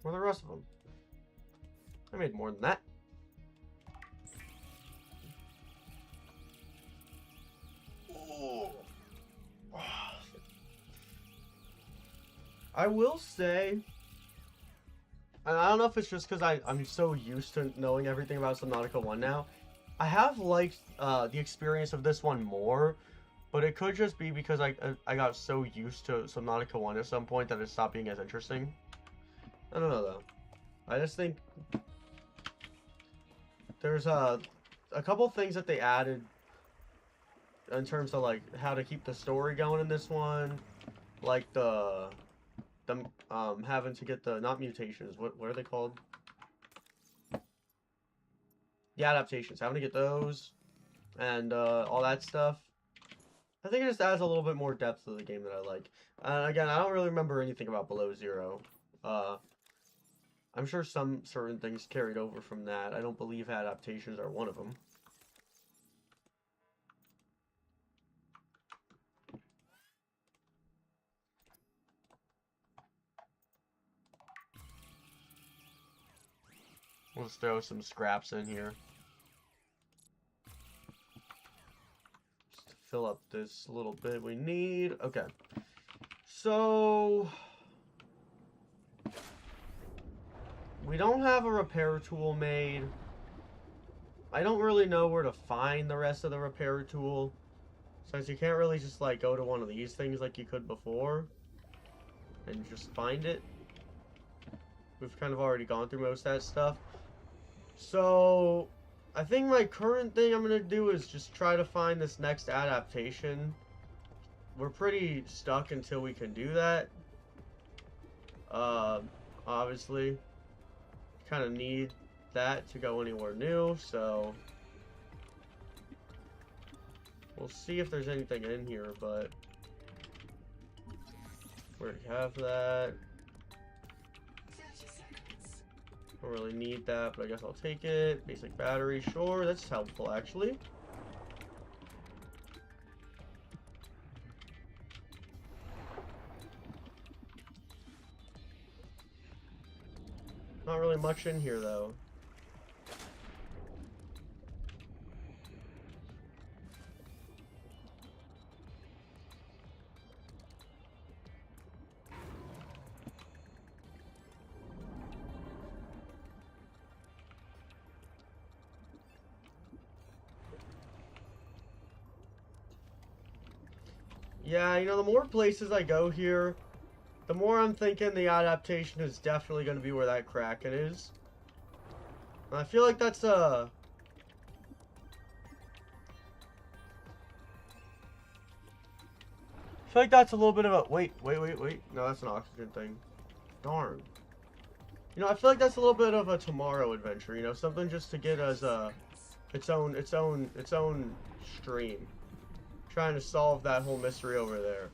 Where are the rest of them? I made more than that. I will say, and I don't know if it's just because I'm so used to knowing everything about Subnautica 1 now, I have liked the experience of this one more, but it could just be because I got so used to Subnautica 1 at some point that it stopped being as interesting. I don't know though. I just think there's a couple things that they added in terms of like how to keep the story going in this one, like the having to get the not mutations. What are they called? The adaptations. Having to get those and all that stuff. I think it just adds a little bit more depth to the game that I like. Again, I don't really remember anything about Below Zero. I'm sure some certain things carried over from that. I don't believe adaptations are one of them. Let's throw some scraps in here. Just to fill up this little bit we need. Okay. So... we don't have a repair tool made. I don't really know where to find the rest of the repair tool, since you can't really just like go to one of these things like you could before and just find it. We've kind of already gone through most of that stuff. So I think my current thing I'm gonna do is just try to find this next adaptation. We're pretty stuck until we can do that. Obviously, kind of need that to go anywhere new, so we'll see if there's anything in here, but we already have that. 30 seconds. Don't really need that, but I guess I'll take it. Basic battery, sure, that's helpful actually. Not really much in here though. Yeah, you know, the more places I go here, the more I'm thinking the adaptation is definitely going to be where that Kraken is. And I feel like that's a... I feel like that's a little bit of a... Wait. No, that's an oxygen thing. Darn. You know, I feel like that's a little bit of a tomorrow adventure, you know, something just to get us its own stream. Trying to solve that whole mystery over there.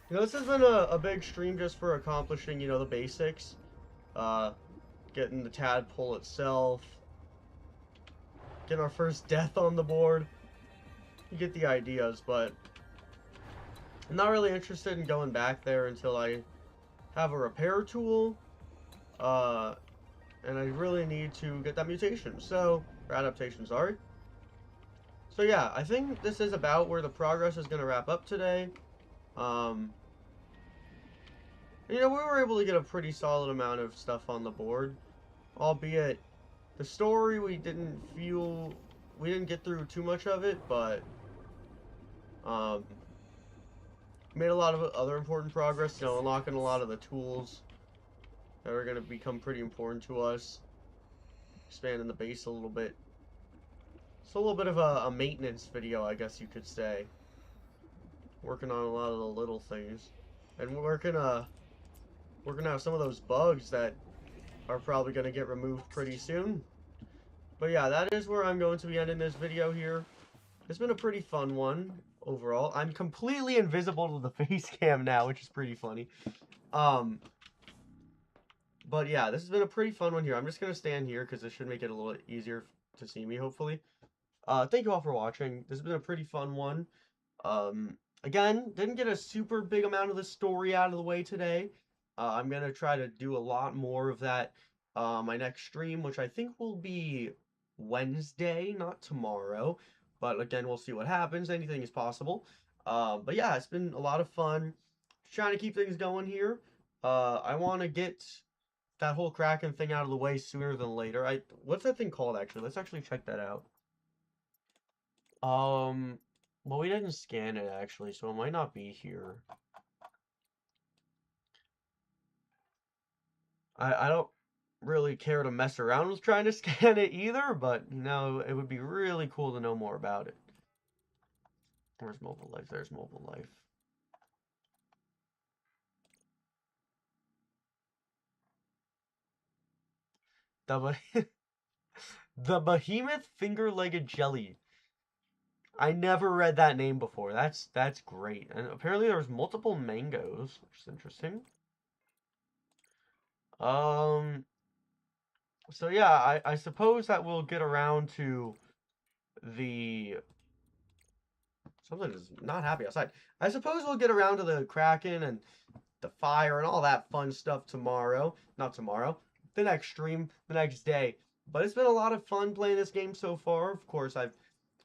You know, this has been a big stream just for accomplishing, you know, the basics. Getting the tadpole itself. Getting our first death on the board. You get the ideas, but I'm not really interested in going back there until I have a repair tool. And I really need to get that mutation. So, or adaptation, sorry. So yeah, I think this is about where the progress is going to wrap up today. You know, we were able to get a pretty solid amount of stuff on the board. Albeit, the story we didn't get through too much of it, but made a lot of other important progress, you know, unlocking a lot of the tools that are going to become pretty important to us. Expanding the base a little bit. It's a little bit of a maintenance video, I guess you could say. Working on a lot of the little things. And we're gonna have some of those bugs that are probably going to get removed pretty soon. But yeah, that is where I'm going to be ending this video here. It's been a pretty fun one overall. I'm completely invisible to the face cam now, which is pretty funny. But yeah, this has been a pretty fun one here. I'm just going to stand here because this should make it a little easier to see me, hopefully. Thank you all for watching. This has been a pretty fun one. Again, didn't get a super big amount of the story out of the way today. I'm going to try to do a lot more of that my next stream, which I think will be Wednesday, not tomorrow. But again, we'll see what happens. Anything is possible. But yeah, it's been a lot of fun. Just trying to keep things going here. I want to get that whole Kraken thing out of the way sooner than later. What's that thing called, actually? Let's actually check that out. Well, we didn't scan it, actually, so it might not be here. I don't really care to mess around with trying to scan it either, but, you know, it would be really cool to know more about it. Where's mobile life? There's mobile life. The Behemoth Finger-Legged Jelly. I never read that name before. That's great. And apparently there's multiple mangoes, which is interesting. So yeah, I suppose that we'll get around to the... Something is not happy outside. I suppose we'll get around to the Kraken and the fire and all that fun stuff tomorrow. Not tomorrow. The next stream, the next day. But it's been a lot of fun playing this game so far. Of course, I've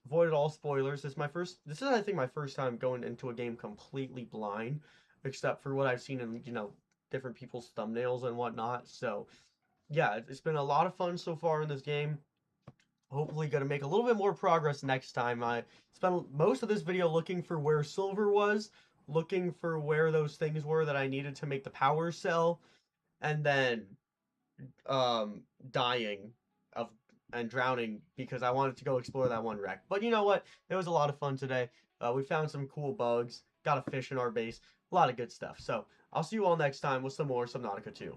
avoided all spoilers. This is, I think, my first time going into a game completely blind, except for what I've seen in, you know, different people's thumbnails and whatnot. So yeah, it's been a lot of fun so far in this game. Hopefully gonna make a little bit more progress next time. I spent most of this video looking for where silver was, looking for where those things were that I needed to make the power cell, and then um dying of and drowning because I wanted to go explore that one wreck. But you know what? It was a lot of fun today. We found some cool bugs, got a fish in our base, a lot of good stuff. So I'll see you all next time with some more Subnautica 2.